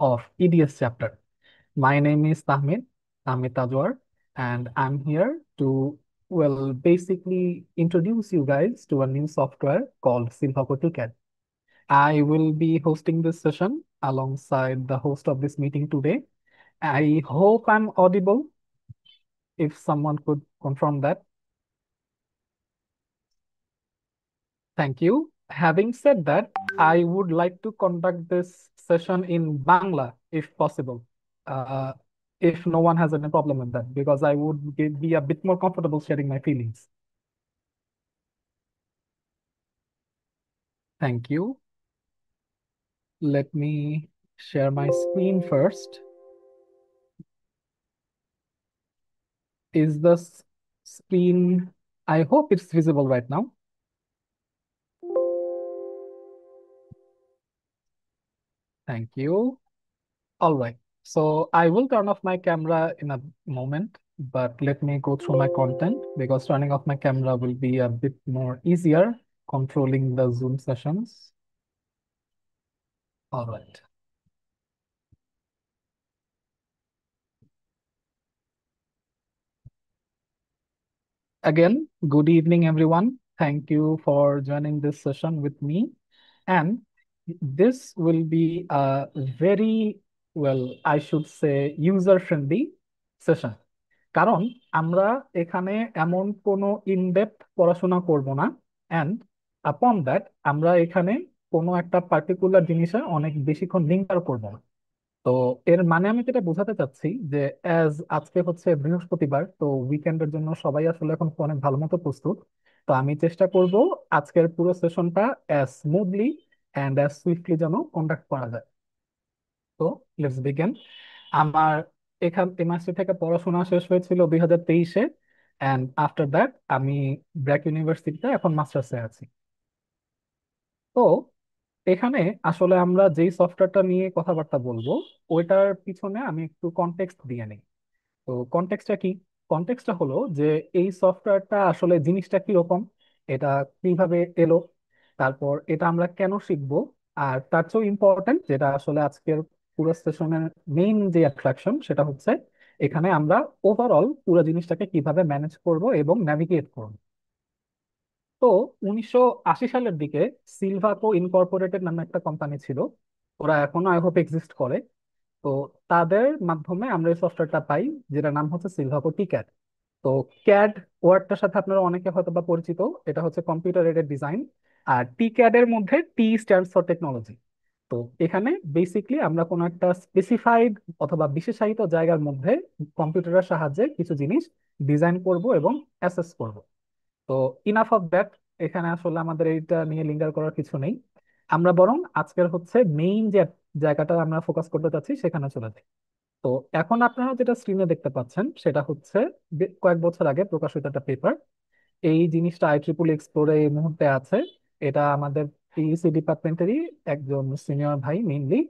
of EDS chapter. My name is Tahmid Tajwar, and I'm here to, well, basically introduce you guys to a new software called Silvaco TCAD. I will be hosting this session alongside the host of this meeting today. I hope I'm audible. If someone could confirm that. Thank you. Having said that, I would like to conduct this session in Bangla, if possible. Uh, if no one has any problem with that, because I would be a bit more comfortable sharing my feelings. Thank you. Let me share my screen first. Is the screen, I hope it's visible right now. Thank you. All right. So I will turn off my camera in a moment, but let me go through my content because turning off my camera will be a bit more easier controlling the Zoom sessions. All right. Again, good evening, everyone. Thank you for joining this session with me. And this will be a very, well, I should say, user-friendly session. কারণ আমরা এখানে এমন কোনো in-depth পড়াশোনা করব না, and আপন that আমরা এখানে কোনো একটা পার্টিকুলার জিনিসে অনেক বেশিক্ষণ লিঙ্কার করব না। তো এর মানে আমি যেটা বোঝাতে চাচ্ছি যে অ্যাজ আজকে হচ্ছে বৃহস্পতিবার, তো উইকেন্ডের জন্য সবাই আসলে এখন অনেক ভালো মতো প্রস্তুত। তো আমি চেষ্টা করব আজকের পুরো সেশনটা as smoothly and as swiftly যেন কন্ডাক্ট করা যায়। তো লেটস বিগিন। আমার এমআইসি থেকে পড়াশোনা শেষ হয়েছিল 2023-এ, অ্যান্ড আফটার দ্যাট আমি ব্র্যাক ইউনিভার্সিটিতে এখন মাস্টার্সে আছি। তো এখানে আসলে আমরা যেই সফটওয়্যারটা নিয়ে কথাবার্তা বলবো ওইটার পিছনে আমি একটু কনটেক্সট দিয়ে নিই। তো কনটেক্সটটা কি? কনটেক্সটটা হলো যে এই সফটওয়্যারটা আসলে জিনিসটা কিরকম, এটা কিভাবে এলো, তারপর এটা আমরা কেন শিখবো, আর তার চেয়েও ইম্পর্টেন্ট যেটা আসলে আজকের পুরো সেশনের মেইন যে অ্যাট্রাকশন সেটা হচ্ছে এখানে আমরা ওভারঅল পুরো জিনিসটাকে কিভাবে ম্যানেজ করব এবং ন্যাভিগেট করব। তো 1980 সালের দিকে সিলভাকো ইনকর্পোরেটেড নামে একটা কোম্পানি ছিল, ওরা এখনো আই হোপ এক্সিস্ট করে। তো তাদের মাধ্যমে আমরা এই সফটওয়্যারটা পাই, যেটার নাম হচ্ছে সিলভাকো টিক্যাট। তো ক্যাড ওয়ার্ডটার সাথে আপনারা অনেকে হয়তো বা পরিচিত। এটা হচ্ছে কম্পিউটার এডেড ডিজাইন, আর টি ক্যাড এর মধ্যে টি স্ট্যান্ডস ফর টেকনোলজি। তো এখানে বেসিকলি আমরা কোনো একটা স্পেসিফাইড অথবা বিশেষায়িত জায়গার মধ্যে কম্পিউটারের সাহায্যে কিছু জিনিস ডিজাইন করব এবং অ্যাসেস করব। তো ইনাফ অফ দ্যাট, এখানে আসলে আমাদের এইটা নিয়ে লিঙ্গার করার কিছু নেই। আমরা বরং আজকের হচ্ছে মেইন যে জায়গাটা আমরা ফোকাস করতে চাচ্ছি সেখানে চলে যাই। তো এখন আপনারা যেটা স্ক্রিনে দেখতে পাচ্ছেন সেটা হচ্ছে কয়েক বছর আগে প্রকাশিত একটা পেপার। এই জিনিসটা IEEE এক্সপ্লোরে এই মুহূর্তে আছে। এটা আমাদের পিইসি ডিপার্টমেন্টেরই একজন সিনিয়র ভাই মেইনলি,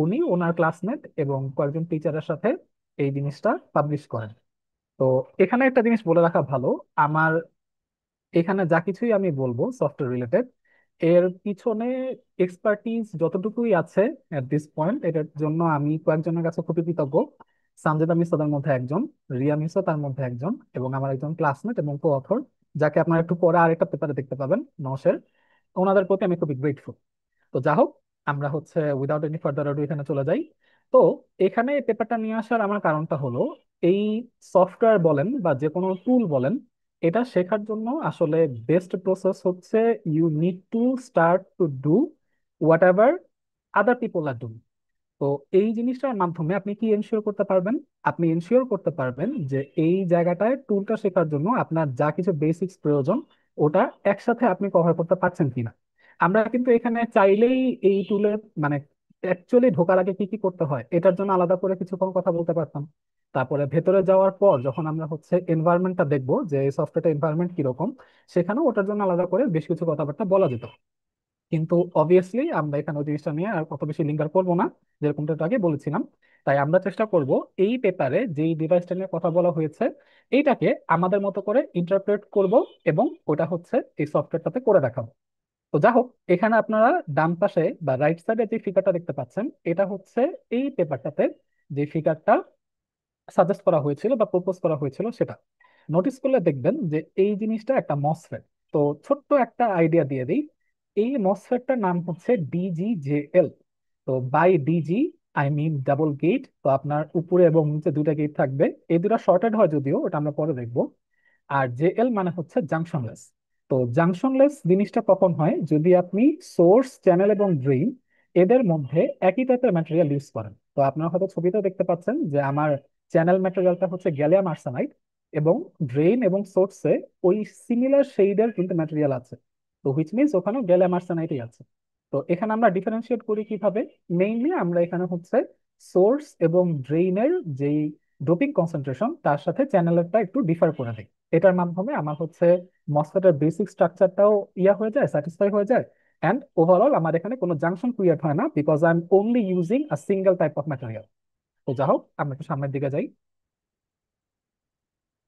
উনি ওনার ক্লাসমেট এবং কয়েকজন টিচারের সাথে এই জিনিসটা পাবলিশ করেন। তো এখানে একটা জিনিস বলে রাখা ভালো, আমার এখানে যা কিছুই আমি বলবো সফটওয়্যার রিলেটেড, এর পিছনে এক্সপার্টিজ যতটুকুই আছে এট দিস পয়েন্ট, এটার জন্য আমি কয়েকজনের কাছে খুবই কৃতজ্ঞ। সামজেদা মিস তাদের মধ্যে একজন, রিয়া মিসও তার মধ্যে একজন, এবং আমার একজন ক্লাসমেট এবং কো অথর, যাকে আপনারা একটু পরে আরেকটা পেপারে দেখতে পাবেন, নওশের। ওনাদের প্রতি আমি খুবই গ্রেটফুল। তো যা হোক, আমরা হচ্ছে উইদাউট এনি ফার্দার আডু এখানে চলে যাই। তো এখানে এই পেপারটা নিয়ে আসার আমার কারণটা হলো, এই সফটওয়্যার বলেন বা যে কোনো টুল বলেন, এটা শেখার জন্য আসলে বেস্ট প্রসেস হচ্ছে you need to start to do whatever other people are doing. তো এই জিনিসটার মাধ্যমে আপনি কি এনশিওর করতে পারবেন? আপনি এনশিওর করতে পারবেন যে এই জায়গাটায় টুলটা শেখার জন্য আপনার যা কিছু বেসিক্স প্রয়োজন ওটা একসাথে আপনি কভার করতে পারছেন কিনা। আমরা কিন্তু এখানে চাইলেই এই টুলের মানে অ্যাকচুয়ালি ঢোকার আগে কি কি করতে হয় এটার জন্য আলাদা করে কিছুক্ষণ কথা বলতে পারতাম। তারপরে ভেতরে যাওয়ার পর যখন আমরা হচ্ছে এনভায়রনমেন্টটা দেখবো যে এই সফটওয়্যারটা এনভায়রনমেন্ট কিরকম, সেখানেও ওটার জন্য আলাদা করে বেশ কিছু কথাবার্তা বলা যেত। কিন্তু অবভিয়াসলি আমরা এখানে ওই জিনিসটা নিয়ে আর কত বেশি লিঙ্গার করবো না, যেরকমটা একটু আগে বলেছিলাম। তাই আমরা চেষ্টা করব এই পেপারে যেই ডিভাইসটা নিয়ে কথা বলা হয়েছে এইটাকে আমাদের মতো করে ইন্টারপ্রেট করব এবং ওটা হচ্ছে এই সফটওয়্যারটাতে করে দেখাবো। তো যা হোক, এখানে আপনারা ডান পাশে বা রাইট সাইডে যে ফিগারটা দেখতে পাচ্ছেন, এটা হচ্ছে এই পেপারটাতে যে ফিগারটা সাজেস্ট করা হয়েছিল বা প্রপোজ করা হয়েছিল সেটা নোটিস করলে দেখবেন যে এই জিনিসটা একটা মসফেট। তো ছোট্ট একটা আইডিয়া দিয়ে দিই, এই মসফেটটার নাম হচ্ছে ডিজিজেএল। তো by DG I mean double gate. তো আপনার উপরে এবং নিচে দুইটা গেট থাকবে, এই দুটা শর্টেড হয় যদিও, ওটা আমরা পরে দেখবো। আর জেএল মানে হচ্ছে জাংশনলেস। তো জাংশনলেস জিনিসটা কখন হয়, যদি আপনি সোর্স, চ্যানেল এবং ড্রেইন এদের মধ্যে একই টাইপের ম্যাটেরিয়াল ইউজ করেন। তো আপনারা হয়তো ছবিতে দেখতে পাচ্ছেন যে আমার চ্যানেল ম্যাটেরিয়ালটা হচ্ছে গ্যালিয়াম আর্সেনাইড, এবং ড্রেইন এবং সোর্সে ওই সিমিলার শেডের কিন্তু ম্যাটেরিয়াল আছে। তো হুইচ মিনস ওখানে গ্যালিয়াম আর্সেনাইডই আছে। তো এখানে আমরা ডিফারেন্সিয়েট করি কিভাবে, মেইনলি আমরা এখানে হচ্ছে সোর্স এবং ড্রেইনের যেই ডোপিং কনসেন্ট্রেশন তার সাথে চ্যানেলেরটা একটু ডিফার করে দিই। এটার মাধ্যমে আমার হচ্ছে মসফেটের বেসিক স্ট্রাকচারটাও হয়ে যায়, স্যাটিসফাই হয়ে যায়। অ্যান্ড ওভারঅল আমার এখানে কোনো জাংশন ক্রিয়েট হয় না, because I am only using a single type of material. তো যা হোক, আমরা একটু সামনের দিকে যাই।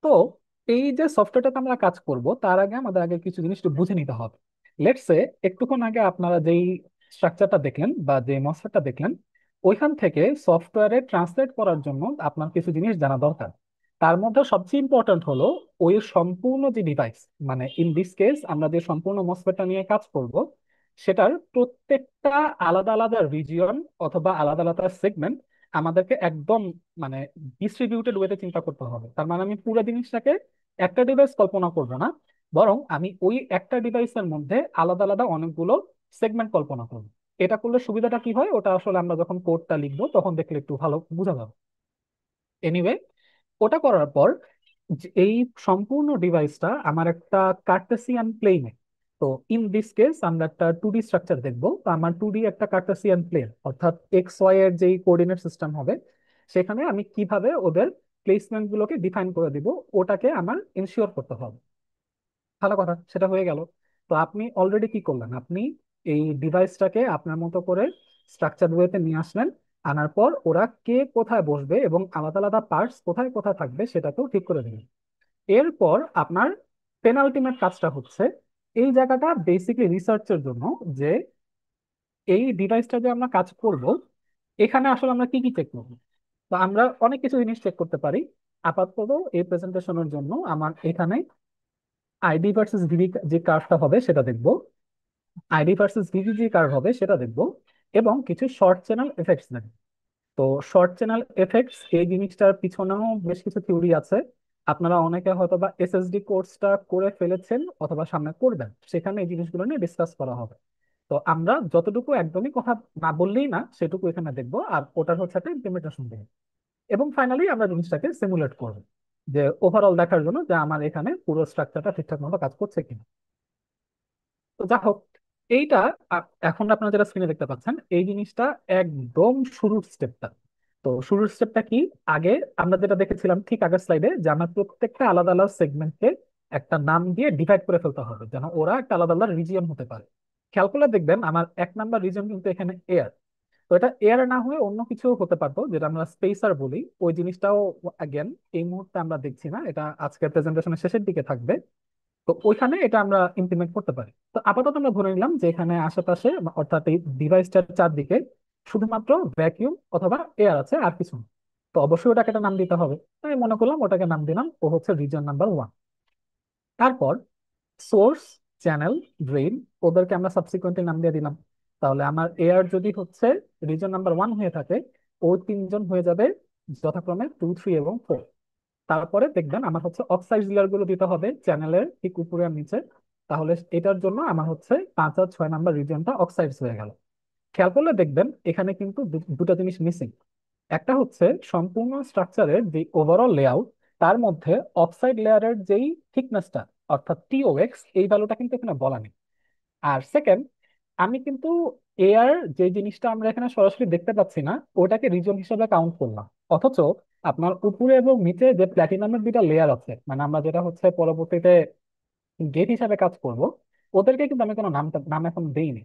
তো এই যে সফটওয়্যারটাতে আমরা কাজ করব, তার আগে আমাদের আগে কিছু জিনিস একটু বুঝে নিতে হবে। লেটস সে একটুক্ষণ আগে আপনারা যেই স্ট্রাকচারটা দেখলেন বা যে মসফেটটা দেখলেন, ওইখান থেকে সফটওয়্যারে ট্রান্সলেট করার জন্য আপনার কিছু জিনিস জানা দরকার। তার মধ্যে সবচেয়ে ইম্পর্ট্যান্ট হলো ওই সম্পূর্ণ যে ডিভাইস, মানে ইন দিস কেস আমরা যে সম্পূর্ণ মসফেটটা নিয়ে কাজ করব, সেটার প্রত্যেকটা আলাদা আলাদা রিজিয়ন অথবা আলাদা আলাদা সেগমেন্ট আমাদেরকে একদম মানে ডিস্ট্রিবিউটেড ওয়েতে চিন্তা করতে হবে। তার মানে আমি পুরো জিনিসটাকে একটা ডিভাইস কল্পনা করব না, বরং আমি ওই একটা ডিভাইসের মধ্যে আলাদা আলাদা অনেকগুলো সেগমেন্ট কল্পনা করব। এটা করলে সুবিধাটা কি হয়, ওটা আসলে আমরা যখন কোডটা লিখবো তখন দেখলে একটু ভালো বোঝা যাবে। এনিওয়ে, ওটা করার পর এই সম্পূর্ণ ডিভাইসটা আমার একটা কার্টেসিয়ান প্লেনে। তো ইন দিস কেস আমরা একটা 2D স্ট্রাকচার দেখবো। তো আমার 2D একটা কার্টেসিয়ান প্লেন, অর্থাৎ এক্স ওয়াই এর যেই কোঅর্ডিনেট সিস্টেম হবে, সেখানে আমি কিভাবে ওদের প্লেসমেন্ট গুলোকে ডিফাইন করে দিব, ওটাকে আমার ইনশিওর করতে হবে। ভালো কথা, সেটা হয়ে গেল। তো আপনি অলরেডি কি করলেন, আপনি এই ডিভাইসটাকে আপনার মতো করে স্ট্রাকচার ওয়েতে নিয়ে আসলেন। আনার পর ওরা কে কোথায় বসবে এবং আলাদা আলাদা পার্টস কোথায় কোথায় থাকবে সেটাকেও ঠিক করে দিলেন। এরপর আপনার পেনাল্টিমেট কাজটা হচ্ছে এই জায়গাটা বেসিকলি রিসার্চের জন্য, যে এই ডিভাইসটা যে আমরা কাজ করব, এখানে আসলে আমরা কি কি চেক করবো। তো আমরা অনেক কিছু জিনিস চেক করতে পারি। আপাতত এই প্রেজেন্টেশনের জন্য আমার এখানে আইডি ভার্সেস ভিভি যে কার্ভটা হবে সেটা দেখবো, আইডি ভার্সেস ভিভি যে কার্ভ হবে সেটা দেখবো, এবং কিছু শর্ট চ্যানেল এফেক্টস দেখবো। তো শর্ট চ্যানেল এফেক্টস এই জিনিসটার পিছনেও বেশ কিছু থিওরি আছে। আপনারা অনেকে হয়তো বা এসএসডি কোর্সটা করে ফেলেছেন অথবা সামনে করবেন, সেখানে এই জিনিসগুলো নিয়ে ডিসকাস করা হবে। তো আমরা যতটুকু একদমই কথা না বললেই না সেটুকু এখানে দেখবো, আর ওটার হচ্ছে একটা ইমপ্লিমেন্টেশন দেখবো। এবং ফাইনালি আমরা জিনিসটাকে সিমুলেট করবো, যে ওভারঅল দেখার জন্য যে আমার এখানে পুরো স্ট্রাকচারটা ঠিকঠাক মতো কাজ করছে কিনা। তো যা হোক, এইটা এখন আপনারা যেটা স্ক্রিনে দেখতে পাচ্ছেন, এই জিনিসটা একদম শুরুর স্টেপটা। তো শুরুর স্টেপটা কি, আগে আমরা যেটা দেখেছিলাম ঠিক আগের স্লাইডে, যে আমার প্রত্যেকটা আলাদা আলাদা সেগমেন্টকে একটা নাম দিয়ে ডিভাইড করে ফেলতে হবে, যেন ওরা একটা আলাদা আলাদা রিজিয়ন হতে পারে। খেয়াল করলে দেখবেন আমার 1 নাম্বার রিজন কিন্তু এখানে এয়ার। তো এটা এয়ার না হয়ে অন্য কিছু হতে পারতো, যেটা আমরা স্পেসার বলি। ওই জিনিসটাও অ্যাগেন এই মুহূর্তে আমরা দেখছি না, এটা আজকের প্রেজেন্টেশনের শেষের দিকে থাকবে। তো ওইখানে এটা আমরা ইমপ্লিমেন্ট করতে পারি। তো আপাতত আমরা ধরে নিলাম যে এখানে আশেপাশে অর্থাৎ এই ডিভাইসটার চারদিকে শুধুমাত্র ভ্যাকিউম অথবা এয়ার আছে, আর কিছু না। তো অবশ্যই ওটাকে একটা নাম দিতে হবে। আমি মনে করলাম ওটাকে নাম দিলাম, ও হচ্ছে রিজন নাম্বার 1। তারপর সোর্স, চ্যানেল, ড্রেন, ওদেরকে আমরা সাবসিকুয়েন্টলি নাম দিয়ে দিলাম। তাহলে আমার এয়ার যদি হচ্ছে রিজন নাম্বার 1 হয়ে থাকে, ওই তিনজন হয়ে যাবে যথাক্রমে 2, 3 এবং 4। তারপরে দেখবেন আমার হচ্ছে অক্সাইড লেয়ার গুলো দিতে হবে চ্যানেলের ঠিক উপরে আর নিচে। তাহলে এটার জন্য আমার হচ্ছে 5 আর 6 নাম্বার রিজিয়নটা অক্সাইডস হয়ে গেল। খেয়াল করলে দেখবেন এখানে কিন্তু দুটো জিনিস মিসিং। একটা হচ্ছে সম্পূর্ণ স্ট্রাকচারের যে ওভারঅল লেআউট, তার মধ্যে অক্সাইড লেয়ারের যেই থিকনেসটা অর্থাৎ টিওএক্স, এই ভ্যালুটা কিন্তু এখানে বলা নেই। আর সেকেন্ড, আমি কিন্তু এয়ার যে জিনিসটা আমরা এখানে সরাসরি দেখতে পাচ্ছি না, ওটাকে রিজন হিসেবে কাউন্ট করলাম। অথচ আপনার উপরে এবং নিচে যে প্ল্যাটিনামের দুইটা লেয়ার আছে, মানে আমরা যেটা হচ্ছে পরবর্তীতে গেট হিসাবে কাজ করব, ওদেরকে কিন্তু আমি কোনো নাম নাম এখন দেইনি।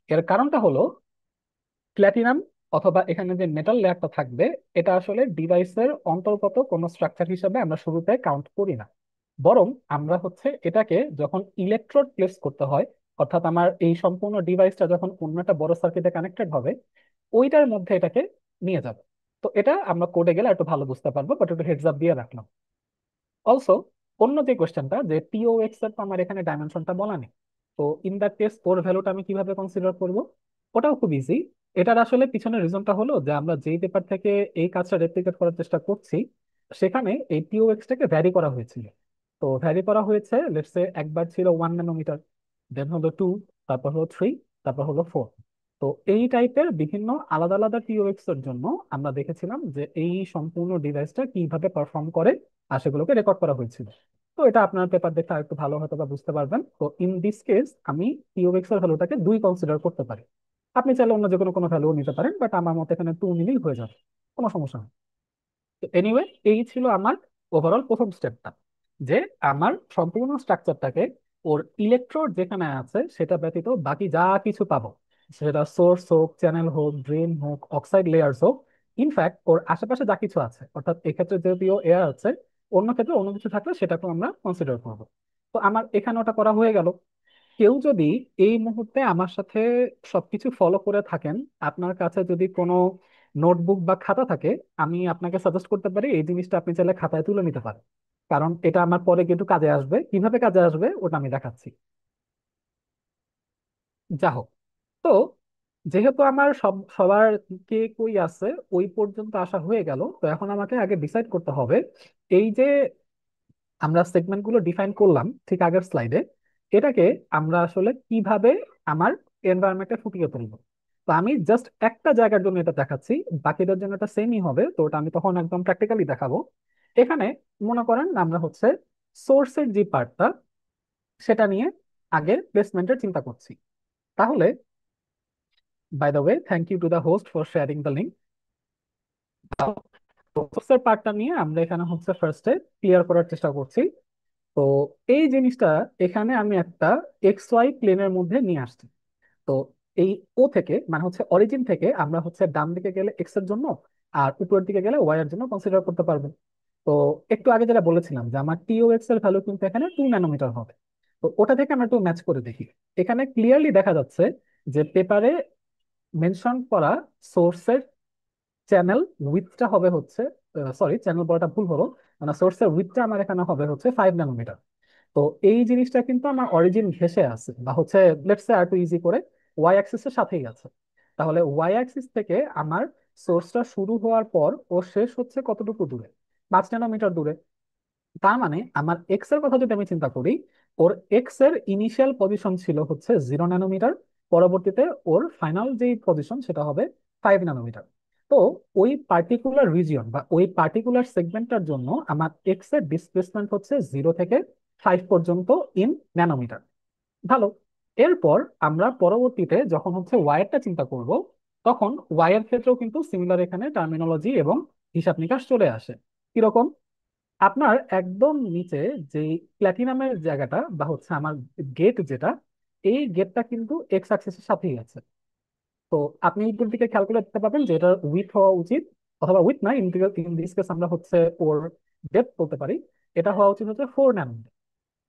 এর কারণটা হলো প্ল্যাটিনাম অথবা এখানে যে মেটাল লেয়ারটা থাকবে, এটা আসলে ডিভাইসের অন্তর্গত কোনো স্ট্রাকচার হিসেবে আমরা শুরুতে কাউন্ট করি না। বরং আমরা হচ্ছে এটাকে যখন ইলেকট্রোড প্লেস করতে হয় অর্থাৎ আমার এই সম্পূর্ণ ডিভাইসটা যখন অন্য একটা বড় সার্কিটে কানেক্টেড হবে, ওইটার মধ্যে এটাকে নিয়ে যাবে। তো এটা আমরা কোডে গেলে একটু ভালো বুঝতে পারবো, বাট একটু হেডস আপ দিয়ে রাখলাম। অলসো অন্য যে কোয়েশ্চেনটা, যে টিওএক্স এর তো আমার এখানে ডাইমেনশনটা বলা নেই, তো ইন দ্যাট কেস ওর ভ্যালুটা আমি কিভাবে কনসিডার করব? ওটাও খুব ইজি। এটার আসলে পিছনের রিজনটা হলো যে আমরা যেই পেপার থেকে এই কাজটা রেপ্লিকেট করার চেষ্টা করছি, সেখানে এই টিওএক্স টাকে ভ্যারি করা হয়েছিল। তো ভ্যারি করা হয়েছে, লেটস সে একবার ছিল 1 ন্যানোমিটার, দেন হলো 2, তারপর হলো 3, তারপর হলো 4। তো এই টাইপের বিভিন্ন আলাদা আলাদা টিওএক্স এর জন্য আমরা দেখেছিলাম যে এই সম্পূর্ণ ডিভাইসটা কিভাবে পারফর্ম করে, আর সেগুলোকে রেকর্ড করা হয়েছিল। তো এটা আপনার পেপার দেখে আরেকটু ভালো হয়তো বা বুঝতে পারবেন। তো ইন দিস কেস আমি টিওএক্স এর ভ্যালুটাকে 2 কনসিডার করতে পারি। আপনি চাইলে অন্য যে কোনো কোনো ভ্যালু নিতে পারেন, বাট আমার মতে এখানে 2 নিলেই হয়ে যাবে, কোনো সমস্যা নেই। তো এনিওয়ে, এই ছিল আমার ওভারঅল প্রথম স্টেপটা, যে আমার সম্পূর্ণ স্ট্রাকচারটাকে ওর ইলেকট্রোড যেখানে আছে সেটা ব্যতীত বাকি যা কিছু পাবো, সেটা সোর্স হোক, চ্যানেল হোক, ড্রেন হোক, অক্সাইড লেয়ার্স হোক, ইনফ্যাক্ট ওর আশেপাশে যা কিছু আছে, অর্থাৎ এক্ষেত্রে যদিও এয়ার আছে, অন্য ক্ষেত্রে অন্য কিছু থাকলে সেটাকে আমরা কনসিডার করবো। তো আমার এখানে ওটা করা হয়ে গেল। কেউ যদি এই মুহূর্তে আমার সাথে সবকিছু ফলো করে থাকেন, আপনার কাছে যদি কোনো নোটবুক বা খাতা থাকে, আমি আপনাকে সাজেস্ট করতে পারি এই জিনিসটা আপনি চাইলে খাতায় তুলে নিতে পারেন, কারণ এটা আমার পরে কিন্তু কাজে আসবে। কিভাবে কাজে আসবে ওটা আমি দেখাচ্ছি। যা হোক, তো যেহেতু আমার সবার কে কই আছে ওই পর্যন্ত আসা হয়ে গেল, তো এখন আমাকে আগে ডিসাইড করতে হবে এই যে আমরা সেগমেন্ট গুলো ডিফাইন করলাম ঠিক আগের স্লাইডে, এটাকে আমরা আসলে কিভাবে আমার এনভায়রনমেন্টে ফুটিয়ে তুলবো। তো আমি জাস্ট একটা জায়গার জন্য এটা দেখাচ্ছি, বাকিদের জন্য এটা সেমই হবে, তো ওটা আমি তখন একদম প্র্যাকটিক্যালি দেখাবো। এখানে মনে করেন আমরা হচ্ছে সোর্সের যে পার্টটা, সেটা নিয়ে আগে প্লেসমেন্টের চিন্তা করছি। তাহলে, by the way, thank you to the host for sharing the link. সোর্সের পার্টটা নিয়ে আমরা এখানে হচ্ছে ফার্স্টে ক্লিয়ার করার চেষ্টা করছি। তো এই জিনিসটা এখানে আমি একটা এক্স ওয়াই প্লেনের মধ্যে নিয়ে আসছি। তো এই ও থেকে মানে হচ্ছে অরিজিন থেকে আমরা হচ্ছে ডান দিকে গেলে এক্স এর জন্য, আর উপরের দিকে গেলে ওয়াই এর জন্য কনসিডার করতে পারবো। তো একটু আগে যেটা বলেছিলাম যে আমার টিওএক্স এর ভ্যালু কিন্তু এখানে 2 ন্যানোমিটার হবে। তো ওটা থেকে আমরা একটু ম্যাচ করে দেখি। এখানে ক্লিয়ারলি দেখা যাচ্ছে যে পেপারে মেনশন করা সোর্সের চ্যানেল উইথটা হবে হচ্ছে, সরি চ্যানেল বলাটা ভুল হলো, মানে সোর্সের উইথটা আমার এখানে হবে হচ্ছে 5 ন্যানোমিটার। তো এই জিনিসটা কিন্তু আমার অরিজিন ঘেঁষে আছে, বা হচ্ছে লেটস সে আর টু ইজি করে ওয়াই অ্যাক্সিস এর সাথেই আছে। তাহলে ওয়াই অ্যাক্সিস থেকে আমার সোর্সটা শুরু হওয়ার পর ও শেষ হচ্ছে কতটুকু দূরে? 5 ন্যানোমিটার দূরে। তার মানে আমার এক্স এর কথা যদি আমি চিন্তা করি, ওর এক্স এর ইনিশিয়াল পজিশন ছিল হচ্ছে 0 ন্যানোমিটার, পরবর্তীতে ওর ফাইনাল যে পজিশন সেটা হবে 5 ন্যানোমিটার। তো ওই পার্টিকুলার রিজিয়ন বা ওই পার্টিকুলার সেগমেন্টটার জন্য আমার এক্স এর ডিসপ্লেসমেন্ট হচ্ছে 0 থেকে 5 পর্যন্ত ইন ন্যানোমিটার। ভালো। এরপর আমরা পরবর্তীতে যখন হচ্ছে ওয়াইয়ারটা চিন্তা করব, তখন ওয়াইয়ের ক্ষেত্রেও কিন্তু সিমিলার এখানে টার্মিনোলজি এবং হিসাব নিকাশ চলে আসে। কিরকম? আপনার একদম নিচে যে প্ল্যাটিনামের জায়গাটা বা হচ্ছে আমার গেট যেটা, এই গেটটা কিন্তু এক্স অ্যাক্সিসের সাথেই আছে। তো আপনি উপর দিকে খেয়াল করে দেখতে পাবেন যে এটার উইথ হওয়া উচিত, অথবা উইথ না, ইন দিস কেস আমরা হচ্ছে ওর ডেপথ বলতে পারি, এটা হওয়া উচিত হচ্ছে 4 ন্যানোমিটার।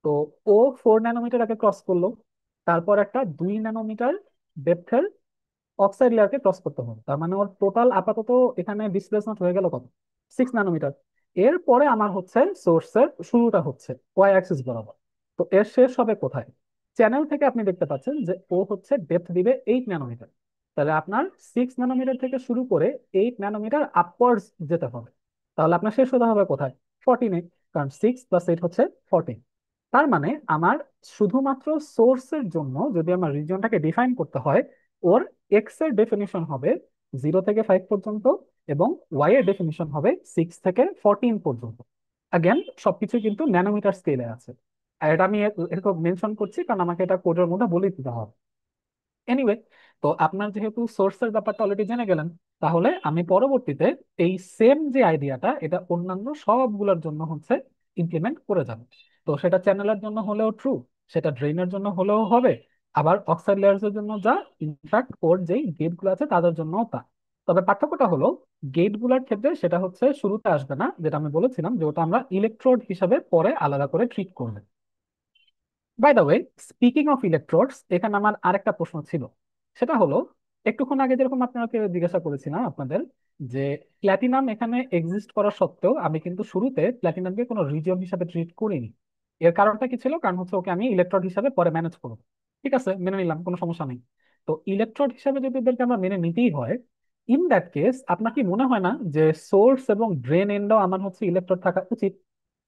তো ও 4 ন্যানোমিটার আগে ক্রস করলো, তারপর একটা 2 ন্যানোমিটার ডেপথের অক্সাইড লেয়ারকে ক্রস করতে হবে। তার মানে ওর টোটাল আপাতত এখানে ডিসপ্লেসমেন্ট হয়ে গেল কত? 6 ন্যানোমিটার। এরপরে আমার হচ্ছে সোর্সের শুরুটা হচ্ছে ওয়াই অ্যাক্সিস বরাবর। তো এর শেষ হবে কোথায়? চ্যানেল থেকে আপনি দেখতে পাচ্ছেন যে ও হচ্ছে ডেপথ দিবে 8 ন্যানোমিটার। তাহলে আপনার 6 ন্যানোমিটার থেকে শুরু করে 8 ন্যানোমিটার আপওয়ার্ডস যেতে হবে। তাহলে আপনার শেষ হতে হবে কোথায়? 14-এ, কারণ 6 + 8 হচ্ছে 14। তার মানে আমার শুধুমাত্র সোর্সের জন্য যদি আমার রিজিয়নটাকে ডিফাইন করতে হয়, ওর এক্স এর ডেফিনিশন হবে 0 থেকে 5 পর্যন্ত, এবং ওয়াই এর ডেফিনিশন হবে 6 থেকে 14 পর্যন্ত। অ্যাগেন সবকিছু কিন্তু ন্যানোমিটার স্কেলে আছে। আর এটা আমি এরকম মেনশন করছি কারণ আমাকে এটা কোডের মধ্যে বলে দিতে হবে। এনিওয়ে, তো আপনার যেহেতু সোর্সের ব্যাপারটা অলরেডি জেনে গেলেন, তাহলে আমি পরবর্তীতে এই সেম যে আইডিয়াটা এটা অন্যান্য সবগুলোর জন্য হচ্ছে ইমপ্লিমেন্ট করে যাব। তো সেটা চ্যানেলের জন্য হলেও ট্রু, সেটা ড্রেনের জন্য হলেও হবে, আবার অক্সাইড লেয়ার্স এর জন্য যা, ইনফ্যাক্ট ওর যেই গেট গুলো আছে তাদের জন্য তা। তবে পার্থক্যটা হলো গেট গুলার ক্ষেত্রে সেটা হচ্ছে শুরুতে আসবে না, যেটা আমি বলেছিলাম যে ওটা আমরা ইলেকট্রোড হিসাবে পরে আলাদা করে ট্রিট করবো। By the way, speaking of electrodes, এখানে আমার আরেকটা প্রশ্ন ছিল। সেটা হলো, একটুক্ষণ আগে যেরকম আপনাকে জিজ্ঞাসা করেছিলাম আপনাদের, যে প্ল্যাটিনাম এখানে এক্সিস্ট করা সত্ত্বেও আমি কিন্তু শুরুতে প্ল্যাটিনামকে কোনো রিজিয়ন হিসাবে ট্রিট করিনি। এর কারণটা কি ছিল? কারণ হচ্ছে ওকে আমি ইলেকট্রোড হিসাবে পরে ম্যানেজ করবো। ঠিক আছে, মেনে নিলাম, কোনো সমস্যা নেই। তো ইলেকট্রোড হিসাবে যদি ওদেরকে আমরা মেনে নিতেই হয়, ইন দ্যাট কেস আপনার কি মনে হয় না যে সোর্স এবং ড্রেন এন্ডও আমার হচ্ছে ইলেকট্রোড থাকা উচিত?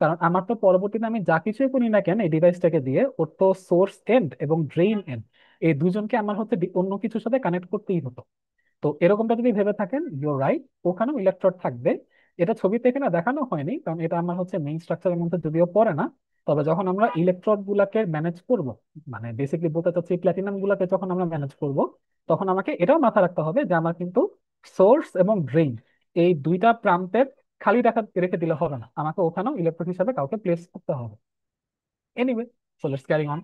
কারণ আমার তো পরবর্তীতে আমি যা কিছুই করি না কেন এই ডিভাইসটাকে দিয়ে, ওর তো সোর্স এন্ড এবং ড্রেইন এন্ড এই দুজনকে আমার হচ্ছে অন্য কিছুর সাথে কানেক্ট করতেই হতো। তো এরকমটা যদি ভেবে থাকেন, ইউর রাইট, ওখানেও ইলেকট্রোড থাকবে। এটা ছবিতে এখানে দেখানো হয়নি, কারণ এটা আমার হচ্ছে মেইন স্ট্রাকচারের মধ্যে যদিও পড়ে না। তবে যখন আমরা ইলেকট্রোড গুলাকে ম্যানেজ করব, মানে বেসিকলি বলতে চাচ্ছি প্ল্যাটিনাম গুলাকে যখন আমরা ম্যানেজ করব, তখন আমাকে এটাও মাথায় রাখতে হবে যে আমার কিন্তু সোর্স এবং ড্রেইন এই দুইটা প্রান্তের খালি রেখে দিলে হবে না, আমাকে ওখানেও ইলেকট্রোড হিসাবে কাউকে প্লেস করতে হবে। Anyway, so let's carry on.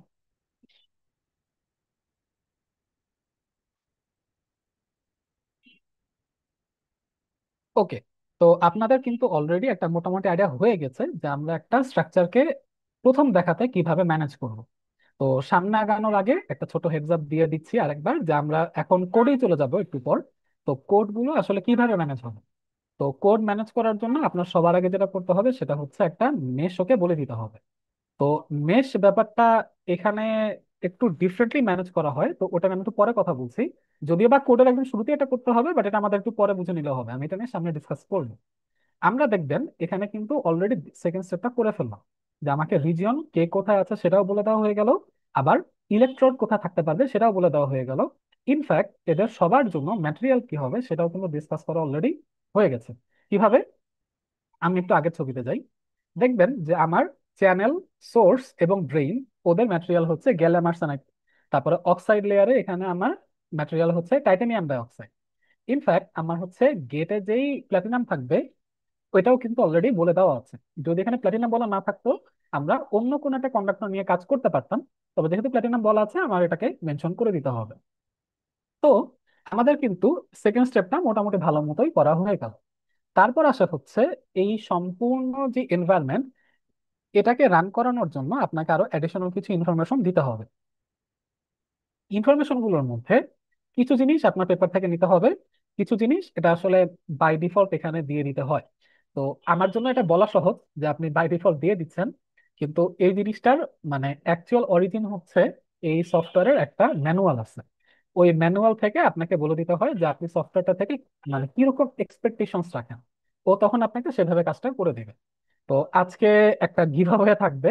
Okay, তো আপনাদের কিন্তু অলরেডি একটা মোটামুটি আইডিয়া হয়ে গেছে যে আমরা একটা স্ট্রাকচারকে প্রথম দেখাতে কিভাবে ম্যানেজ করব। তো সামনে আগানোর আগে একটা ছোট হেডস আপ দিয়ে দিচ্ছি আরেকবার, যে আমরা এখন কোডেই চলে যাব একটু পর। তো কোড গুলো আসলে কিভাবে ম্যানেজ হবে? তো কোড ম্যানেজ করার জন্য আপনার সবার আগে যেটা করতে হবে সেটা হচ্ছে একটা মেশ ওকে বলে দিতে হবে। তো মেশ ব্যাপারটা এখানে একটু ডিফারেন্টলি ম্যানেজ করা হয়, তো ওটা আমি একটু পরে কথা বলছি। যদিও বা কোডের একদম শুরুতে এটা করতে হবে, বাট এটা আমাদের একটু পরে বুঝে নিলে হবে, আমি এটা নিয়ে সামনে ডিসকাস করবো। আমরা দেখবেন এখানে কিন্তু অলরেডি সেকেন্ড স্টেপটা করে ফেললাম, যে আমাকে রিজিয়ন কে কোথায় আছে সেটাও বলে দেওয়া হয়ে গেল, আবার ইলেকট্রোড কোথায় থাকতে পারবে সেটাও বলে দেওয়া হয়ে গেল। ইনফ্যাক্ট এদের সবার জন্য ম্যাটেরিয়াল কি হবে সেটাও কিন্তু ডিসকাস করা অলরেডি হয়ে গেছে। কিভাবে? আমি একটু আগের ছবিতে যাই। দেখবেন যে আমার চ্যানেল, সোর্স এবং ড্রেইন, ওদের ম্যাটেরিয়াল হচ্ছে গ্যালিয়াম আর্সেনাইড। তারপরে অক্সাইড লেয়ারে এখানে আমার ম্যাটেরিয়াল হচ্ছে টাইটানিয়াম ডাইঅক্সাইড। ইনফ্যাক্ট আমার হচ্ছে গেটে যেই প্ল্যাটিনাম থাকবে ওইটাও কিন্তু অলরেডি বলে দেওয়া আছে। যদি এখানে প্ল্যাটিনাম বলা না থাকতো, আমরা অন্য কোনো একটা কন্ডাক্টর নিয়ে কাজ করতে পারতাম। তবে যেহেতু প্ল্যাটিনাম বলা আছে, আমার এটাকে মেনশন করে দিতে হবে। তো আমাদের কিন্তু সেকেন্ড স্টেপটা মোটামুটি ভালো মতোই করা হয়ে গেল। তারপর আসা হচ্ছে এই সম্পূর্ণ যে এনভায়রনমেন্ট, এটাকে রান করানোর জন্য আপনাকে আরো অ্যাডিশনাল কিছু ইনফরমেশন দিতে হবে। ইনফরমেশন গুলোর মধ্যে কিছু জিনিস আপনার পেপার থেকে নিতে হবে, কিছু জিনিস এটা আসলে বাই ডিফল্ট এখানে দিয়ে দিতে হয়। তো আমার জন্য এটা বলা সহজ যে আপনি বাই ডিফল্ট দিয়ে দিচ্ছেন, কিন্তু এই জিনিসটার মানে অ্যাকচুয়াল অরিজিন হচ্ছে এই সফটওয়্যারের একটা ম্যানুয়াল আছে। ওই ম্যানুয়াল থেকে আপনাকে বলে দিতে হয় যে আপনি সফটওয়্যারটা থেকে মানে কিরকম এক্সপেকটেশনস রাখেন, ও তখন আপনাকে সেভাবে কাজটা করে দিবে। তো আজকে একটা গিভ অ্যাওয়ে থাকবে।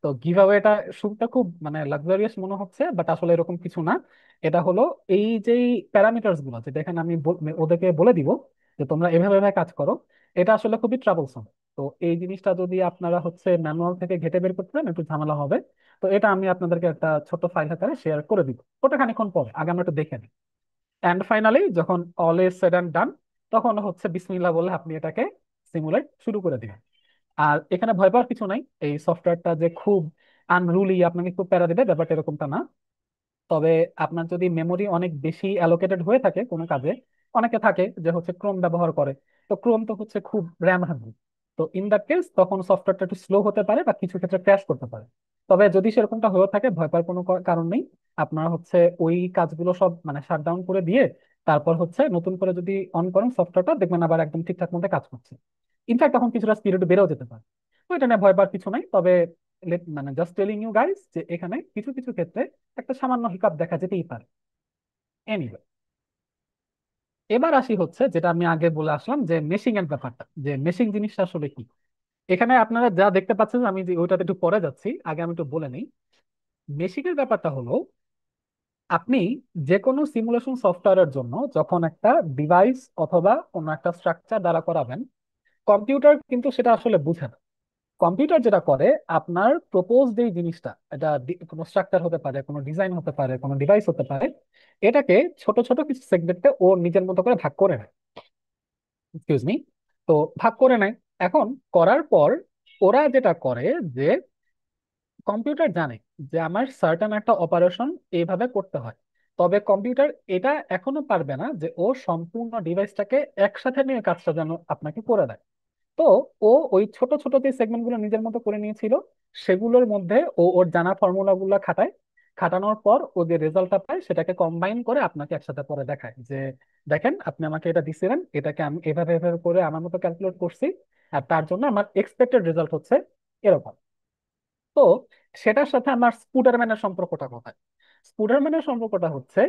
তো গিভ অ্যাওয়েটা শুনতে খুব মানে লাক্সারিয়াস মনে হচ্ছে, বাট আসলে এরকম কিছু না। এটা হলো এই যে প্যারামিটারস গুলো যেটা এখানে আমি ওদেরকে বলে দিব যে তোমরা এভাবে এভাবে কাজ করো, এটা আসলে খুবই ট্রাবলসাম। তো এই জিনিসটা যদি আপনারা হচ্ছে ম্যানুয়াল থেকে ঘেটে বের করতে পারেন একটু ঝামেলা হবে। তো এটা আমি আপনাদেরকে একটা ছোট ফাইল আকারে শেয়ার করে দিব, ওটা খানিকক্ষণ পরে, আগে আমরা একটু দেখে নিই। অ্যান্ড ফাইনালি যখন অল ইজ সেড অ্যান্ড ডান, তখন হচ্ছে বিসমিল্লাহ বলে আপনি এটাকে সিমুলেট শুরু করে দিবেন। আর এখানে ভয় পাওয়ার কিছু নাই, এই সফটওয়্যারটা যে খুব আনরুলি আপনাকে খুব প্যারা দিবে ব্যাপারটা এরকমটা না। তবে আপনার যদি মেমোরি অনেক বেশি অ্যালোকেটেড হয়ে থাকে কোনো কাজে, অনেকে থাকে যে হচ্ছে ক্রোম ব্যবহার করে, তো ক্রোম তো হচ্ছে খুব র্যাম হাঙ্গি। তো ইন দ্যাট কেস তখন সফটওয়্যারটা একটু স্লো হতে পারে বা কিছু ক্ষেত্রে ক্র্যাশ করতে পারে। তবে যদি সেরকমটা হয়ে থাকে, ভয় পাওয়ার কোনো কারণ নেই। আপনারা হচ্ছে ওই কাজগুলো সব মানে শাটডাউন করে দিয়ে তারপর হচ্ছে নতুন করে যদি অন করেন সফটওয়্যারটা, দেখবেন আবার একদম ঠিকঠাক মতো কাজ করছে। ইনফ্যাক্ট তখন কিছুটা স্পিড বেড়েও যেতে পারে। তো এটা নিয়ে ভয় পাওয়ার কিছু নাই। তবে মানে জাস্ট টেলিং ইউ গাইস যে এখানে কিছু কিছু ক্ষেত্রে একটা সামান্য হিকাপ দেখা যেতেই পারে। এনিওয়ে, এবার আসি হচ্ছে যেটা আমি আগে বলে আসলাম, যে মেশিং এর ব্যাপারটা, যে মেশিং জিনিসটা আসলে কি। এখানে আপনারা যা দেখতে পাচ্ছেন, আমি যে ওইটাতে একটু পরে যাচ্ছি, আগে আমি একটু বলে নিই। মেশিং এর ব্যাপারটা হলো, আপনি যে কোনো সিমুলেশন সফটওয়্যারের জন্য যখন একটা ডিভাইস অথবা কোনো একটা স্ট্রাকচার দ্বারা করাবেন, কম্পিউটার কিন্তু সেটা আসলে বুঝে না। কম্পিউটার যেটা করে, আপনার প্রপোজ যে জিনিসটা, এটা কোনো স্ট্রাকচার হতে পারে, কোনো ডিজাইন হতে পারে, কোনো ডিভাইস হতে পারে, এটাকে ছোট ছোট কিছু সেগমেন্টে ও নিজের মতো করে ভাগ করে নেয়। Excuse me. তো ভাগ করে নেয়। এখন করার পর ওরা যেটা করে যে, কম্পিউটার জানে যে আমার সার্টেন একটা অপারেশন এইভাবে করতে হয়। তবে কম্পিউটার এটা এখনো পারবে না যে ও সম্পূর্ণ ডিভাইসটাকে একসাথে নিয়ে কাজটা যেন আপনাকে করে দেয়। তো ও ওই ছোট ছোট যে সেগমেন্ট গুলো নিজের মতো করে নিয়েছিল, সেগুলোর মধ্যে ও ওর জানা ফর্মুলা গুলো খাটায়। খাটানোর পর ও যে রেজাল্টটা পায় সেটাকে কম্বাইন করে আপনাকে একসাথে পরে দেখায় যে দেখেন আপনি আমাকে এটা দিছিলেন, এটাকে আমি এভাবে এভাবে করে আমার মতো ক্যালকুলেট করছি, আর তার জন্য আমার এক্সপেক্টেড রেজাল্ট হচ্ছে এরকম। তো সেটার সাথে আমার স্পুডারম্যানের সম্পর্কটা কোথায়? স্পুডারম্যানের সম্পর্কটা হচ্ছে,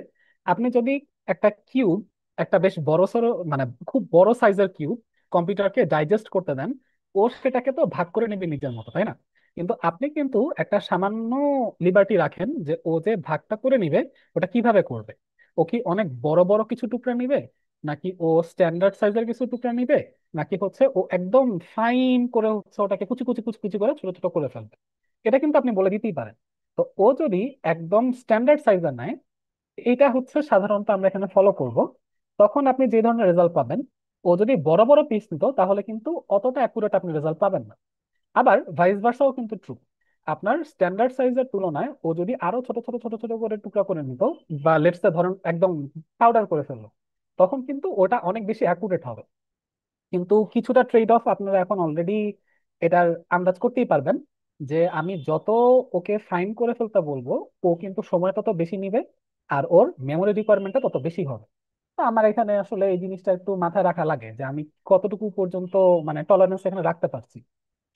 আপনি যদি একটা কিউব, একটা বেশ বড় সড়ো মানে খুব বড় সাইজের কিউব কম্পিউটারকে ডাইজেস্ট করতে দেন, ও সেটাকে তো ভাগ করে নেবে নিজের মতো, তাই না? কিন্তু আপনি কিন্তু একটা সামান্য লিবার্টি রাখেন যে ও যে ভাগটা করে নিবে ওটা কিভাবে করবে। ও কি অনেক বড় বড় কিছু টুকরা নিবে, নাকি ও স্ট্যান্ডার্ড সাইজের কিছু টুকরা নিবে, নাকি হচ্ছে ও একদম ফাইন করে হচ্ছে ওটাকে কুচি কুচি কুচি কুচি করে ছোট ছোট করে ফেলবে? এটা কিন্তু আপনি বলে দিতেই পারেন। তো ও যদি একদম স্ট্যান্ডার্ড সাইজের নেয়, এটা হচ্ছে সাধারণত আমরা এখানে ফলো করব, তখন আপনি যে ধরনের রেজাল্ট পাবেন। ও যদি বড় বড় পিস নিত তাহলে কিন্তু অতটা অ্যাকুরেট আপনি রেজাল্ট পাবেন না। আবার ভাইস ভার্সাও কিন্তু ট্রু। আপনার স্ট্যান্ডার্ড সাইজের তুলনায় ও যদি আরো ছোট ছোট ছোট ছোট করে টুকরা করে নিত, বা লেটস ধরুন একদম পাউডার করে ফেললো, তখন কিন্তু ওটা অনেক বেশি অ্যাকুরেট হবে। কিন্তু কিছুটা ট্রেড অফ আপনারা এখন অলরেডি এটার আন্দাজ করতেই পারবেন, যে আমি যত ওকে ফাইন করে ফেলতে বলবো, ও কিন্তু সময় তত বেশি নিবে, আর ওর মেমোরি রিকোয়ারমেন্টটা তত বেশি হবে। তো আমার এখানে আসলে এই জিনিসটা একটু মাথায় রাখা লাগে যে আমি কতটুকু পর্যন্ত মানে টলারেন্স এখানে রাখতে পারছি।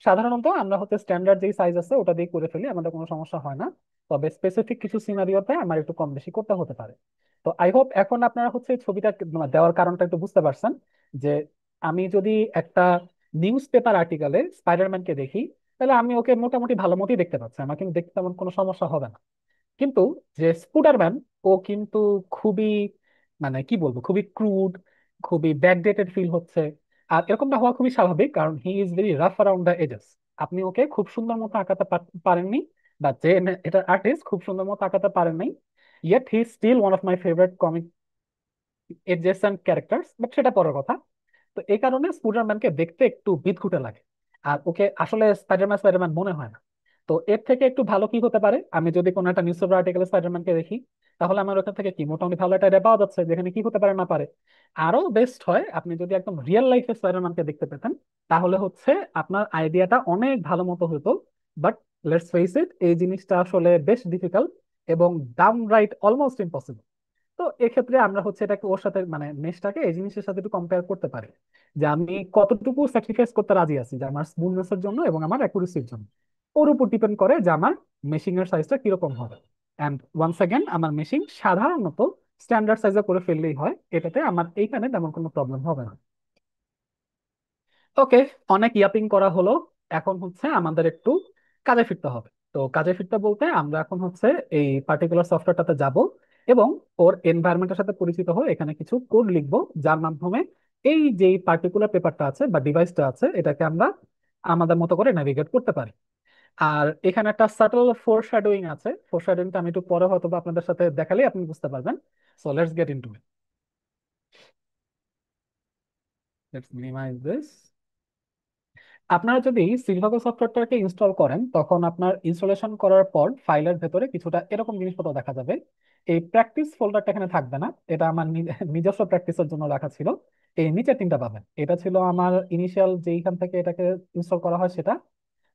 সাধারণত আমরা হচ্ছে স্ট্যান্ডার্ড যেই সাইজ আছে ওটা দিয়ে করে ফেলি, আমাদের কোনো সমস্যা হয় না। তবে স্পেসিফিক কিছু সিনারিওতে আমার একটু কম বেশি করতে হতে পারে। তো আই হোপ এখন আপনারা হচ্ছে এই ছবিটা দেওয়ার কারণটা একটু বুঝতে পারছেন, যে আমি যদি একটা নিউজ পেপার আর্টিকেলে স্পাইডারম্যানকে দেখি, তাহলে আমি ওকে মোটামুটি ভালো মতোই দেখতে পাচ্ছি, আমার কিন্তু দেখতে তেমন কোনো সমস্যা হবে না। কিন্তু যে স্পুডারম্যান, ও কিন্তু খুবই মানে কি বলবো, খুবই ক্রুড, খুবই ব্যাকডেটেড ফিল হচ্ছে। আর এরকমটা হওয়া খুবই স্বাভাবিক, কারণ he is very rough around the edges. আপনি ওকে খুব সুন্দর মতো আঁকাতে পারেননি, বা যে এটা আর্টিস্ট খুব সুন্দর মতো আঁকাতে পারেন নাই, yet he still one of my favourite comic adjacent characters, but সেটা পরের কথা। তো এই কারণে স্পাইডারম্যানকে দেখতে একটু বিদঘুটে লাগে, আর ওকে আসলে স্পাইডারম্যান স্পাইডারম্যান মনে হয় না। তো এর থেকে একটু ভালো কি হতে পারে, আমি যদি কোনো একটা নিউজ পেপার আর্টিকেলে স্পাইডারম্যানকে দেখি, তাহলে আমার ওখান থেকে কি মোটামুটি ভালো একটা idea পাওয়া যাচ্ছে যেখানে কি হতে পারে না পারে। আরো বেস্ট হয় আপনি যদি একদম রিয়েল লাইফে স্পাইডারম্যানকে দেখতে পেতেন, তাহলে হচ্ছে আপনার আইডিয়াটা অনেক ভালো মতো হতো। বাট লেটস ফেস ইট, এই জিনিসটা আসলে বেশ ডিফিকাল্ট এবং ডাউনরাইট অলমোস্ট ইম্পসিবল। তো এক্ষেত্রে আমরা হচ্ছে এটাকে ওর সাথে মানে মেশটাকে এই জিনিসের সাথে একটু কম্পেয়ার করতে পারি, যে আমি কতটুকু স্যাক্রিফাইস করতে রাজি আছি যে আমার স্মুথনেসের জন্য এবং আমার অ্যাকুরেসির জন্য। ওর উপর ডিপেন্ড করে যে আমার মেশিং এর সাইজটা কিরকম হবে। অ্যান্ড ওয়ান্স অ্যাগেন, আমার মেশিং সাধারণত স্ট্যান্ডার্ড সাইজে করে ফেললেই হয়, এটাতে আমার এইখানে তেমন কোনো প্রবলেম হবে না। ওকে, অনেক ইয়াপিং করা হলো। এখন হচ্ছে আমাদের একটু কাজে ফিরতে হবে। তো কাজে ফিরতে বলতে আমরা এখন হচ্ছে এই পার্টিকুলার সফটওয়্যারটাতে যাব, এবং ওর এনভায়রনমেন্টের সাথে পরিচিত হয়ে এখানে কিছু কোড লিখবো, যার মাধ্যমে এই যে পার্টিকুলার পেপারটা আছে বা ডিভাইসটা আছে এটাকে আমরা আমাদের মতো করে নেভিগেট করতে পারি। আর এখানে একটা সাটল ফোর শ্যাডোয়িং আছে, ফোর শ্যাডোয়িংটা আমি একটু পরে হয়তো বা আপনাদের সাথে দেখালেই আপনি বুঝতে পারবেন। So let's get into it. Let's minimise this. আপনারা যদি সিলভাগো সফটওয়্যারটাকে ইনস্টল করেন, তখন আপনার ইনস্টলেশন করার পর ফাইলের ভেতরে কিছুটা এরকম জিনিসপত্র দেখা যাবে। এই প্র্যাকটিস ফোল্ডারটা এখানে থাকবে না, এটা আমার নিজস্ব প্র্যাকটিসের জন্য রাখা ছিল। এই নিচের তিনটা পাবেন, এটা ছিল আমার ইনিশিয়াল যেইখান থেকে এটাকে ইনস্টল করা হয় সেটা।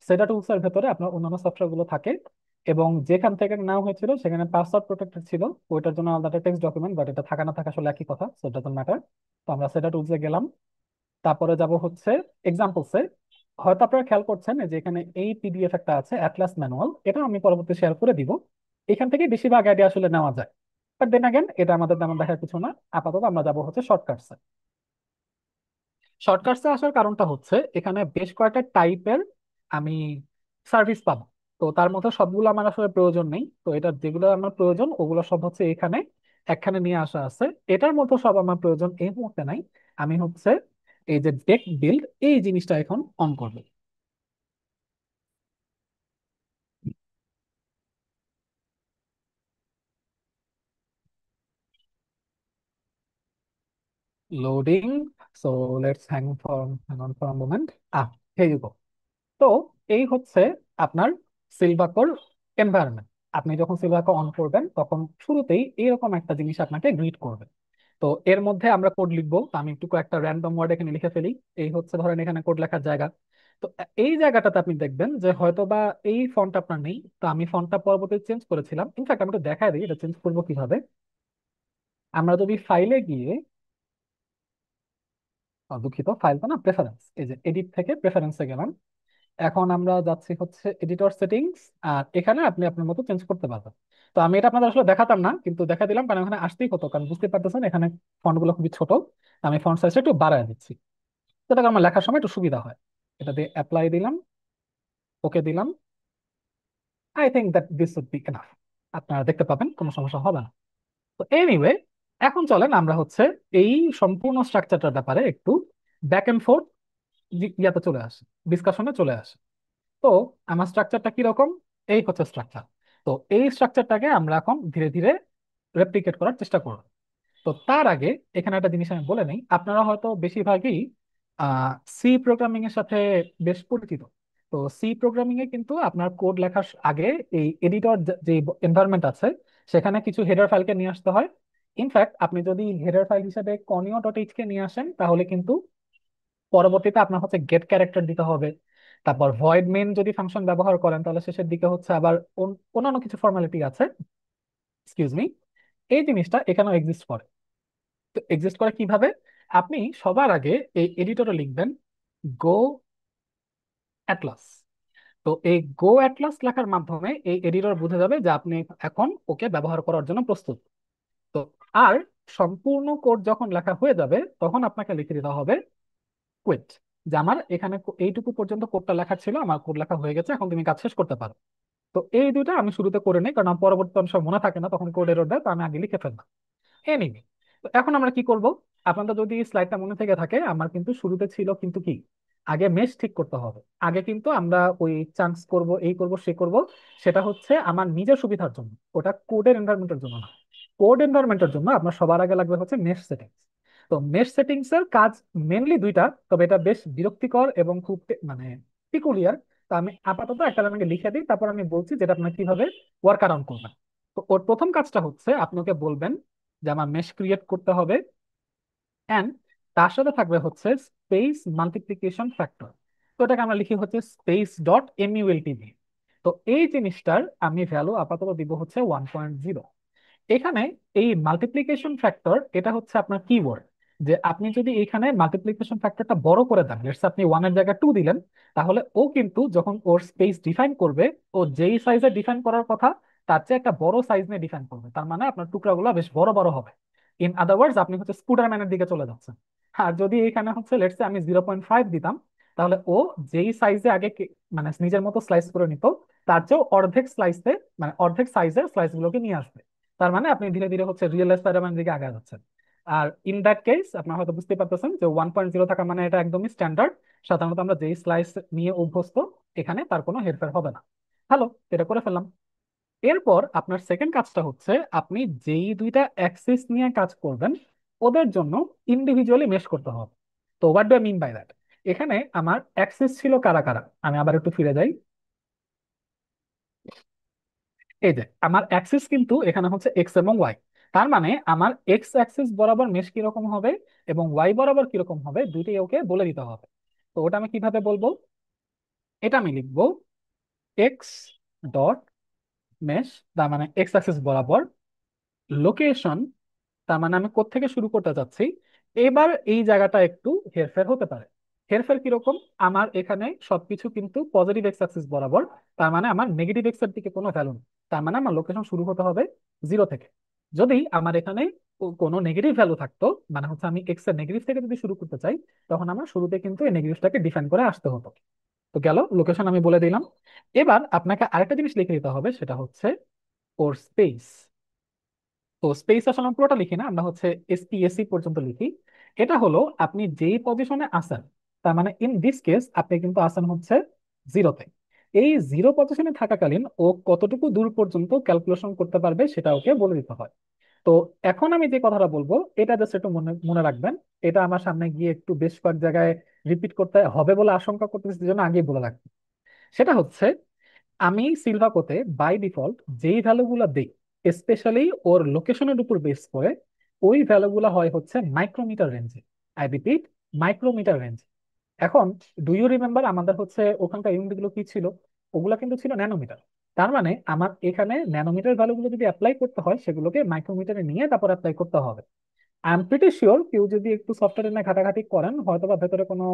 সেটা টুলস এর ভেতরে আপনার অন্যান্য সফটওয়্যার গুলো থাকে, এবং যেখান থেকে নেওয়া হয়েছিল সেখানে পাসওয়ার্ড প্রোটেক্টেড ছিল। ওইটার জন্য আলাদা টেক্সট ডকুমেন্ট, বাট এটা থাকা না থাকা আসলে একই কথা, সো ডাজন্ট ম্যাটার। তো আমরা সেটা টুলসে গেলাম। তারপরে যাব হচ্ছে এক্সাম্পলসে। হয়তো আপনারা খেয়াল করছেন যে এখানে এই পিডিএফ একটা আছে অ্যাটলাস ম্যানুয়াল, এটা আমি পরবর্তী শেয়ার করে দিব। এখান থেকে বেশিরভাগ আইডিয়া আসলে নেওয়া যায়, বাট দেন আগেন এটা আমাদের তেমন দেখার কিছু না। আপাতত আমরা যাব হচ্ছে শর্টকাটসে। শর্টকাটসে আসার কারণটা হচ্ছে এখানে বেশ কয়েকটা টাইপের আমি সার্ভিস পাবো। তো তার মধ্যে সবগুলো আমার আসলে প্রয়োজন নেই, তো এটা যেগুলো আমার প্রয়োজন ওগুলো সব হচ্ছে এখানে একখানে নিয়ে আসা আছে। এটার মধ্যে সব আমার প্রয়োজন এই মুহূর্তে নাই। আমি হচ্ছে এই যে ডেক বিল্ড এই জিনিসটা এখন অন করবো। Loading. So let's hang on for moment. Ah, here you go। তো এই হচ্ছে আপনার সিলভাকোর এনভায়রনমেন্ট। আপনি যখন সিলভাকো অন করবেন তখন শুরুতেই এরকম একটা জিনিস আপনাকে গ্রিট করবে। তো এর মধ্যে আমরা কোড লিখবো। তো আমি একটু কয়েকটা র্যান্ডম ওয়ার্ড এখানে লিখে ফেলি। এই হচ্ছে ধরেন এখানে কোড লেখার জায়গা। তো এই জায়গাটাতে আপনি দেখবেন যে হয়তো বা এই ফন্ট আপনার নেই। তো আমি ফন্টটা পরবর্তী চেঞ্জ করেছিলাম। ইনফ্যাক্ট আমি একটু দেখাই দিই এটা চেঞ্জ করবো কিভাবে। আমরা যদি ফাইলে গিয়ে, দুঃখিত, ফাইল তো না, প্রেফারেন্স, এই যে এডিট থেকে প্রেফারেন্সে গেলাম। এখন আমরা যাচ্ছি হচ্ছে এডিটর সেটিংস। আর এখানে আপনি আপনার মতো চেঞ্জ করতে পারবেন। তো আমি এটা আপনাদের আসলে দেখাতাম না, কিন্তু দেখা দিলাম, কারণ এখানে আসতেই হতো, কারণ বুঝতে পারতেছেন এখানে ফন্ট গুলো খুবই ছোট। আমি ফন্ট সাইজটা একটু বাড়ায় দিচ্ছি, যাতে আমার লেখার সময় একটু সুবিধা হয়। এটা দিয়ে অ্যাপ্লাই দিলাম, ওকে দিলাম। I think that this would be enough. আপনারা দেখতে পাবেন, কোনো সমস্যা হবে না। তো এনিওয়ে, এখন চলেন আমরা হচ্ছে এই সম্পূর্ণ স্ট্রাকচারটার ব্যাপারে একটু ব্যাক এন্ড ফোর্থ ইয়াতে চলে আসি, ডিসকাশনে চলে আসি। তো আমার স্ট্রাকচারটা কিরকম? এই হচ্ছে স্ট্রাকচার। তো এই স্ট্রাকচারটাকে আমরা এখন ধীরে ধীরে রেপ্লিকেট করার চেষ্টা করব। তো তার আগে এখানে একটা জিনিস আমি বলে নেই, আপনারা হয়তো বেশিরভাগই সি প্রোগ্রামিং এর সাথে বেশ পরিচিত। তো সি প্রোগ্রামিং এ কিন্তু আপনার কোড লেখার আগে এই এডিটর যে এনভায়রনমেন্ট আছে, সেখানে কিছু হেডার ফাইলকে নিয়ে আসতে হয়। ইনফ্যাক্ট আপনি যদি হেডার ফাইল হিসেবে কনিও ডট এইচ কে নিয়ে আসেন, তাহলে কিন্তু পরবর্তীতে আপনার হচ্ছে গেট ক্যারেক্টার দিতে হবে। তারপর ভয়েড মেইন যদি ফাংশন ব্যবহার করেন, তাহলে শেষের দিকে হচ্ছে আবার অন্যান্য কিছু ফর্মালিটি আছে, এক্সকিউজ মি। এই জিনিসটা এখানেও এক্সিস্ট করে। তো এক্সিস্ট করে কিভাবে? আপনি সবার আগে এই এডিটরে লিখবেন গো অ্যাটলাস। তো এই গো অ্যাটলাস লেখার মাধ্যমে এই এডিটর বুঝে যাবে যে আপনি এখন ওকে ব্যবহার করার জন্য প্রস্তুত। তো আর সম্পূর্ণ কোড যখন লেখা হয়ে যাবে, তখন আপনাকে লিখে দিতে হবে কুইট, যে আমার এখানে এইটুকু পর্যন্ত কোডটা লেখা ছিল, আমার কোড লেখা হয়ে গেছে, এখন তুমি কাজ শেষ করতে পারো। তো এই দুইটা আমি শুরুতে করে নিই, কারণ আমার পরবর্তী অংশ মনে থাকে না, তখন কোড এরর দেয়, তো আমি আগে লিখে ফেললাম। এনিওয়ে, তো এখন আমরা কি করব? আপনাদের যদি স্লাইডটা মনে থেকে থাকে, আমার কিন্তু শুরুতে ছিল কিন্তু কি, আগে মেশ ঠিক করতে হবে। আগে কিন্তু আমরা ওই চান্স করব, এই করব, সে করব, সেটা হচ্ছে আমার নিজের সুবিধার জন্য, ওটা কোডের এনভায়রনমেন্টের জন্য না। কোড এনভায়রনমেন্টের জন্য আপনার সবার আগে লাগবে হচ্ছে মেশ সেটিংস। তো মেশ সেটিংস এর কাজ মেনলি দুইটা, তবে এটা বেশ বিরক্তিকর এবং খুব মানে পিকুলিয়ার। তো আমি আপাতত একটা আপনাকে লিখে দিই, তারপর আমি বলছি যেটা আপনার কিভাবে ওয়ার্ক অ্যারাউন্ড করবেন। তো ওর প্রথম কাজটা হচ্ছে আপনাকে বলবেন যে আমার মেশ ক্রিয়েট করতে হবে, অ্যান্ড তার সাথে থাকবে হচ্ছে স্পেস মাল্টিপ্লিকেশন ফ্যাক্টর। তো এটাকে আমরা লিখি হচ্ছে স্পেস ডট এমইউএলটিভি। তো এই জিনিসটার আমি ভ্যালু আপাতত দিব হচ্ছে 1.0। এখানে এই মাল্টিপ্লিকেশন ফ্যাক্টর, এটা হচ্ছে আপনার কিওয়ার্ড। যে আপনি যদি এখানে মাল্টিপ্লিকেশন ফ্যাক্টরটা বড় করে দেন, লেটস আপনি 1 এর জায়গায় 2 দিলেন, তাহলে ও কিন্তু যখন ওর স্পেস ডিফাইন করবে, ও যেই সাইজে ডিফাইন করার কথা তার চেয়ে একটা বড় সাইজ নিয়ে ডিফাইন করবে। তার মানে আপনার টুকরাগুলো বেশ বড় বড় হবে। ইন আদার ওয়ার্ডস, আপনি হচ্ছে স্পুডারম্যানের দিকে চলে যাচ্ছেন। আর যদি এখানে হচ্ছে লেটস আমি 0.5 দিতাম, তাহলে ও যেই সাইজে আগে মানে নিজের মতো স্লাইস করে নিত, তার চেয়েও অর্ধেক স্লাইসে, মানে অর্ধেক সাইজের স্লাইস গুলোকে নিয়ে আসবে। তার মানে আপনি ধীরে ধীরে হচ্ছে রিয়েল স্পাইডারম্যান দিকে আগে যাচ্ছেন। আর ইন দ্যাট কেস আপনার হয়তো বুঝতে পারতেছেন যে 1.0 থাকা মানে এটা একদমই স্ট্যান্ডার্ড। সাধারণত আমরা যেই স্লাইস নিয়ে অভ্যস্ত, এখানে তার কোনো হেরফের হবে না। ভালো, এটা করে ফেললাম। এরপর আপনার সেকেন্ড কাজটা হচ্ছে আপনি যেই দুইটা অ্যাক্সিস নিয়ে কাজ করবেন, ওদের জন্য ইন্ডিভিজুয়ালি মেশ করতে হবে। তো what do I mean by that? এখানে আমার অ্যাক্সিস ছিল কারা কারা, আমি আবার একটু ফিরে যাই। এই যে আমার অ্যাক্সিস কিন্তু এখানে হচ্ছে এক্স এবং ওয়াই। তার মানে আমার এক্স অ্যাক্সিস বরাবর মেশ কিরকম হবে এবং ওয়াই বরাবর কিরকম হবে, দুইটাই ওকে বলে দিতে হবে। তো ওটা আমি কিভাবে বলবো? এটা আমি লিখবো এক্স ডট মেশ, তার মানে এক্স অ্যাক্সিস বরাবর লোকেশন, তার মানে আমি কোত্থেকে শুরু করতে চাচ্ছি। এবার এই জায়গাটা একটু হেরফের হতে পারে। হেরফের কিরকম? আমার এখানে সবকিছু কিন্তু পজিটিভ এক্স অ্যাক্সিস বরাবর, তার মানে আমার নেগেটিভ এক্স এর দিকে কোনো ভ্যালু নেই। তার মানে আমার লোকেশন শুরু হতে হবে 0 থেকে। যদি আমার এখানে কোনো নেগেটিভ ভ্যালু থাকতো, মানে হচ্ছে আমি এক্স এর নেগেটিভ থেকে যদি শুরু করতে চাই, তখন আমার শুরুতে কিন্তু এই নেগেটিভটাকে ডিফাইন করে আসতে হতো। তো গেল, লোকেশন আমি বলে দিলাম। এবার আপনাকে আরেকটা জিনিস লিখে দিতে হবে, সেটা হচ্ছে ওর স্পেস। তো স্পেস আসলে আমরা পুরোটা লিখি না, আমরা হচ্ছে এসপিএসসি পর্যন্ত লিখি। এটা হলো আপনি যেই পজিশনে আছেন, তার মানে ইন দিস কেস আপনি কিন্তু আছেন হচ্ছে 0-তে। এই 0 পজিশনে থাকাকালীন ও কতটুকু দূর পর্যন্ত ক্যালকুলেশন করতে পারবে সেটা ওকে বলে দিতে হয়। তো এখন আমি যে কথাটা বলবো, এটা জাস্ট একটু মনে মনে রাখবেন। এটা আমার সামনে গিয়ে একটু বেশ কয়েক জায়গায় রিপিট করতে হবে বলে আশঙ্কা করতেছি, জন্য আগেই বলে রাখবো। সেটা হচ্ছে আমি সিলভাকোতে বাই ডিফল্ট যেই ভ্যালুগুলো দেই, স্পেশালি ওর লোকেশনের উপর বেস করে, ওই ভ্যালুগুলো হয় হচ্ছে মাইক্রোমিটার রেঞ্জে। I repeat, micrometre range. এখন ডু ইউ রিমেম্বার আমাদের হচ্ছে ওখানকার ইউনিট গুলো কি ছিল? ওগুলা কিন্তু ছিল ন্যানোমিটার। তার মানে আমার এখানে ন্যানোমিটার ভ্যালুগুলো যদি অ্যাপ্লাই করতে হয় সেগুলোকে মাইক্রোমিটারে নিয়ে তারপর অ্যাপ্লাই করতে হবে। আই এম প্রিটি শিওর কেউ যদি একটু সফটওয়্যার নিয়ে ঘাটাঘাটি করেন হয়তো বা ভেতরে কোনো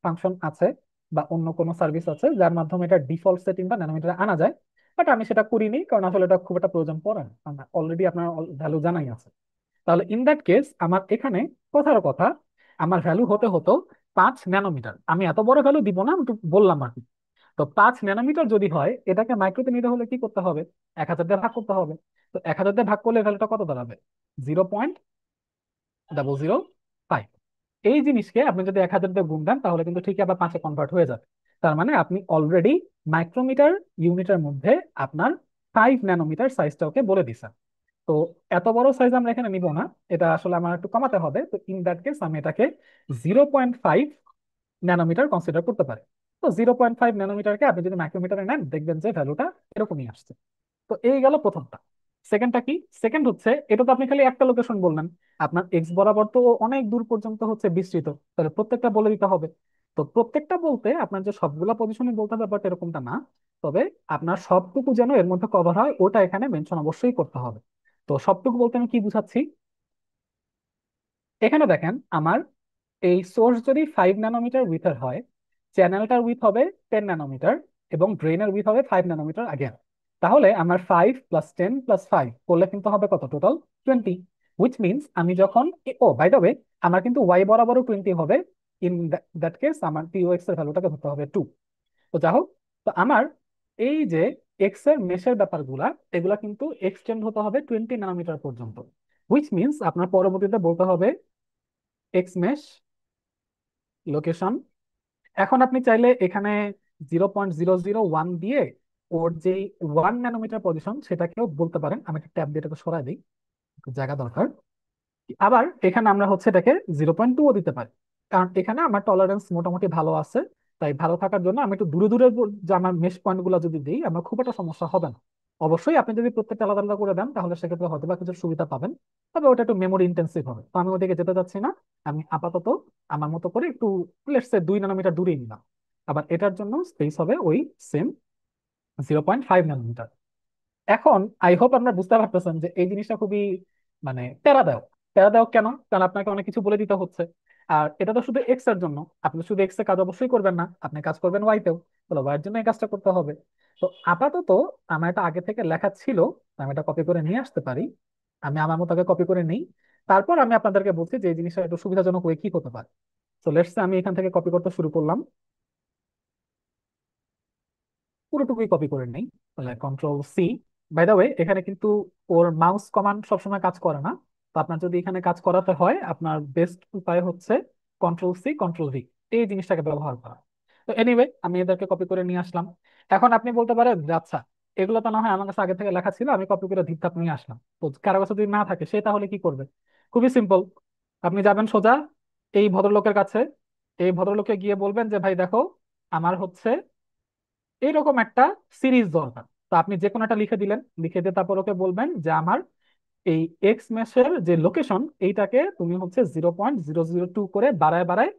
ফাংশন আছে বা অন্য কোনো সার্ভিস আছে যার মাধ্যমে এটা ডিফল্ট সেটিং বা ন্যানোমিটারে আনা যায়। বাট আমি সেটা করিনি কারণ আসলে এটা খুব একটা প্রয়োজন পড়ে না, অলরেডি আপনার ভ্যালু জানাই আছে। তাহলে ইন দ্যাট কেস আমার এখানে কথার কথা আমার ভ্যালু হতে হতো 5 ন্যানোমিটার। আমি এত বড় ভ্যালু দিব না, আমি একটু বললাম আর কি। তো 5 ন্যানোমিটার যদি হয় এটাকে মাইক্রোতে নিতে হলে কি করতে হবে? 1000 দিয়ে ভাগ করতে হবে। তো 1000 দিয়ে ভাগ করলে ভ্যালুটা কত দাঁড়াবে? 0.005। এই জিনিসকে আপনি যদি 1000 দিয়ে গুণ দেন তাহলে কিন্তু ঠিকই আবার 5-এ কনভার্ট হয়ে যাবে। তার মানে আপনি অলরেডি মাইক্রোমিটার ইউনিটের মধ্যে আপনার 5 ন্যানোমিটার সাইজটাকে বলে দিছেন। তো এত বড় সাইজ আমরা এখানে নিব না, এটা আসলে আমার একটু কমাতে হবে। তো ইন দ্যাট কেস আমি এটাকে 0.5 ন্যানোমিটার কনসিডার করতে পারি। তো 0.5 ন্যানোমিটারকে আপনি যদি মাইক্রোমিটারে নেন দেখবেন যে ভ্যালুটা এরকমই আসছে। তো এই গেল প্রথমটা। সেকেন্ডটা কি? সেকেন্ড হচ্ছে এটা তো আপনি খালি একটা লোকেশন বললেন, আপনার এক্স বরাবর তো অনেক দূর পর্যন্ত হচ্ছে বিস্তৃত, তাহলে প্রত্যেকটা বলে দিতে হবে। তো প্রত্যেকটা বলতে আপনার যে সবগুলা পজিশনই বলতে হবে ব্যাপারটা এরকমটা না, তবে আপনার সবটুকু যেন এর মধ্যে কভার হয় ওটা এখানে মেনশন অবশ্যই করতে হবে। তো সবটুকু বলতে আমি কি বুঝাচ্ছি? এখানে দেখেন আমার এই সোর্স যদি 5 ন্যানোমিটার উইথের হয়, চ্যানেলটার উইথ হবে 10 ন্যানোমিটার, এবং ড্রেনের উইথ হবে 5 ন্যানোমিটার আগেন। তাহলে আমার 5 + 10 + 5 করলে কিন্তু হবে কত? টোটাল 20। হুইচ মিনস আমি যখন ও বাই দ্য ওয়ে আমার কিন্তু ওয়াই বরাবরও 20 হবে। ইন দ্যাট কেস আমার পিওএক্স এর ভ্যালুটাকে ধরতে হবে 2। তো যা হোক, তো আমার এই যে এক্স এর মেশের ব্যাপারগুলা এগুলা কিন্তু এক্সটেন্ড হতে হবে 20 ন্যানোমিটার পর্যন্ত। হুইচ মিনস আপনার পরবর্তীতে বলতে হবে এক্স মেশ লোকেশন। এখন আপনি চাইলে এখানে 0.001 দিয়ে ওর যে 1 ন্যানোমিটার পজিশন সেটাকেও বলতে পারেন। আমি একটা ট্যাব দিয়ে এটাকে সরাই দিই, একটু জায়গা দরকার। আবার এখানে আমরা হচ্ছে এটাকে 0.2ও দিতে পারি, কারণ এখানে আমার টলারেন্স মোটামুটি ভালো আছে। তাই ভালো থাকার জন্য আমি একটু দূরে দূরে যে আমার মেশ পয়েন্ট গুলো যদি দিই আমার খুব একটা সমস্যা হবে না। অবশ্যই আপনি যদি প্রত্যেকটা আলাদা আলাদা করে দেন তাহলে সেক্ষেত্রে হয়তো বা কিছু সুবিধা পাবেন, তবে ওটা একটু মেমোরি ইন্টেন্সিভ হবে। তো আমি ওদিকে যেতে চাচ্ছি না, আমি আপাতত আমার মতো করে একটু লেটস সে 2 ন্যানোমিটার দূরেই নিলাম। আবার এটার জন্য স্পেস হবে ওই সেম 0.5 ন্যানোমিটার। এখন আই হোপ আপনারা বুঝতে পারতেছেন যে এই জিনিসটা খুবই মানে প্যারাদায়ক। প্যারাদায়ক কেন? কারণ আপনাকে অনেক কিছু বলে দিতে হচ্ছে। আর এটা তো শুধু এক্স এর জন্য, আপনি শুধু এক্স এর কাজ অবশ্যই করবেন না, আপনি কাজ করবেন ওয়াইতেও। তাহলে ওয়াইয়ের জন্য এই কাজটা করতে হবে। তো আপাতত আমার এটা আগে থেকে লেখা ছিল, আমি এটা কপি করে নিয়ে আসতে পারি। আমি আমার মতো আগে কপি করে নিই, তারপর আমি আপনাদেরকে বলছি যে এই জিনিসটা একটু সুবিধাজনক হয়ে কি হতে পারে। তো লেটস আমি এখান থেকে কপি করতে শুরু করলাম, পুরোটুকুই কপি করে নেই। তাহলে Ctrl+C। বাই দা ওয়ে এখানে কিন্তু ওর মাউস কমান্ড সবসময় কাজ করে না। তো আপনার যদি এখানে কাজ করাতে হয় আপনার বেস্ট উপায় হচ্ছে Ctrl+C Ctrl+V, এই জিনিসটাকে ব্যবহার করা। তো এনিওয়ে আমি এদেরকে কপি করে নিয়ে আসলাম। এখন আপনি বলতে পারেন যে আচ্ছা এগুলো তো না হয় আমার কাছে আগে থেকে লেখা ছিল, আমি কপি করে ধিপধাপ নিয়ে আসলাম, তো কারো কাছে যদি না থাকে সে তাহলে কি করবে? খুবই সিম্পল। আপনি যাবেন সোজা এই ভদ্রলোকের কাছে, এই ভদ্রলোকে গিয়ে বলবেন যে ভাই দেখো আমার হচ্ছে এইরকম একটা সিরিজ দরকার। তো আপনি যে কোনো একটা লিখে দিলেন, লিখে দিয়ে তারপর ওকে বলবেন যে আমার এই এক্স ম্যাশের যে লোকেশন এইটাকে তুমি হচ্ছে 0.002 করে বাড়ায় বাড়ায়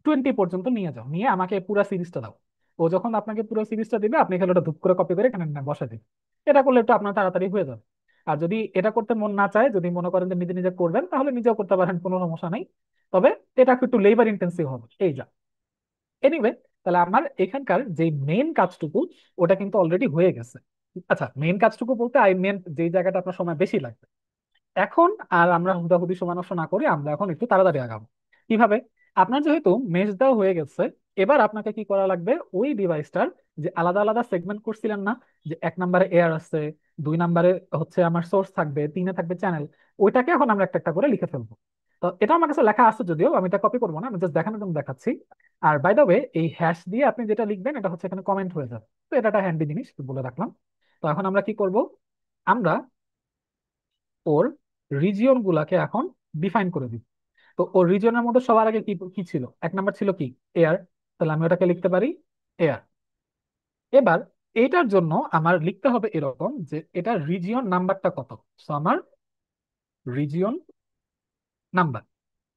20 পর্যন্ত নিয়ে যাও, নিয়ে আমাকে পুরো সিরিজটা দাও। ও যখন আপনাকে পুরো সিরিজটা দিবে আপনি খালি ওটা ধুপ করে কপি করে এখানে বসা দিন। এটা করলে একটু আপনার তাড়াতাড়ি হয়ে যাবে। আর যদি এটা করতে মন না চায়, যদি মনে করেন যে নিজে নিজে করবেন তাহলে নিজেও করতে পারেন, কোনো সমস্যা নাই। তবে এটা একটু লেবার ইন্টেন্সিভ হবে এই যা। এনিওয়ে, তাহলে আমার এখানকার যে মেইন কাজটুকু ওটা কিন্তু অলরেডি হয়ে গেছে। আচ্ছা মেইন কাজটুকু বলতে আই মেন যে জায়গাটা আপনার সময় বেশি লাগবে। এখন আর আমরা হুদাহুদি সময় নষ্ট না করি, আমরা এখন একটু তাড়াতাড়ি আগাবো। কিভাবে? আপনার যেহেতু মেশ দেওয়া হয়ে গেছে, এবার আপনাকে কি করা লাগবে? ওই ডিভাইসটার যে আলাদা আলাদা সেগমেন্ট করছিলেন না, যে 1 নম্বরে এয়ার আছে, 2 নম্বরে হচ্ছে আমার সোর্স থাকবে, 3-এ থাকবে চ্যানেল, ওইটাকে এখন আমরা একটা একটা করে লিখে ফেলবো। তো এটা আমার কাছে লেখা আছে যদিও, আমি এটা কপি করবো না, আমি জাস্ট দেখানোর জন্য দেখাচ্ছি। আর বাই দ্য ওয়ে এই হ্যাশ দিয়ে আপনি যেটা লিখবেন এটা হচ্ছে এখানে কমেন্ট হয়ে যাবে। তো এটা একটা হ্যান্ডি জিনিস, তো বলে রাখলাম। তো এখন আমরা কি করব? আমরা ওর রিজিয়ন গুলাকে এখন ডিফাইন করে দিব। তো ওর রিজিয়নের মধ্যে সবার আগে কি কি ছিল? 1 নম্বর ছিল কি? এয়ার। তাহলে আমি ওটাকে লিখতে পারি এয়ার। এবার এটার জন্য আমার লিখতে হবে এরকম যে এটার রিজিয়ন নাম্বারটা কত। সো আমার রিজিয়ন নাম্বার।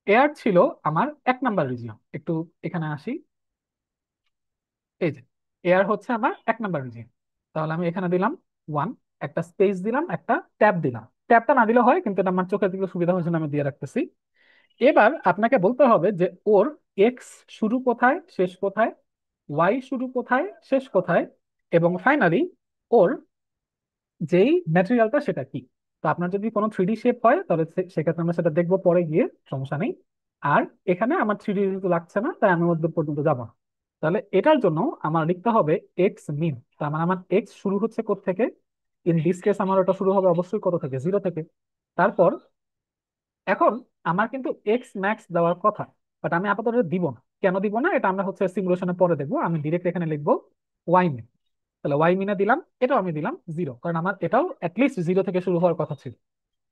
এয়ার ছিল আমার 1 নাম্বার রিজিয়ন। একটু এখানে আসি। এই যে এয়ার হচ্ছে আমার 1 নাম্বার রিজিয়ন। তাহলে আমি এখানে দিলাম 1, একটা স্পেস দিলাম, একটা ট্যাব দিলাম। ট্যাবটা না দিলে হয়, কিন্তু এটা আমার চোখের দিকে সুবিধা হয়েছে আমি দিয়ে রাখতেছি। এবার আপনাকে বলতে হবে যে ওর এক্স শুরু কোথায় শেষ কোথায়, ওয়াই শুরু কোথায় শেষ কোথায়, এবং ফাইনালি ওর যেই ম্যাটেরিয়ালটা সেটা কি। তো আপনার যদি কোনো 3D শেপ হয় তাহলে সেক্ষেত্রে আমরা সেটা দেখবো পরে গিয়ে, সমস্যা নেই। আর এখানে আমার 3D যেহেতু লাগছে না, তাই আমি মধ্যে পর্যন্ত যাব না। তাহলে এটার জন্য আমার লিখতে হবে এক্স মিন। তার মানে আমার এক্স শুরু হচ্ছে কোথা থেকে? ইন দিস কেস আমার ওটা শুরু হবে অবশ্যই কত থেকে? 0 থেকে। তারপর এখন আমার কিন্তু এক্স ম্যাক্স দেওয়ার কথা, বাট আমি আপাতত দিব না। কেন দিব না এটা আমরা হচ্ছে সিমুলেশনে পরে দেখবো। আমি ডিরেক্ট এখানে লিখবো ওয়াই মিন। তাহলে ওয়াই মিনে দিলাম, এটাও আমি দিলাম 0, কারণ আমার এটাও অ্যাটলিস্ট 0 থেকে শুরু হওয়ার কথা ছিল।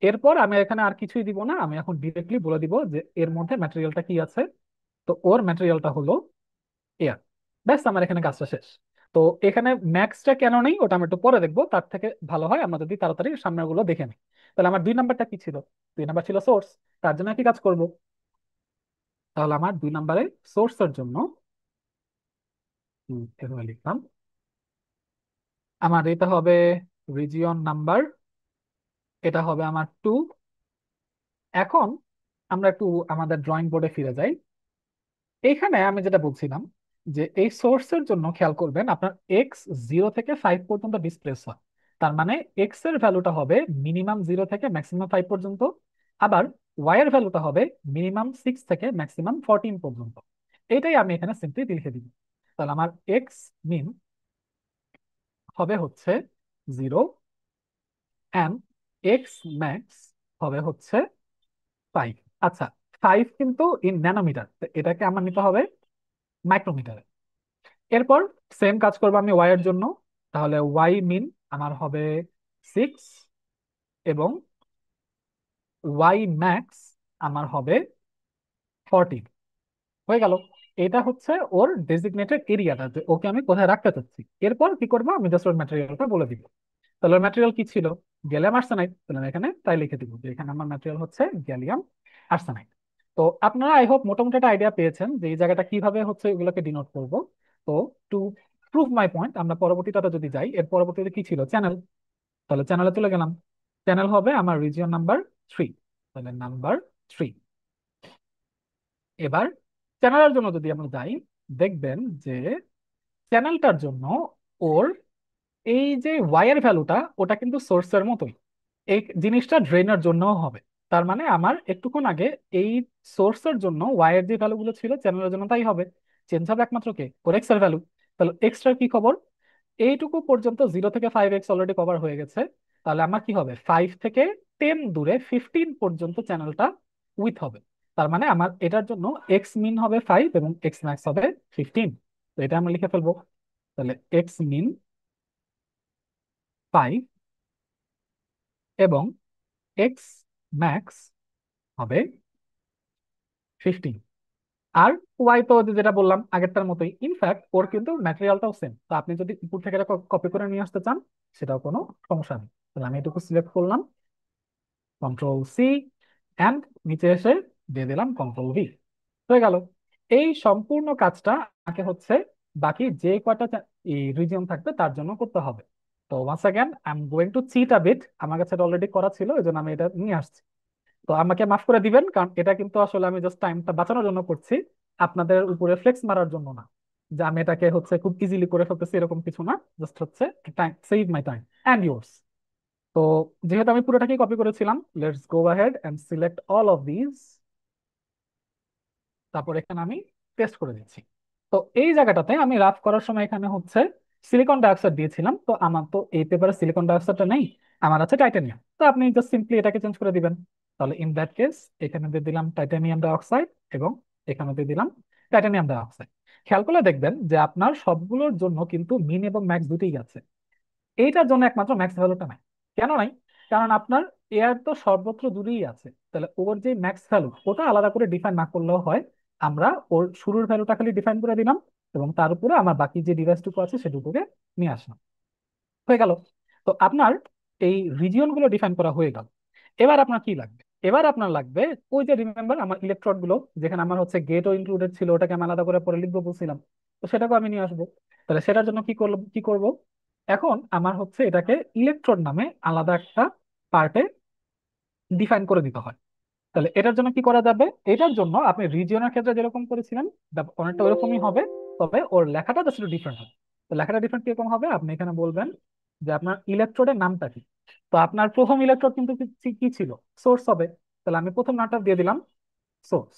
এরপর আমি এখানে আর কিছুই দিব না, আমি এখন ডিরেক্টলি বলে দিব যে এর মধ্যে ম্যাটেরিয়ালটা কি আছে। তো ওর ম্যাটেরিয়ালটা হলো এয়ার। ব্যাস, আমার এখানে কাজটা শেষ। তো এখানে ম্যাক্সটা কেন নেই ওটা আমি একটু পরে দেখবো, তার থেকে ভালো হয় আমরা যদি তাড়াতাড়ি সামনের গুলো দেখে নিই। তাহলে আমার 2 নাম্বারটা কি ছিল? 2 নাম্বার ছিল সোর্স। তার জন্য কি কাজ করব? তাহলে আমার 2 নাম্বারে সোর্সের জন্য এভাবে লিখলাম, আমার এটা হবে রিজিয়ন নাম্বার, এটা হবে আমার 2। এখন আমরা একটু আমাদের ড্রয়িং বোর্ডে ফিরে যাই। এইখানে আমি যেটা বলছিলাম যে এই সোর্সের জন্য খেয়াল করবেন আপনার এক্স 0 থেকে 5 পর্যন্ত ডিসপ্লেস হয়। তার মানে এক্স এর ভ্যালুটা হবে মিনিমাম 0 থেকে ম্যাক্সিমাম 5 পর্যন্ত। আবার ওয়াই এর ভ্যালুটা হবে মিনিমাম 6 থেকে ম্যাক্সিমাম 14 পর্যন্ত। এটাই আমি এখানে সিম্পলি লিখে দিব। তাহলে আমার এক্স মিন হবে হচ্ছে 0, অ্যান্ড এক্স ম্যাক্স হবে হচ্ছে 5। আচ্ছা, 5 কিন্তু ইন ন্যানোমিটার, এটাকে আমার নিতে হবে মাইক্রোমিটারে। এরপর সেম কাজ করবো আমি ওয়াই এর জন্য। তাহলে ওয়াই মিন আমার হবে 6, এবং ওয়াই ম্যাক্স আমার হবে 14। হয়ে গেল। এটা হচ্ছে ওর ডেজিগনেটেড এরিয়াটা, যে ওকে আমি কোথায় রাখতে চাচ্ছি। এরপর কি করবো, আমি জাস্ট ওর ম্যাটেরিয়ালটা বলে দিব। তাহলে ওর ম্যাটেরিয়াল কি ছিল? Gallium arsenide. তাহলে আমি এখানে তাই লিখে দিব যে এখানে আমার ম্যাটেরিয়াল হচ্ছে গ্যালিয়াম আর্সেনাইড। তো আপনারা আই হোপ মোটামুটি একটা আইডিয়া পেয়েছেন যে এই জায়গাটা কিভাবে হচ্ছে এগুলোকে ডিনোট করব। তো টু প্রুভ মাই পয়েন্ট, আমরা পরবর্তীটাতে যদি যাই, এর পরবর্তীতে কি ছিল? চ্যানেল। তাহলে চ্যানেলে চলে গেলাম। চ্যানেল হবে আমার রিজিয়ন নাম্বার 3। তাহলে নাম্বার 3। এবার চ্যানেলের জন্য যদি আমরা যাই, দেখবেন যে চ্যানেলটার জন্য ওর এই যে ওয়াই এর ভ্যালুটা ওটা কিন্তু সোর্সের মতোই, এই জিনিসটা ড্রেনের জন্যও হবে। তার মানে আমার একটুক্ষণ আগে এই সোর্সের জন্য ওয়াই এর যে ভ্যালুগুলো ছিল চ্যানেলের জন্য তাই হবে। চেঞ্জ হবে একমাত্র কে? ওর এক্স এর ভ্যালু। তাহলে এক্সটার কি খবর? এইটুকু পর্যন্ত 0 থেকে 5 এক্স অলরেডি কভার হয়ে গেছে। তাহলে আমার কি হবে? 5 থেকে 10 দূরে 15 পর্যন্ত চ্যানেলটা উইথ হবে। তার মানে আমার এটার জন্য এক্স মিন হবে 5 এবং এক্স ম্যাক্স হবে 15। তো এটা আমরা লিখে ফেলবো। তাহলে এক্স মিন 5 এবং এক্স ম্যাক্স হবে 15। আর ওয়াই তো যেটা বললাম আগেরটার মতোই, ইনফ্যাক্ট ওর কিন্তু ম্যাটেরিয়ালটাও সেম। তো আপনি যদি উপর থেকে এটা কপি করে নিয়ে আসতে চান সেটাও কোনো সমস্যা নেই। তাহলে আমি এটুকু সিলেক্ট করলাম, কন্ট্রোল সি, অ্যান্ড নিচে এসে দিয়ে দিলাম কন্ট্রোল ভি। হয়ে গেল। এই সম্পূর্ণ কাজটা আমাকে হচ্ছে বাকি যে কয়টা রিজিয়ন থাকবে তার জন্য করতে হবে। তো once again I am going to cheat a bit, আমার কাছে এটা অলরেডি করা ছিল এই জন্য আমি এটা নিয়ে আসছি। তো আমাকে মাফ করে দিবেন, কারণ এটা কিন্তু আসলে আমি জাস্ট টাইমটা বাঁচানোর জন্য করছি, আপনাদের উপরে ফ্লেক্স মারার জন্য না। যে আমি এটাকে হচ্ছে খুব ইজিলি করে ফেলতেছি এরকম কিছু না, জাস্ট হচ্ছে time, save my time and yours. তো যেহেতু আমি পুরোটাকে কপি করেছিলাম, let's go ahead and select all of this. তারপর এখানে আমি পেস্ট করে দিচ্ছি। তো এই জায়গাটাতে আমি রাফ করার সময় এখানে হচ্ছে সিলিকন ডাইঅক্সাইড দিয়েছিলাম, তো আমার তো এই পেপারে সিলিকন ডাইঅক্সাইডটা নেই, আমার আছে টাইটানিয়াম। তো আপনি জাস্ট সিম্পলি এটাকে চেঞ্জ করে দিবেন। তাহলে ইন দ্যাট কেস এখানে দিয়ে দিলাম টাইটানিয়াম ডাইঅক্সাইড, এবং এখানে দিয়ে দিলাম টাইটানিয়াম ডাইঅক্সাইড। খেয়াল করলে দেখবেন যে আপনার সবগুলোর জন্য কিন্তু মিন এবং ম্যাক্স দুটোই আছে, এইটার জন্য একমাত্র ম্যাক্স ভ্যালুটা নাই। কেন নাই? কারণ আপনার এয়ার তো সর্বত্র দূরেই আছে, তাহলে ওর যে ম্যাক্স ভ্যালু ওটা আলাদা করে ডিফাইন না করলেও হয়। আমরা ওর শুরুর ভ্যালুটা খালি ডিফাইন করে দিলাম, এবং তার উপরে আমার বাকি যে ডিভাইসটুকু আছে সেটুকুকে নিয়ে আসলাম। হয়ে গেল। তো আপনার এই রিজিয়ন গুলো ডিফাইন করা হয়ে গেল। এবার আপনার কি লাগবে? এবার আপনার লাগবে ওই যে রিমেম্বার আমার ইলেকট্রোড গুলো, যেখানে আমার হচ্ছে গেটও ইনক্লুডেড ছিল, ওটাকে আমি আলাদা করে পরে লিখবো বলছিলাম। তো সেটাকে আমি নিয়ে আসবো। তাহলে সেটার জন্য কি করব, এখন আমার হচ্ছে এটাকে ইলেকট্রোড নামে আলাদা একটা পার্টে ডিফাইন করে দিতে হয়। তাহলে এটার জন্য কি করা যাবে, এটার জন্য আপনি রিজিয়নের ক্ষেত্রে যেরকম করেছিলেন অনেকটা ওরকমই হবে, তবে ওর লেখাটা জাস্ট একটু ডিফারেন্ট হবে। তো লেখাটা ডিফারেন্ট কিরকম হবে, আপনি এখানে বলবেন যে আপনার ইলেকট্রোডের নামটা কি। তো আপনার প্রথম ইলেকট্রোড কিন্তু কি কি কি ছিল, সোর্স হবে। তাহলে আমি প্রথম নামটা দিয়ে দিলাম সোর্স।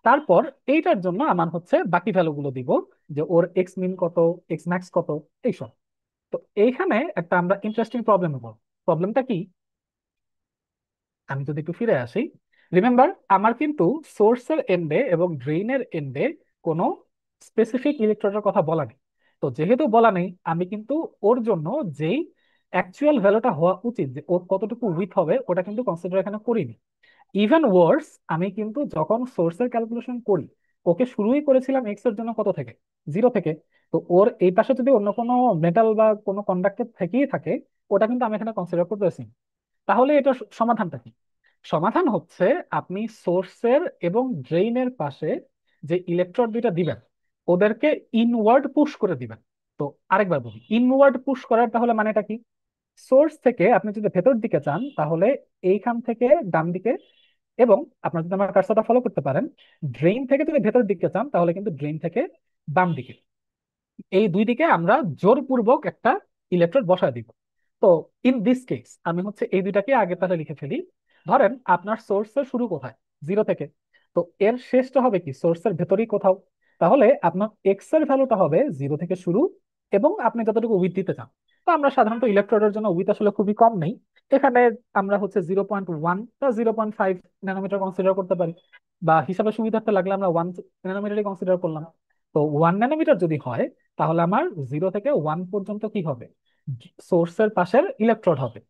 তারপর এইটার জন্য আমার হচ্ছে বাকি ভ্যালুগুলো দিব, যে ওর এক্স মিন কত, এক্স ম্যাক্স কত, এইসব। তো এইখানে একটা আমরা ইন্টারেস্টিং প্রবলেমে পড়ব। প্রবলেমটা কি, আমি যদি একটু ফিরে আসি, রিমেম্বার আমার কিন্তু সোর্সের এন্ডে এবং ড্রেইনের এন্ডে কোনো স্পেসিফিক ইলেকট্রোডের কথা বলা নেই। তো যেহেতু বলা নেই, আমি কিন্তু ওর জন্য যেই অ্যাকচুয়াল ভ্যালুটা হওয়া উচিত, যে ওর কতটুকু উইথ হবে, ওটা কিন্তু কনসিডার এখানে করিনি। ইভেন ওয়ার্স, আমি কিন্তু যখন সোর্সের ক্যালকুলেশন করি, ওকে শুরুই করেছিলাম এক্স এর জন্য কত থেকে, 0 থেকে। তো ওর এই পাশে যদি অন্য কোনো মেটাল বা কোনো কন্ডাক্টর থেকেই থাকে, ওটা কিন্তু আমি এখানে কনসিডার করতেছি। তাহলে এটা সমাধানটা কি, সমাধান হচ্ছে আপনি সোর্সের এবং ড্রেইনের পাশে যে ইলেকট্রোড দুইটা দিবেন, ওদেরকে ইনওয়ার্ড পুশ করে দিবেন। তো আরেকবার বলি, ইনওয়ার্ড পুশ করার তাহলে মানেটা কি, সোর্স থেকে আপনি যদি ভেতর দিকে চান তাহলে এইখান থেকে ডান দিকে, এবং আপনার যদি আমার কার্সারটা ফলো করতে পারেন, ড্রেইন থেকে যদি ভেতর দিকে চান তাহলে কিন্তু ড্রেইন থেকে বাম দিকে, এই দুই দিকে আমরা জোরপূর্বক একটা ইলেকট্রোড বসায় দিব। তো ইন দিস কেস আমি হচ্ছে এই দুইটাকে আগে তাহলে লিখে ফেলি। ধরেন আপনার সোর্সের শুরু কোথায়, 0 থেকে। তো এর শেষটা হবে কি সোর্সের ভেতরেই কোথাও। তাহলে আপনার এক্স এর ভ্যালুটা হবে 0 থেকে শুরু, এবং আপনি যতটুকু উইথ দিতে চান। তো আমরা সাধারণত ইলেকট্রোডের জন্য উইথ আসলে খুবই কম নেই। এখানে আমরা হচ্ছে 0.1 বা 0.5 ন্যানোমিটার কনসিডার করতে পারি, বা হিসাবে সুবিধার্থে লাগলে আমরা 1 ন্যানোমিটারই কনসিডার করলাম। তো 1 ন্যানোমিটার যদি হয়, তাহলে আমার 0 থেকে 1 পর্যন্ত কি হবে, সোর্সের পাশের ইলেকট্রোড হবে।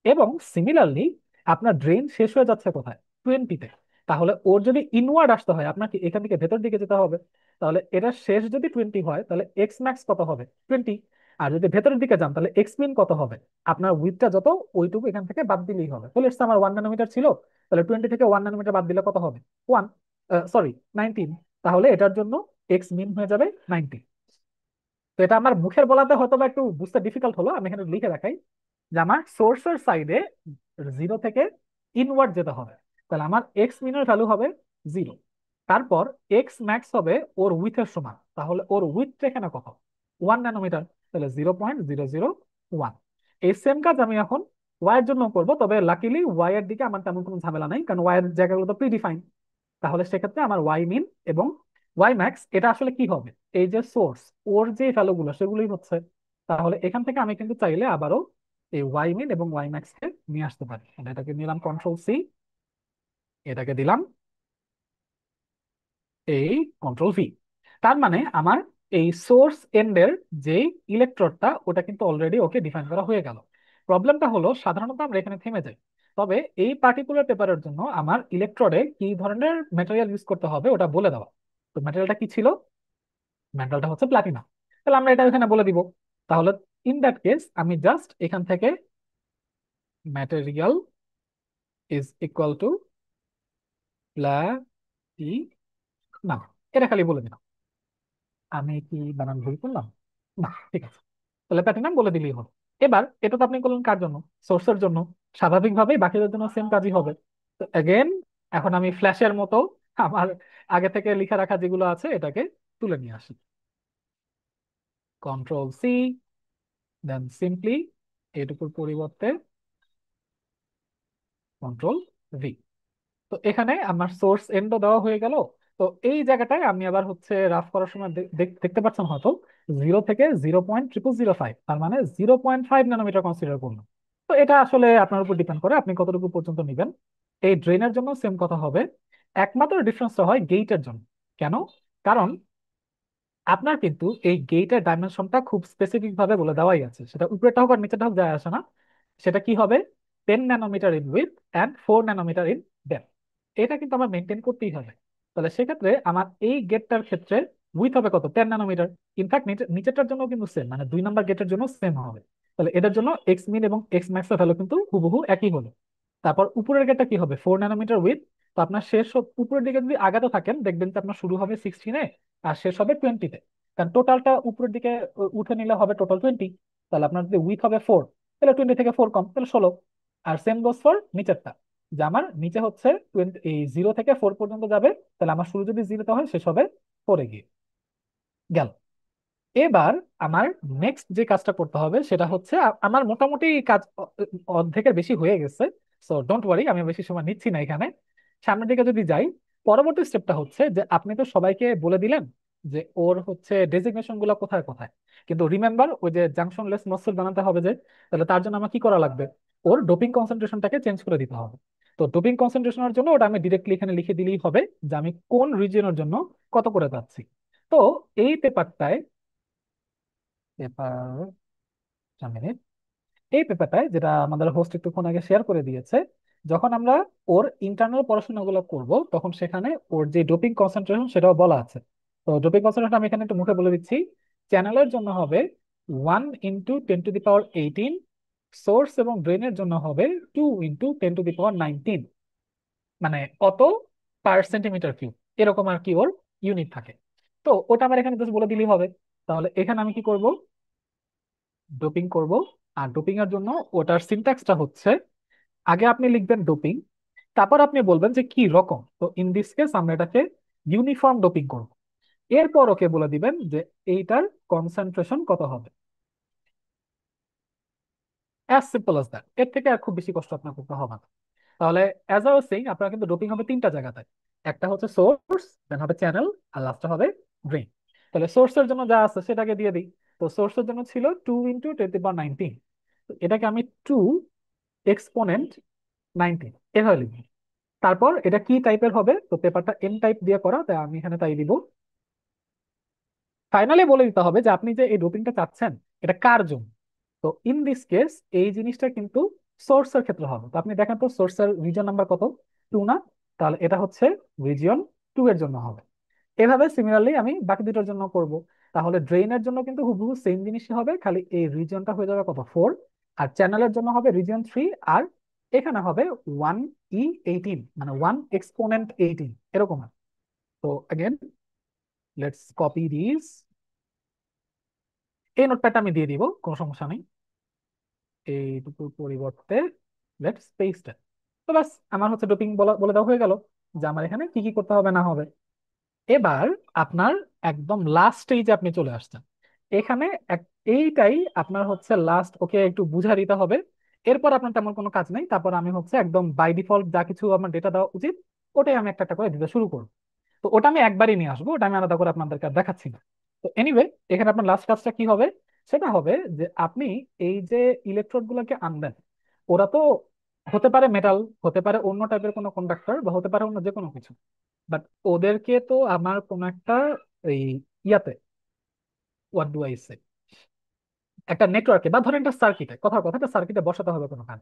এবং সিমিলারলি আপনার ড্রেন শেষ হয়ে যাচ্ছে কোথায়, 20-তে। তাহলে ওর যদি ইনওয়ার্ড আসতে হয় আপনাকে এখান থেকে ভেতর দিকে যেতে হবে। তাহলে এটা শেষ যদি 20 হয়, তাহলে এক্স ম্যাক্স কত হবে, 20। আর যদি ভেতরের দিকে যান তাহলে এক্স মিন কত হবে, আপনার উইথটা যত, ওইটুকু এখান থেকে বাদ দিলেই হবে। তাহলে আমার 1 ন্যানোমিটার ছিল, তাহলে 20 থেকে 1 ন্যানোমিটার বাদ দিলে কত হবে, 1, সরি 19। তাহলে এটার জন্য এক্স মিন হয়ে যাবে 90। তো এটা আমার মুখের বলাতে হয়তো বা একটু বুঝতে ডিফিকাল্ট হলো, আমি এখানে লিখে দেখাই যে আমার সোর্সের সাইডে 0 থেকে ইনওয়ার্ড যেতে হবে। তাহলে আমার এক্স মিনের ভ্যালু হবে 0। তারপর এক্স ম্যাক্স হবে ওর উইথের সমান, তাহলে ওর উইথ এখানে কত, 1 ন্যানোমিটার। তাহলে 0.001। এই সেম কাজ আমি এখন ওয়াই এর জন্য করবো, তবে লাকিলি ওয়াই এর দিকে আমার তেমন কোনো ঝামেলা নাই, কারণ ওয়াই এর জায়গাগুলো তো প্রিডিফাইন। তাহলে সেক্ষেত্রে আমার ওয়াই মিন এবং ওয়াই ম্যাক্স এটা আসলে কি হবে, এই যে সোর্স, ওর যে ভ্যালুগুলো সেগুলোই হচ্ছে। তাহলে এখান থেকে আমি কিন্তু চাইলে আবারও এই ওয়াই মিন এবং ওয়াই ম্যাক্স কে নিয়ে আসতে পারি। এটাকে নিলাম কন্ট্রোল সি, এটাকে দিলাম এই কন্ট্রোল ভি। তার মানে আমার এই সোর্স এন্ডের যে ইলেকট্রোডটা, ওটা কিন্তু অলরেডি ওকে ডিফাইন করা হয়ে গেল। প্রবলেমটা হলো সাধারণত আমরা এখানে থেমে যাই, তবে এই পার্টিকুলার পেপারের জন্য আমার ইলেকট্রোডে কি ধরনের ম্যাটেরিয়াল ইউজ করতে হবে ওটা বলে দেওয়া। তো ম্যাটেরিয়ালটা কি ছিল, মেটালটা হচ্ছে প্লাটিনাম। তাহলে আমরা এটা এখানে বলে দিব। তাহলে ইন দ্যাট কেস আমি জাস্ট এখান থেকে material is equal to platinum, এটা খালি বলে দিলাম। আমি কি বানান ভুল করলাম, না ঠিক আছে। তাহলে প্লাটিনাম বলে দিলেই হবে। এবার এটা তো আপনি করলেন কার জন্য, সোর্সের জন্য। স্বাভাবিকভাবেই বাকিদের জন্য সেম কাজই হবে। তো এগেন এখন আমি ফ্ল্যাশের মতো আমার আগে থেকে লিখে রাখা যেগুলো আছে এটাকে তুলে নিয়ে আসি, কন্ট্রোল সি, দেন সিম্পলি এটুকুর পরিবর্তে কন্ট্রোল ভি। তো এখানে আমার সোর্স এন্ডও দেওয়া হয়ে গেল। তো এই জায়গাটায় আমি আবার হচ্ছে রাফ করার সময় দেখতে পাচ্ছেন হয়তো 0 থেকে 0.0005, তার মানে 0.5 ন্যানোমিটার কনসিডার করলাম। তো এটা আসলে আপনার উপর ডিপেন্ড করে আপনি কতটুকু পর্যন্ত নেবেন। এই ড্রেনের জন্য সেম কথা হবে। একমাত্র ডিফারেন্সটা হয় গেইটের জন্য। কেন, কারণ আপনার কিন্তু এই গেটের ডাইমেনশনটা খুব স্পেসিফিক ভাবে বলে দেওয়াই আছে, সেটা উপরেটা হোক আর নিচেটা হোক যায় আসে না। সেটা কি হবে, 10 nanometre in width and 4 nanometre in depth. এটা কিন্তু আমার মেনটেন করতেই হবে। তাহলে সেক্ষেত্রে আমার এই গেটটার ক্ষেত্রে উইথ হবে কত, 10 ন্যানোমিটার। ইনফ্যাক্ট নিচেরটার জন্য কিন্তু সেম, মানে 2 নম্বর গেটের জন্য সেম হবে। তাহলে এটার জন্য এক্স মিন এবং এক্স ম্যাক্স এর ভ্যালু কিন্তু হুবহু একই হলো। তারপর উপরের গেটটা কি হবে, 4 ন্যানোমিটার উইথ। তো আপনার উপরের দিকে যদি আগাতে থাকেন দেখবেন যে আপনার শুরু হবে 16-এ আর শেষ হবে 20-তে। কারণ টোটালটা উপরের দিকে উঠে নিলে হবে টোটাল 20। তাহলে আপনার যদি উইথ হবে 4, তাহলে 20 থেকে 4 কম, তাহলে 16। আর সেম গোস ফর নিচেরটা, যে আমার নিচে হচ্ছে 20, এই 0 থেকে 4 পর্যন্ত যাবে। তাহলে আমার শুরু যদি 0-তে হয় শেষ হবে 4-এ গিয়ে। গেল। এবার আমার নেক্সট যে কাজটা করতে হবে সেটা হচ্ছে আমার মোটামুটি কাজ অর্ধেকের বেশি হয়ে গেছে। সো ডোন্ট ওয়ারি, আমি বেশি সময় নিচ্ছি না এখানে। সামনের দিকে যদি যাই, পরবর্তী স্টেপটা হচ্ছে যে আপনি তো সবাইকে বলে দিলেন যে ওর হচ্ছে ডেজিগনেশন গুলো কোথায় কোথায়, কিন্তু রিমেম্বার ওই যে জাংশনলেস মসল বানাতে হবে যে, তাহলে তার জন্য আমার কি করা লাগবে, ওর ডোপিং কনসেন্ট্রেশনটাকে চেঞ্জ করে দিতে হবে। তো ডোপিং কনসেন্ট্রেশনের জন্য ওটা আমি ডিরেক্টলি এখানে লিখে দিলেই হবে যে আমি কোন রিজিয়নের জন্য কত করে পাচ্ছি। তো এই পেপারটায়, পেপার, মিনিট, এই পেপারটায় যেটা আমাদের হোস্ট একটুক্ষণ আগে শেয়ার করে দিয়েছে, যখন আমরা ওর ইন্টারনাল পড়াশোনাগুলো করব তখন সেখানে ওর যে ডোপিং কনসেন্ট্রেশন সেটাও বলা আছে। তো ডোপিং কনসেন্ট্রেশন আমি এখানে একটু মুখে বলে দিচ্ছি। চ্যানেলের জন্য হবে 1 × 10⁻18, সোর্স এবং ড্রেনের জন্য হবে 2 × 10⁻19, মানে কত পার সেন্টিমিটার কিউব, এরকম আর কি ওর ইউনিট থাকে। তো ওটা আমার এখানে জাস্ট বলে দিলেই হবে। তাহলে এখানে আমি কি করব, ডোপিং করব। আর ডোপিং এর জন্য ওটার সিনট্যাক্সটা হচ্ছে, আগে আপনি লিখবেন ডোপিং, তারপর আপনি বলবেন যে কি রকম। তো ইন দিস কেস আমরা এটাকে ইউনিফর্ম ডোপিং করব। এরপর ওকে বলে দিবেন যে এইটার কনসেন্ট্রেশন কত হবে। অ্যাজ সিম্পল অ্যাজ দ্যাট, এর থেকে আর খুব বেশি কষ্ট আপনার করতে হবে না। তাহলে অ্যাজ আই ওয়াজ সেইং, আপনার কিন্তু ডোপিং হবে তিনটা জায়গাতে। একটা হচ্ছে সোর্স, দেন হবে চ্যানেল, আর লাস্টে হবে ড্রেন। তাহলে সোর্সের জন্য যা আছে সেটাকে দিয়ে দিই। তো সোর্সের জন্য ছিল 2 × 10⁻19। এটাকে আমি 2 এক্সপোনেন্ট 19 এভাবে লিখবো। তারপর এটা কি টাইপের হবে, তো পেপারটা এন টাইপ দিয়ে করা, তাই আমি এখানে তাই দিব। ফাইনালি বলে দিতে হবে যে আপনি যে এই ডোপিংটা চাচ্ছেন এটা কার জন্য। তো ইন দিস কেস এই জিনিসটা কিন্তু সোর্সের ক্ষেত্রে হবে। তো আপনি দেখেন তো সোর্সের রিজন নাম্বার কত, 2 না? তাহলে এটা হচ্ছে রিজিয়ন 2 এর জন্য হবে। এভাবে সিমিলারলি আমি বাকি দুটোর জন্য করব। তাহলে ড্রেইনের জন্য কিন্তু হুবহু সেম জিনিসই হবে, খালি এই রিজিয়নটা হয়ে যাবে কত, 4। আর চ্যানেলের জন্য হবে রিজিয়ন 3। আর এখানে হবে 1E18, মানে 1 এক্সপোনেন্ট 18 এরকম হয়। তো अगेन লেটস কপি দিস। এই নোটপ্যাডটা আমি দিয়ে দিব, কোনো সমস্যা নেই। এইটুকুর পরিবর্তে লেটস পেস্ট। তো ব্যাস, আমার হচ্ছে ডোপিং বলা বলে দেওয়া হয়ে গেল যে আমার এখানে কি কি করতে হবে না হবে। এবার আপনার একদম লাস্ট স্টেজে আপনি চলে আসছেন। এখানে এইটাই আপনার হচ্ছে লাস্ট, ওকে একটু বুঝা দিতে হবে। এরপর আপনার তেমন কোনো কাজ নেই। তারপর আমি হচ্ছে একদম বাই ডিফল্ট যা কিছু আমার ডেটা দেওয়া উচিত ওটাই আমি একটা একটা করে দিতে শুরু করব। তো ওটা আমি একবারই নিয়ে আসবো, ওটা আমি আলাদা করে আপনাদেরকে আর দেখাচ্ছি না। তো এনিওয়ে, এখানে আপনার লাস্ট কাজটা কি হবে, সেটা হবে যে আপনি এই যে ইলেকট্রোড গুলোকে আনবেন, ওরা তো হতে পারে মেটাল, হতে পারে অন্য টাইপের কোনো কন্ডাক্টর, বা হতে পারে অন্য যে কোনো কিছু। বাট ওদেরকে তো আমার কোন একটা এই ইয়াতে, হোয়াট ডু আই সে, একটা নেটওয়ার্কে বা ধরেন একটা সার্কিটে, কথার কথা একটা সার্কিটে বসাতে হবে কোনো কাজ।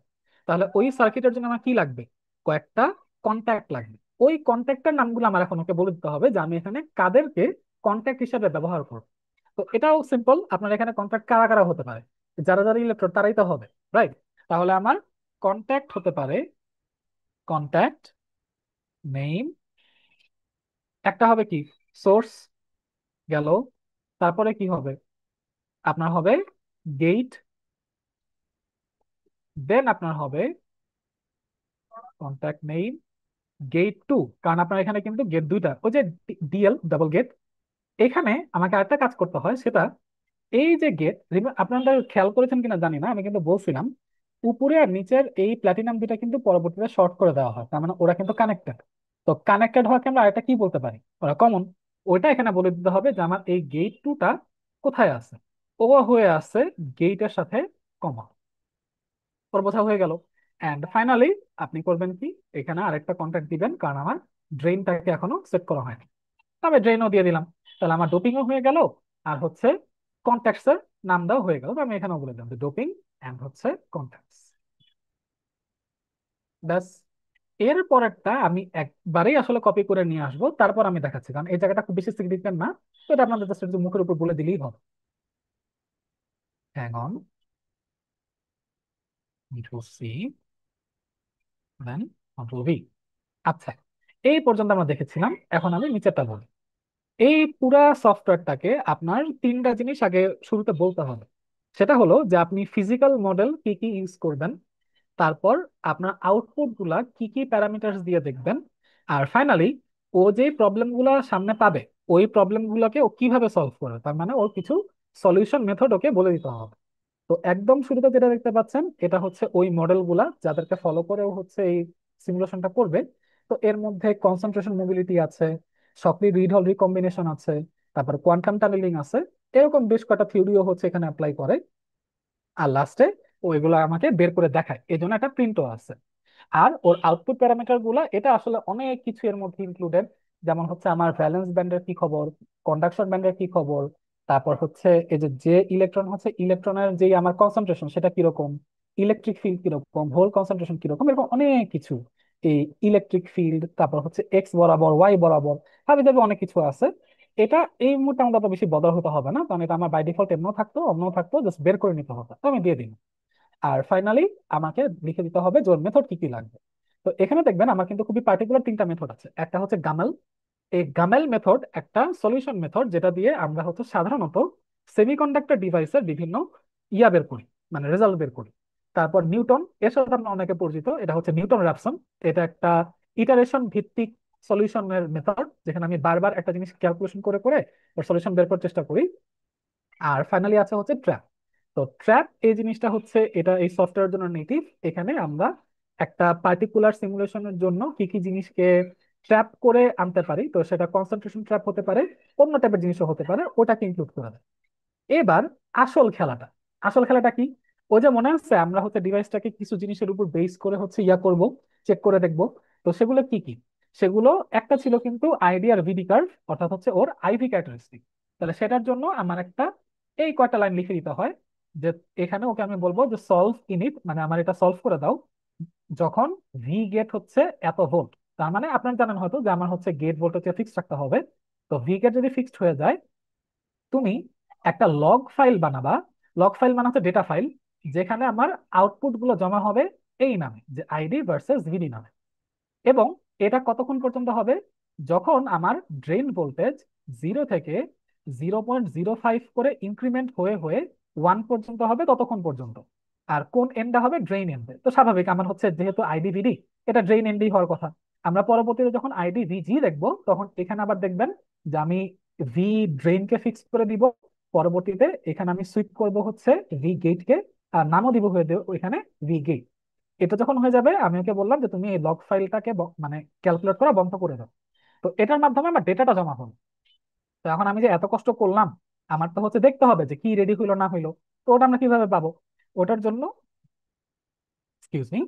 তাহলে ওই সার্কিটের জন্য আমার কি লাগবে, কয়েকটা কন্ট্যাক্ট লাগবে। ওই কন্ট্যাক্টের নামগুলো আমার এখন ওকে বলে দিতে হবে যে আমি এখানে কাদেরকে কন্ট্যাক্ট হিসেবে ব্যবহার করব। তো এটাও সিম্পল, আপনার এখানে কন্ট্যাক্ট কারা কারা হতে পারে, যারা যারা ইলেকট্রন তারাই তো হবে, রাইট? তাহলে আমার কন্ট্যাক্ট হতে পারে কন্ট্যাক্ট নেম, একটা হবে কি সোর্স, গেল। তারপরে কি হবে, আপনার হবে গেট, দেন আপনার হবে কন্ট্যাক্ট নেম গেট 2। কারণ আপনার এখানে কিন্তু গেট দুইটা, ওই যে ডিএল ডাবল গেট। এখানে আমাকে আরেকটা কাজ করতে হয়, সেটা এই যে গেট, আপনারা খেয়াল করেছেন কিনা জানি না, আমি কিন্তু বলছিলাম উপরে আর নিচের এই প্ল্যাটিনাম দুইটা কিন্তু পরবর্তীতে শর্ট করে দেওয়া হয়, তার মানে ওরা কিন্তু কানেক্টেড। তো কানেক্টেড হওয়াকে আমরা আরেকটা কি বলতে পারি, ওরা কমন। ওইটা এখানে বলে দিতে হবে যে আমার এই গেট 2টা কোথায় আছে, ও হয়ে আছে গেটের সাথে কমন। ওর বোঝা হয়ে গেল। অ্যান্ড ফাইনালি আপনি করবেন কি, এখানে আরেকটা কন্ট্যাক্ট দিবেন, কারণ আমার ড্রেনটাকে এখনো সেট করা হয়নি। তবে ড্রেনও দিয়ে দিলাম। তাহলে আমার ডোপিংও হয়ে গেল, আর হচ্ছে কন্ট্যাক্টস এর নাম দেওয়া হয়ে গেল। তো আমি এখানেও বলে দিলাম যে ডোপিং অ্যান্ড হচ্ছে কন্ট্যাক্টস। ব্যাস। এর পরেরটা আমি একবারেই আসলে কপি করে নিয়ে আসবো, তারপর আমি দেখাচ্ছি, কারণ এই জায়গাটা খুব বেশি সিগনিফিকেন্ট না। তো এটা আপনাদের জাস্ট একটু মুখের উপর বলে দিলেই হবে। Hang on, to see. Then control V. আচ্ছা, এই পর্যন্ত আমরা দেখেছিলাম। এখন আমি নিচেরটা বলি। এই পুরা সফটওয়্যারটাকে আপনার তিনটা জিনিস আগে শুরুতে বলতে হবে। সেটা হলো যে আপনি ফিজিক্যাল মডেল কি কি ইউজ করবেন, তারপর আপনার আউটপুট গুলা কি কি প্যারামিটারস দিয়ে দেখবেন, আর ফাইনালি ও যে প্রবলেম গুলা সামনে পাবে ওই প্রবলেম গুলোকে ও কিভাবে সলভ করবে, তার মানে ওর কিছু সলিউশন মেথড ওকে বলে দিতে হবে। তো একদম শুরুতে যেটা দেখতে পাচ্ছেন এটা হচ্ছে ওই মডেল গুলা যাদেরকে ফলো করে ও হচ্ছে এই সিমুলেশনটা করবে। তো এর মধ্যে কনসেন্ট্রেশন মোবিলিটি আছে, শকলি রিড হল রিকম্বিনেশন আছে, তারপর কোয়ান্টাম টানেলিং আছে। এরকম বেশ কয়েকটা থিওরিও হচ্ছে এখানে অ্যাপ্লাই করে। আর লাস্টে ও এগুলো আমাকে বের করে দেখায়, এই জন্য একটা প্রিন্টও আছে। আর ওর আউটপুট প্যারামিটার গুলা এটা আসলে অনেক কিছু এর মধ্যে ইনক্লুডেড। যেমন হচ্ছে আমার ভ্যালেন্স ব্যান্ডের কি খবর, কন্ডাকশন ব্যান্ডের কি খবর, তারপর হচ্ছে এই যে যে ইলেকট্রন হচ্ছে ইলেকট্রনের যে আমার কনসেন্ট্রেশন সেটা কিরকম, ইলেকট্রিক ফিল্ড কিরকম, হোল কনসেন্ট্রেশন কিরকম, এরকম অনেক কিছু। এই ইলেকট্রিক ফিল্ড, তারপর হচ্ছে এক্স বরাবর ওয়াই বরাবর, হাবি যাবে অনেক কিছু আছে। এটা এই মুহূর্তে আমাদের অত বেশি বদল হতে হবে না, কারণ এটা আমার বাই ডিফল্ট এমনও থাকতো অন্যও থাকতো, জাস্ট বের করে নিতে হবে, তো আমি দিয়ে দিই। আর ফাইনালি আমাকে লিখে দিতে হবে যে ওর মেথড কি কি লাগবে। তো এখানে দেখবেন আমার কিন্তু খুবই পার্টিকুলার তিনটা মেথড আছে। একটা হচ্ছে গামেল। এই গামেল মেথড একটা সলিউশন মেথড যেটা দিয়ে আমরা হচ্ছে সাধারণত সেমিকন্ডাক্টর ডিভাইসের বিভিন্ন ইয়া বের করি, মানে রেজাল্ট বের করি। তারপর নিউটন, এর সাথে আমরা অনেকে পরিচিত, এটা হচ্ছে নিউটন র্যাপসন। এটা একটা ইটারেশন ভিত্তিক সলিউশনের মেথড, যেখানে আমি বারবার একটা জিনিস ক্যালকুলেশন করে করে ওর সলিউশন বের করার চেষ্টা করি। আর ফাইনালি আছে হচ্ছে ট্র্যাপ। তো ট্র্যাপ এই জিনিসটা হচ্ছে এটা এই সফটওয়্যারের জন্য নেটিভ। এখানে আমরা একটা পার্টিকুলার সিমুলেশনের জন্য কি কি জিনিসকে ট্র্যাপ করে আনতে পারি, তো সেটা কনসেন্ট্রেশন ট্র্যাপ হতে পারে, অন্য টাইপের জিনিসও হতে পারে, ওটাকে ইনক্লুড করে দেয়। এবার আসল খেলাটা, আসল খেলাটা কি? ওই যে মনে আছে আমরা হচ্ছে ডিভাইসটাকে কিছু জিনিসের উপর বেস করে হচ্ছে ইয়া করব, চেক করে দেখব। তো সেগুলো কি কি? সেগুলো একটা ছিল কিন্তু আইডি আর ভিডি কার্ভ, অর্থাৎ হচ্ছে ওর আইভি ক্যারেক্টারিস্টিক। তাহলে সেটার জন্য আমার একটা এই কয়টা লাইন লিখে দিতে হয়। যে এখানে ওকে আমি বলবো যে সলভ ইনিট, মানে আমার এটা সলভ করে দাও যখন ভি গেট হচ্ছে এত ভোল্ট। তার মানে আপনার জানেন হয়তো যে আমার হচ্ছে গেট ভোল্ট হচ্ছে ফিক্সড রাখতে হবে। তো ভি গেট যদি ফিক্সড হয়ে যায়, তুমি একটা লগ ফাইল বানাবা। লগ ফাইল মানে হচ্ছে ডেটা ফাইল, যেখানে আমার আউটপুট গুলো জমা হবে এই নামে, যে আইডি ভার্সেস ভিডি নামে। এবং এটা কতক্ষণ পর্যন্ত হবে? যখন আমার ড্রেন ভোল্টেজ 0 থেকে 0.05 করে ইনক্রিমেন্ট হয়ে হয়ে 1 পর্যন্ত হবে, ততক্ষণ পর্যন্ত। আর কোন এন্ডটা হবে? ড্রেন এন্ডে। তো স্বাভাবিক, আমার হচ্ছে যেহেতু আইডি ভিডি, এটা ড্রেন এন্ডেই হওয়ার কথা। আমরা পরবর্তীতে যখন আইডি ভিজি দেখবো তখন এখানে আবার দেখবেন যে আমি ভি ড্রেনকে ফিক্স করে দিব। পরবর্তীতে এখানে আমি সুইপ করব হচ্ছে ভি গেটকে, আর নামও দিব হয়ে দেব ওইখানে ভি গেট। এটা যখন হয়ে যাবে আমি ওকে বললাম যে তুমি এই লগ ফাইলটাকে মানে ক্যালকুলেট করা বন্ধ করে দাও। তো এটার মাধ্যমে আমার ডেটাটা জমা হলো। তো এখন আমি যে এত কষ্ট করলাম, আমার তো হচ্ছে দেখতে হবে যে কি রেডি হইলো না হইলো। তো ওটা আমরা কিভাবে পাবো? ওটার জন্য এক্সকিউজ মি,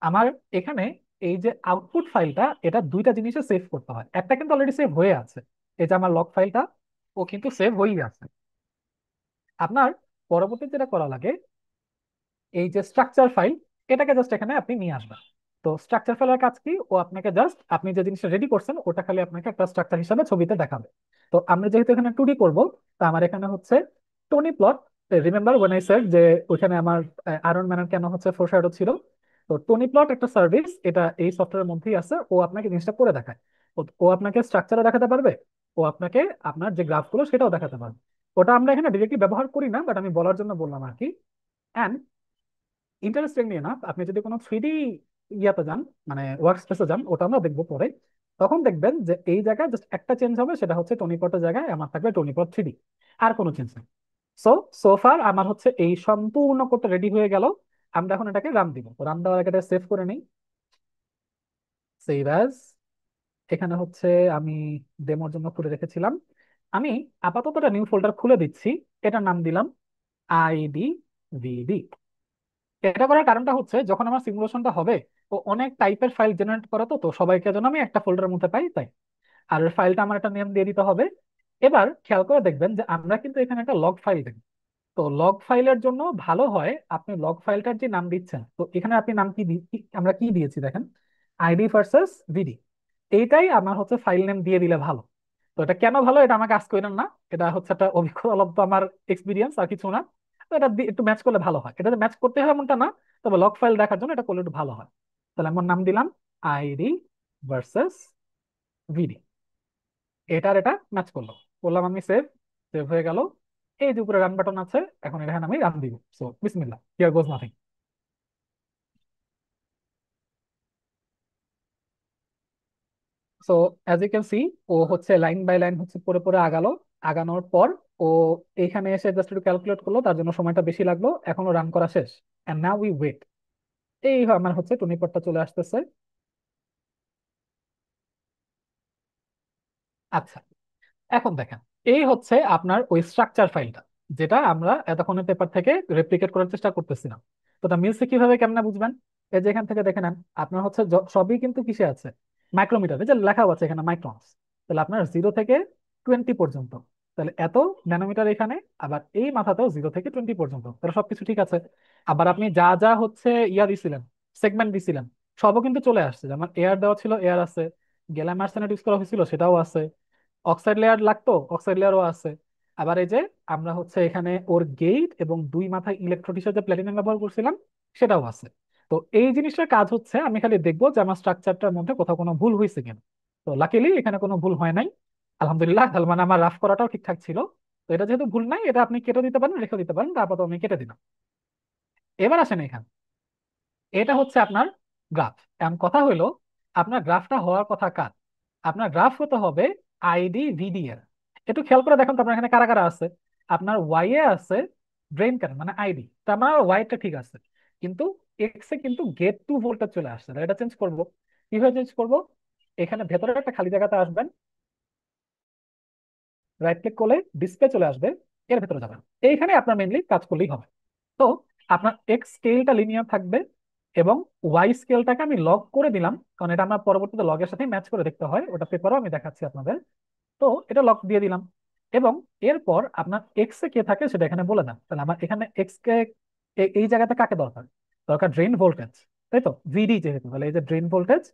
আমার এখানে এই যে আউটপুট ফাইলটা, এটা দুইটা জিনিসে সেভ করতে হয়। একটা কিন্তু অলরেডি সেভ হয়ে আছে, এই যে আমার লগ ফাইলটা, ও কিন্তু সেভ হয়েই আছে। আপনার পরবর্তী যেটা করা লাগে, এই যে স্ট্রাকচার ফাইল, এটাকে জাস্ট এখানে আপনি নিয়ে আসবেন। তো স্ট্রাকচার ফাইলের কাজ কি? ও আপনাকে জাস্ট আপনি যে জিনিসটা রেডি করছেন ওটা খালি আপনাকে একটা স্ট্রাকচার হিসাবে ছবিতে দেখাবে। তো আমরা যেহেতু এখানে 2D করব, তো আমার এখানে হচ্ছে Tony plot. Remember when I said যে ওইখানে আমার আয়রন ম্যানের কেন হচ্ছে ফোরশ্যাডো ছিল। তো টনি প্লট একটা সার্ভিস, এটা এই সফটওয়্যারের মধ্যেই আছে। ও আপনাকে জিনিসটা করে দেখায়। ও আপনাকে স্ট্রাকচারও দেখাতে পারবে, ও আপনাকে আপনার যে গ্রাফগুলো সেটাও দেখাতে পারবে। ওটা আমরা এখানে ডিরেক্টলি ব্যবহার করি না, বাট আমি বলার জন্য বললাম আর কি। ইন্টারেস্টিংলি না, আপনি যদি কোনো 3D ইয়াতে যান, মানে ওয়ার্ক স্পেসে যান, ওটা আমরা দেখবো পরে, তখন দেখবেন যে এই জায়গায় জাস্ট একটা চেঞ্জ হবে, সেটা হচ্ছে টনিপটের জায়গায় আমার থাকবে টনিপট 3D। আর কোনো চেঞ্জ নেই। সো সোফার আমার হচ্ছে এই সম্পূর্ণ কোডটা রেডি হয়ে গেল। আমরা এখন এটাকে রান দিব। রান দেওয়ার আগে সেভ করে নিই। সেভ অ্যাজ, এখানে হচ্ছে আমি ডেমোর জন্য খুলে রেখেছিলাম। আমি আপাতত একটা নিউ ফোল্ডার খুলে দিচ্ছি, এটার নাম দিলাম আইডি ভিডি। এটা করার কারণটা হচ্ছে যখন আমার সিমুলেশনটা হবে, ও অনেক টাইপের ফাইল জেনারেট করে, তো তো সবাইকে যেন আমি একটা ফোল্ডারের মধ্যে পাই তাই। আর ফাইলটা আমার একটা নেম দিয়ে দিতে হবে। এবার খেয়াল করে দেখবেন যে আমরা কিন্তু এখানে একটা লগ ফাইল দেখব। তো লগ ফাইলের জন্য ভালো হয় আপনি লগ ফাইলটার যে নাম দিচ্ছেন, তো এখানে আপনি নাম আমরা কি দিয়েছি দেখেন, আইডি ভার্সেস ভিডি। এইটাই আমার হচ্ছে ফাইল নেম দিয়ে দিলে ভালো। তো এটা কেন ভালো এটা আমাকে আজ করেন না, এটা হচ্ছে একটা অভিজ্ঞতা, আমার এক্সপিরিয়েন্স আর কিছু না। তো এটা একটু ম্যাচ করলে ভালো হয়, এটা ম্যাচ করতে হয় এমনটা না, তবে লগ ফাইল দেখার জন্য এটা করলে একটু ভালো হয়। তাহলে আমার নাম দিলাম আইডি ভার্সেস ভিডি। এটা আর এটা ম্যাচ করলো, বললাম আমি সেভ, সেভ হয়ে গেল। এই যে উপরে রান বাটন আছে, এখন এখানে আমি রান দিব। সো বিসমিল্লাহ, here goes nothing. So as you can see, ও হচ্ছে লাইন বাই লাইন হচ্ছে পরে পরে আগালো। আগানোর পর ও এইখানে এসে জাস্ট একটু ক্যালকুলেট করলো, তার জন্য সময়টা বেশি লাগলো, এখনো রান করা শেষ। And now we wait. এই আমার হচ্ছে টুনিপটটা চলে আসতেছে। আচ্ছা, এখন দেখেন, এই হচ্ছে আপনার ওই স্ট্রাকচার ফাইলটা, যেটা আমরা এতক্ষণের পেপার থেকে রেপ্লিকেট করার চেষ্টা করতেছিলাম। তো এটা মিলছে কিভাবে, কেমনে বুঝবেন? এই যে এখান থেকে দেখে নেন, আপনার হচ্ছে সবই কিন্তু কিসে আছে, মাইক্রোমিটারে যে লেখা আছে এখানে মাইক্রনস। তাহলে আপনার 0 থেকে 20 পর্যন্ত, তাহলে এত ন্যানোমিটার এখানে। আবার এই মাথাতেও 0 থেকে 20 পর্যন্ত, তাহলে সবকিছু ঠিক আছে। আবার আপনি যা যা হচ্ছে ইয়া দিছিলেন, সেগমেন্ট দিছিলেন, সবও কিন্তু চলে আসছে। যেমন এয়ার দেওয়া ছিল, এয়ার আছে। গ্যালাম আর্সেনাইড ইউজ করা হয়েছিল, সেটাও আছে। অক্সাইড লেয়ার লাগতো, অক্সাইড লেয়ারও আছে। আবার এই যে আমরা হচ্ছে এখানে ওর গেট এবং দুই মাথায় ইলেকট্রোড হিসেবে প্ল্যাটিনাম ব্যবহার করছিলাম, সেটাও আছে। তো এই জিনিসটার কাজ হচ্ছে আমি খালি দেখবো যে আমার স্ট্রাকচারটার মধ্যে কোথাও কোনো ভুল হয়েছে কিনা। তো লাকিলি এখানে কোনো ভুল হয় নাই, আলহামদুলিল্লাহ। তাহলে মানে আমার রাফ করাটাও ঠিকঠাক ছিল। তো এটা যেহেতু ভুল নাই, এটা আপনি কেটে দিতে পারেন, রেখে দিতে পারেন, তারপর তো আমি কেটে দিলাম। এবার আসেন এখানে, এটা হচ্ছে আপনার গ্রাফ। এখন কথা হলো, আপনার গ্রাফটা হওয়ার কথা কার? আপনার গ্রাফ হতে হবে আইডি ভিডি এর। একটু খেয়াল করে দেখুন তো আপনার এখানে কারা কারা আছে। আপনার ওয়াই এ আছে ড্রেন কারেন্ট মানে আইডি, তো আমার ওয়াইটা ঠিক আছে। কিন্তু এক্স এ কিন্তু গেট টু ভোল্টেজ চলে আসছে, তাহলে এটা চেঞ্জ করবো। কিভাবে চেঞ্জ করব? এখানে ভেতরে একটা খালি জায়গাতে আসবেন, রাইট ক্লিক করলে ডিসপ্লে চলে আসবে, এর ভেতরে যাবেন। এইখানে আপনার মেইনলি কাজ করলেই হবে। তো আপনার এক্স স্কেলটা লিনিয়ার থাকবে, এবং ওয়াই স্কেলটাকে আমি লগ করে দিলাম, কারণ এটা আমরা পরবর্তীতে লগের সাথে ম্যাচ করে দেখতে হয়, ওটা পেপারও আমি দেখাচ্ছি আপনাদের। তো এটা লক দিয়ে দিলাম। এবং এরপর আপনার এক্স এ কে থাকে সেটা এখানে বলে দেন। তাহলে আমার এখানে এক্স কে এই জায়গাতে কাকে দরকার? দরকার ড্রেন ভোল্টেজ, তাই তো, ভিডি যেহেতু। তাহলে এই যে ড্রেন ভোল্টেজ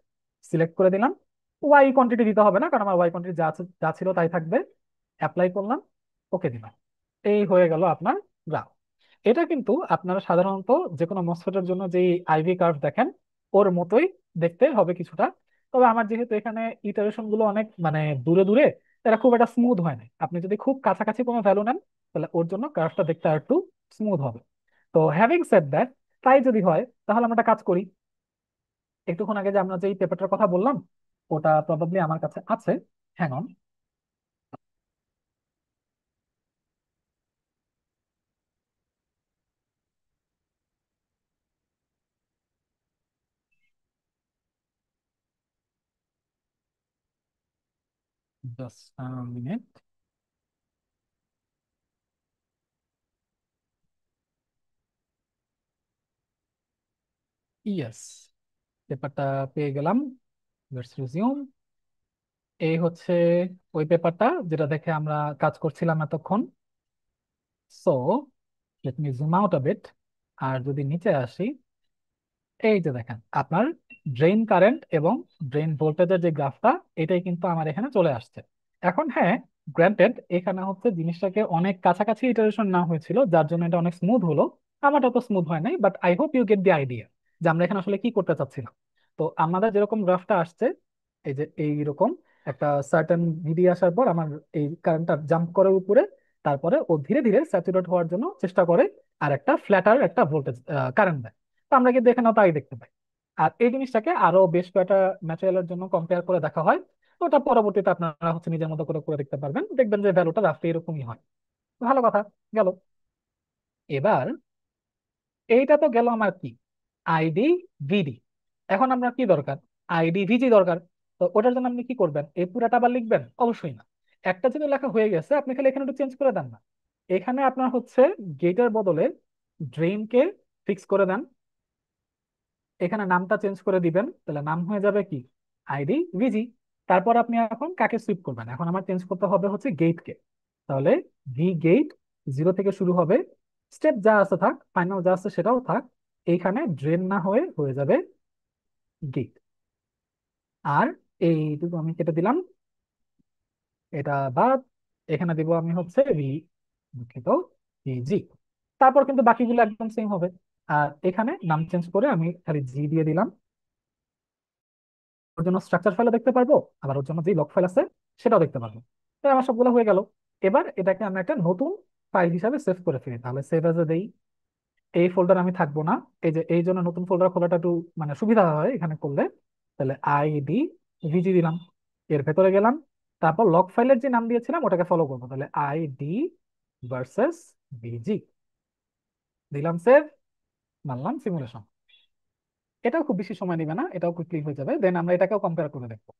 সিলেক্ট করে দিলাম। ওয়াই কোয়ান্টিটি দিতে হবে না, কারণ আমার ওয়াই কোয়ান্টিটি যা ছিল তাই থাকবে। অ্যাপ্লাই করলাম, ওকে দিলাম। এই হয়ে গেল আপনার গ্রাফ। এটা কিন্তু আপনারা সাধারণত যে কোনো মসফেটের জন্য যে আইভি কার্ভ দেখেন, ওর মতোই দেখতে হবে কিছুটা। তবে আমার যেহেতু এখানে ইটারেশন গুলো অনেক মানে দূরে দূরে, এটা খুব একটা স্মুথ হয় না। আপনি যদি খুব কাছাকাছি কোনো ভ্যালু নেন, তাহলে ওর জন্য কার্ভটা দেখতে আর একটু স্মুথ হবে। তো হ্যাভিং সেড দ্যাট, তাই যদি হয় তাহলে আমরা একটা কাজ করি। একটুক্ষণ আগে যে আমরা যে পেপারটার কথা বললাম, ওটা প্রবাবলি আমার কাছে আছে। Hang on, just minute. Yes, পেপারটা পেয়ে গেলাম। Let's resume. এই হচ্ছে ওই পেপারটা যেটা দেখে আমরা কাজ করছিলাম এতক্ষণ। So let me zoom out a bit. আর যদি নিচে আসি, এই যে দেখেন আপনার ড্রেন কারেন্ট এবং ড্রেন ভোল্টেজের যে গ্রাফটা, এটাই কিন্তু আমার এখানে চলে আসছে। এখন হ্যাঁ, গ্র্যান্টেড এখানে হচ্ছে জিনিসটাকে অনেক কাছাকাছি ইটারেশন না হয়েছিল, যার জন্য এটা অনেক স্মুথ হলো। আমারটা তো স্মুথ হয় নাই, but I hope you get the idea যে আমরা এখানে আসলে কি করতে চাচ্ছিলাম। তো আমাদের যেরকম গ্রাফটা আসছে, এই যে এইরকম একটা সার্টেন ভিডি আসার পর আমার এই কারেন্টটা জাম্প করে উপরে, তারপরে ও ধীরে ধীরে স্যাচুরেট হওয়ার জন্য চেষ্টা করে, আর একটা ফ্ল্যাটার একটা ভোল্টেজ কারেন্ট দেয়। তো আমরা কিন্তু এখানেও তাই দেখতে পাই। আর এই জিনিসটাকে আরো বেশ কয়েকটা ম্যাটেরিয়ালের জন্য কম্পেয়ার করে দেখা হয়। তো ওটা পরবর্তীতে আপনারা হচ্ছে নিজের মতো করে করে দেখতে পারবেন, দেখবেন যে ভ্যালুটা রাফলি এরকমই হয়। ভালো কথা গেল। এবার এইটা তো গেল আমার কি, আইডি ভিডি। এখন আপনার কি দরকার? আইডি ভিজি দরকার। তো ওটার জন্য আপনি কি করবেন? এই পুরাটা আবার লিখবেন? অবশ্যই না। একটা যদি লেখা হয়ে গেছে, আপনি খালি এখানে একটু চেঞ্জ করে দেন না। এখানে আপনার হচ্ছে গেটের বদলে ড্রেনকে ফিক্স করে দেন। এখানে নামটা চেঞ্জ করে দিবেন, তাহলে নাম হয়ে যাবে কি, আইডি ভিজি। তারপর আপনি এখন কাকে সুইপ করবেন? এখন আমার চেঞ্জ করতে হবে হচ্ছে গেটকে। তাহলে ভি গেট 0 থেকে শুরু হবে। স্টেপ যা আছে থাক, ফাইনাল যা আছে সেটাও থাক। এইখানে ড্রেন না হয়ে হয়ে যাবে গেট। আর এইটুকু আমি কেটে দিলাম, এটা বাদ। এখানে দিব আমি হচ্ছে ভি, দুঃখিত, ভিজি। তারপর কিন্তু বাকিগুলো একদম সেম হবে। আর এখানে নাম চেঞ্জ করে আমি খালি জি দিয়ে দিলাম। ওর জন্য স্ট্রাকচার ফাইলও দেখতে পারবো, আবার ওর জন্য যে লগ ফাইল আছে সেটাও দেখতে পারবো। তো আমার সবগুলো হয়ে গেল। এবার এটাকে আমরা একটা নতুন ফাইল হিসাবে সেভ করে ফেলি, তাহলে সেভ এজ এ দেই। এই ফোল্ডার আমি থাকবো না, এই যে এই জন্য নতুন ফোল্ডার খোলাটা একটু মানে সুবিধা হয় এখানে করলে। তাহলে আইডি ভিজি দিলাম, এর ভেতরে গেলাম, তারপর লগ ফাইলের যে নাম দিয়েছিলাম ওটাকে ফলো করবো, তাহলে আইডি ভার্সেস ভিজি দিলাম, সেভ, মানলাম সিমুলেশন। এটাও খুব বেশি সময় নেবে না, এটাও কুইকলি হয়ে যাবে, দেন আমরা এটাকেও কম্পেয়ার করে দেখবো।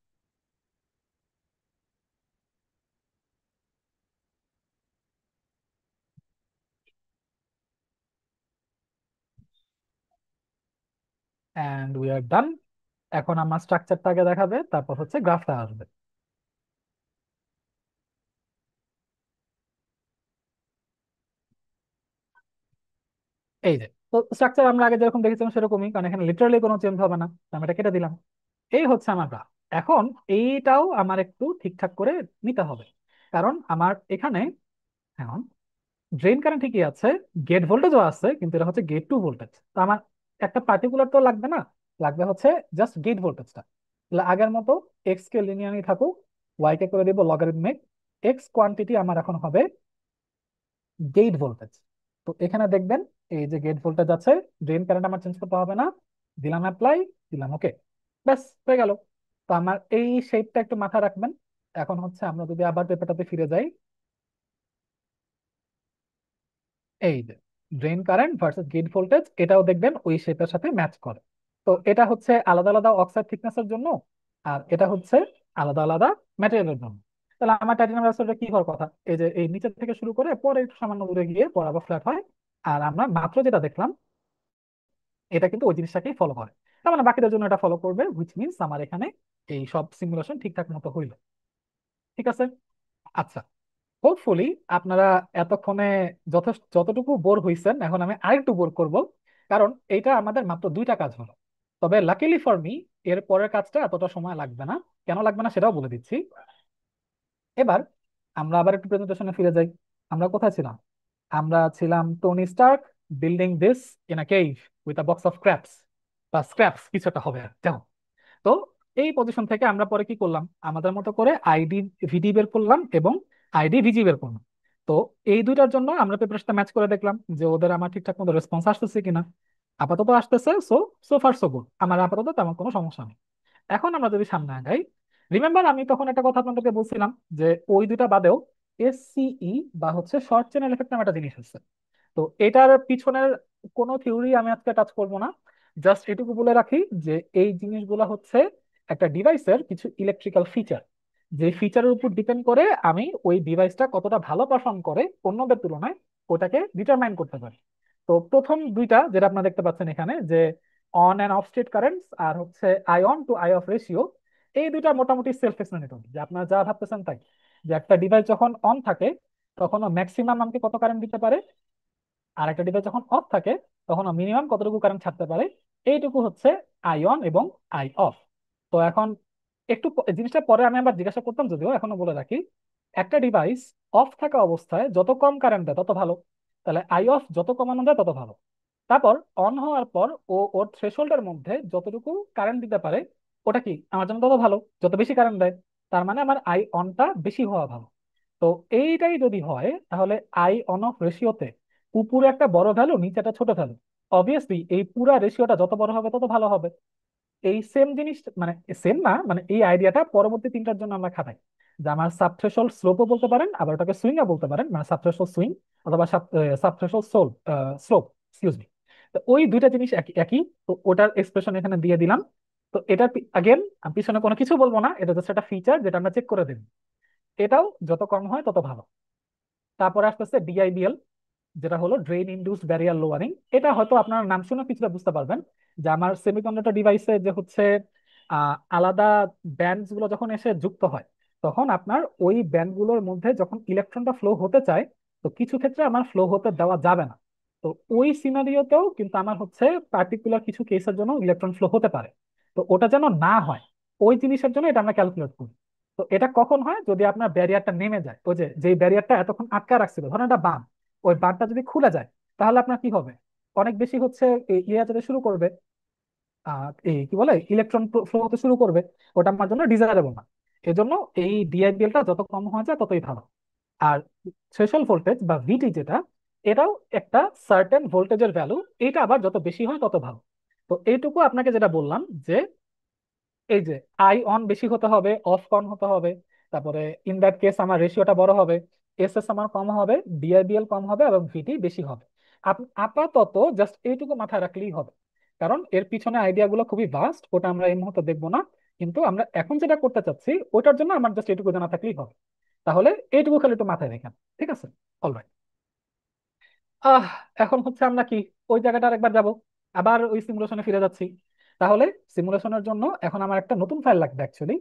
অ্যান্ড উই আর ডান। এখন আমার স্ট্রাকচারটাকে দেখাবে, তারপর হচ্ছে গ্রাফটা আসবে। এই যে, তো স্ট্রাকচার আমরা আগে যেরকম দেখেছিলাম সেরকমই, কারণ এখানে লিটারালি কোনো চেঞ্জ হবে না, তো আমি এটা কেটে দিলাম। এই হচ্ছে আমার গ্রাফ। এখন এইটাও আমার একটু ঠিকঠাক করে নিতে হবে, কারণ আমার এখানে এখন ড্রেন কারেন্ট ঠিকই আছে, গেট ভোল্টেজও আছে, কিন্তু এটা হচ্ছে গেট টু ভোল্টেজ। তো আমার একটা পার্টিকুলার তো লাগবে না, লাগবে হচ্ছে জাস্ট গেট ভোল্টেজটা। তাহলে আগের মতো এক্স কে লিনিয়ারই থাকুক, ওয়াই কে করে দিব লগারিদমিক। এক্স কোয়ান্টিটি আমার এখন হবে গেট ভোল্টেজ। তো এখানে দেখবেন এই যে গেট ভোল্টেজ আছে, ড্রেন কারেন্ট আমার চেঞ্জ করতে হবে না, দিলাম অ্যাপ্লাই, দিলাম ওকে, ব্যাস হয়ে গেল। তো আমার এই শেপটা একটু মাথায় রাখবেন। এখন হচ্ছে আমরা যদি আবার পেপারটাতে ফিরে যাই, এই যে drain current versus gate voltage, এটাও দেখবেন ওই শেপের সাথে ম্যাচ করে। তো এটা হচ্ছে আলাদা আলাদা অক্সাইড থিকনেসের জন্য, আর এটা হচ্ছে আলাদা আলাদা ম্যাটেরিয়ালের জন্য। তাহলে আমার টাইটানিয়াম ডাইঅক্সাইডটা কি হওয়ার কথা, এই যে এই নিচের থেকে শুরু করে পরে একটু সামান্য দূরে গিয়ে পরে আবার ফ্ল্যাট হয়। আর আমরা মাত্র যেটা দেখলাম এটা কিন্তু ওই জিনিসটাকেই ফলো করে, তার মানে বাকিদের জন্য এটা ফলো করবে, হুইচ মিনস আমার এখানে এই সব সিমুলেশন ঠিকঠাক মতো হইল। ঠিক আছে। আচ্ছা, হোপফুলি আপনারা এতক্ষণে যথেষ্ট যতটুকু বোর হইছেন, এখন আমি আরেকটু বোর করব, কারণ এইটা আমাদের মাত্র দুইটা কাজ হলো। তবে লাকিলি ফর মি এর পরের কাজটা এতটা সময় লাগবে না। কেন লাগবে না সেটাও বলে দিচ্ছি। এবার আমরা আবার একটু প্রেজেন্টেশনে ফিরে যাই। আমরা কোথায় ছিলাম? আমরা ছিলাম Tony Stark building this in a cave with a box of craps, বা স্ক্র্যাপস কিছু একটা হবে আর যাও। তো এই পজিশন থেকে আমরা পরে কি করলাম, আমাদের মতো করে আইডি ভিডি বের করলাম এবং আইডি ভিজি বের করলাম। তো এই দুইটার জন্য আমরা পেপারসটা ম্যাচ করে দেখলাম যে ওদের আমার ঠিকঠাক মতো রেসপন্স আসতেছে কিনা। আপাতত আসতেছে, so so far so good, আমার আপাতত তেমন কোনো সমস্যা নেই। এখন আমরা যদি সামনে আগাই, রিমেম্বার আমি তখন একটা কথা আপনাদেরকে বলছিলাম যে ওই দুইটা বাদেও এসসিই বা হচ্ছে শর্ট চ্যানেল এফেক্ট নামে একটা জিনিস আছে। তো এটার পিছনের কোনো থিওরি আমি আজকে টাচ করব না, জাস্ট এটুকু বলে রাখি যে এই জিনিসগুলো হচ্ছে একটা ডিভাইসের কিছু ইলেকট্রিক্যাল ফিচার, যে ফিচারের উপর ডিপেন্ড করে আমি ওই ডিভাইসটা কতটা ভালো পারফর্ম করে অন্যদের তুলনায় ওটাকে ডিটারমাইন করতে পারি। তো প্রথম দুইটা যেটা আপনারা দেখতে পাচ্ছেন এখানে, যে on and off state currents আর হচ্ছে I on to I off ratio, এই দুইটা মোটামুটি সেলফ এক্সপ্লেনেটরি, যে আপনারা যা ভাবতেছেন তাই। যে একটা ডিভাইস যখন অন থাকে তখন ম্যাক্সিমাম আমাকে কত কারেন্ট দিতে পারে, আর একটা ডিভাইস যখন অফ থাকে তখন মিনিমাম কতটুকু কারেন্ট ছাড়তে পারে। এইটুকু হচ্ছে আই অন এবং আই অফ। তো এখন একটু জিনিসটা পরে আমি আবার জিজ্ঞাসা করতাম, যদিও এখনো বলে রাখি, একটা ডিভাইস অফ থাকা অবস্থায় যত কম কারেন্ট দেয় তত ভালো, তাহলে আই অফ যত কমানো যায় তত ভালো। তারপর অন হওয়ার পর ও ওর থ্রেশহোল্ডের মধ্যে যতটুকু কারেন্ট দিতে পারে ওটা কি আমার জন্য তত ভালো, যত বেশি কারেন্ট দেয় তার মানে আমার আই অনটা বেশি হওয়া ভালো। তো এইটাই যদি হয় তাহলে আই অন অফ রেশিওতে উপরে একটা বড় ভ্যালু নিচে একটা ছোট ভ্যালু, অবভিয়াসলি এই পুরা রেশিওটা যত বড় হবে তত ভালো হবে। এই সেম জিনিস মানে সেম না, মানে এই আইডিয়াটা পরবর্তী তিনটার জন্য আমরা খাটাই, যে আমার সাবথ্রেশহোল্ড স্লোপও বলতে পারেন, আবার ওটাকে সুইংও বলতে পারেন, মানে সাবথ্রেশহোল্ড সুইং অথবা সাবথ্রেশহোল্ড সোল স্লোপ, এক্সকিউজ মি। তো ওই দুইটা জিনিস একই একই। তো ওটার এক্সপ্রেশন এখানে দিয়ে দিলাম। তো এটার আগেন আমি পিছনে কোনো কিছু বলবো না, এটা জাস্ট একটা ফিচার যেটা আমরা চেক করে দেব। এটাও যত কম হয় তত ভালো। তারপরে আসতেছে ডিআইবিএল, যেটা হলো ড্রেন ইনডিউসড ব্যারিয়ার লোয়ারিং। এটা হয়তো আপনার নাম শুনে কিছুটা বুঝতে পারবেন, যে আমার সেমিকন্ডাক্টর ডিভাইসে যে হচ্ছে আলাদা ব্যান্ডস গুলো যখন এসে যুক্ত হয় তখন আপনার ওই ব্যান্ড গুলোর মধ্যে যখন ইলেকট্রনটা ফ্লো হতে চায়, তো কিছু ক্ষেত্রে আমার ফ্লো হতে দেওয়া যাবে না। তো ওই সিনারিওতেও কিন্তু আমার হচ্ছে পার্টিকুলার কিছু কেসের জন্য ইলেকট্রন ফ্লো হতে পারে। তো ওটা যেন না হয় ওই জিনিসের জন্য এটা আমরা ক্যালকুলেট করি। তো এটা কখন হয়, যদি আপনার ব্যারিয়ারটা নেমে যায়, ওই যে যেই ব্যারিয়ারটা এতক্ষণ আটকা রাখছিল, ধরেন একটা বাঁধ, ওই বাঁধটা যদি খুলে যায় তাহলে আপনার কি হবে, অনেক বেশি হচ্ছে ইয়ে যেতে শুরু করবে, এই কি বলে ইলেকট্রন ফ্লো হতে শুরু করবে, ওটা আমার জন্য ডিজায়ারেবল না। এজন্য এই ডিআইপিএলটা যত কম হওয়া যায় ততই ভালো। আর থ্রেশহোল্ড ভোল্টেজ বা ভিটি যেটা, এটাও একটা সার্টেন ভোল্টেজের ভ্যালু, এটা আবার যত বেশি হয় তত ভালো। তো এইটুকু আপনাকে যেটা বললাম যে এই যে আই অন বেশি হতে হবে, অফ কম হতে হবে, তারপরে ইন দ্যাট কেস আমার রেশিওটা বড় হবে, এস এস আমার কম হবে, ডিআইবিএল কম হবে এবং ভিটি বেশি হবে। আপাতত জাস্ট এইটুকু মাথায় রাখলেই হবে, কারণ এর পিছনে আইডিয়া গুলো খুবই ভাস্ট, ওটা আমরা এই মুহূর্তে দেখবো না। কিন্তু আমরা এখন যেটা করতে চাচ্ছি ওটার জন্য আমার জাস্ট এইটুকু জানা থাকলেই হবে। তাহলে এইটুকু খালি একটু মাথায় রেখেন, ঠিক আছে? অলরাইট। আহ এখন হচ্ছে আমরা কি ওই জায়গাটা আরেকবার যাব, আবার ওই সিমুলেশনে ফিরে যাচ্ছি। তাহলে সিমুলেশনের জন্য এখন আমার একটা নতুন ফাইল লাগবে অ্যাকচুয়ালি।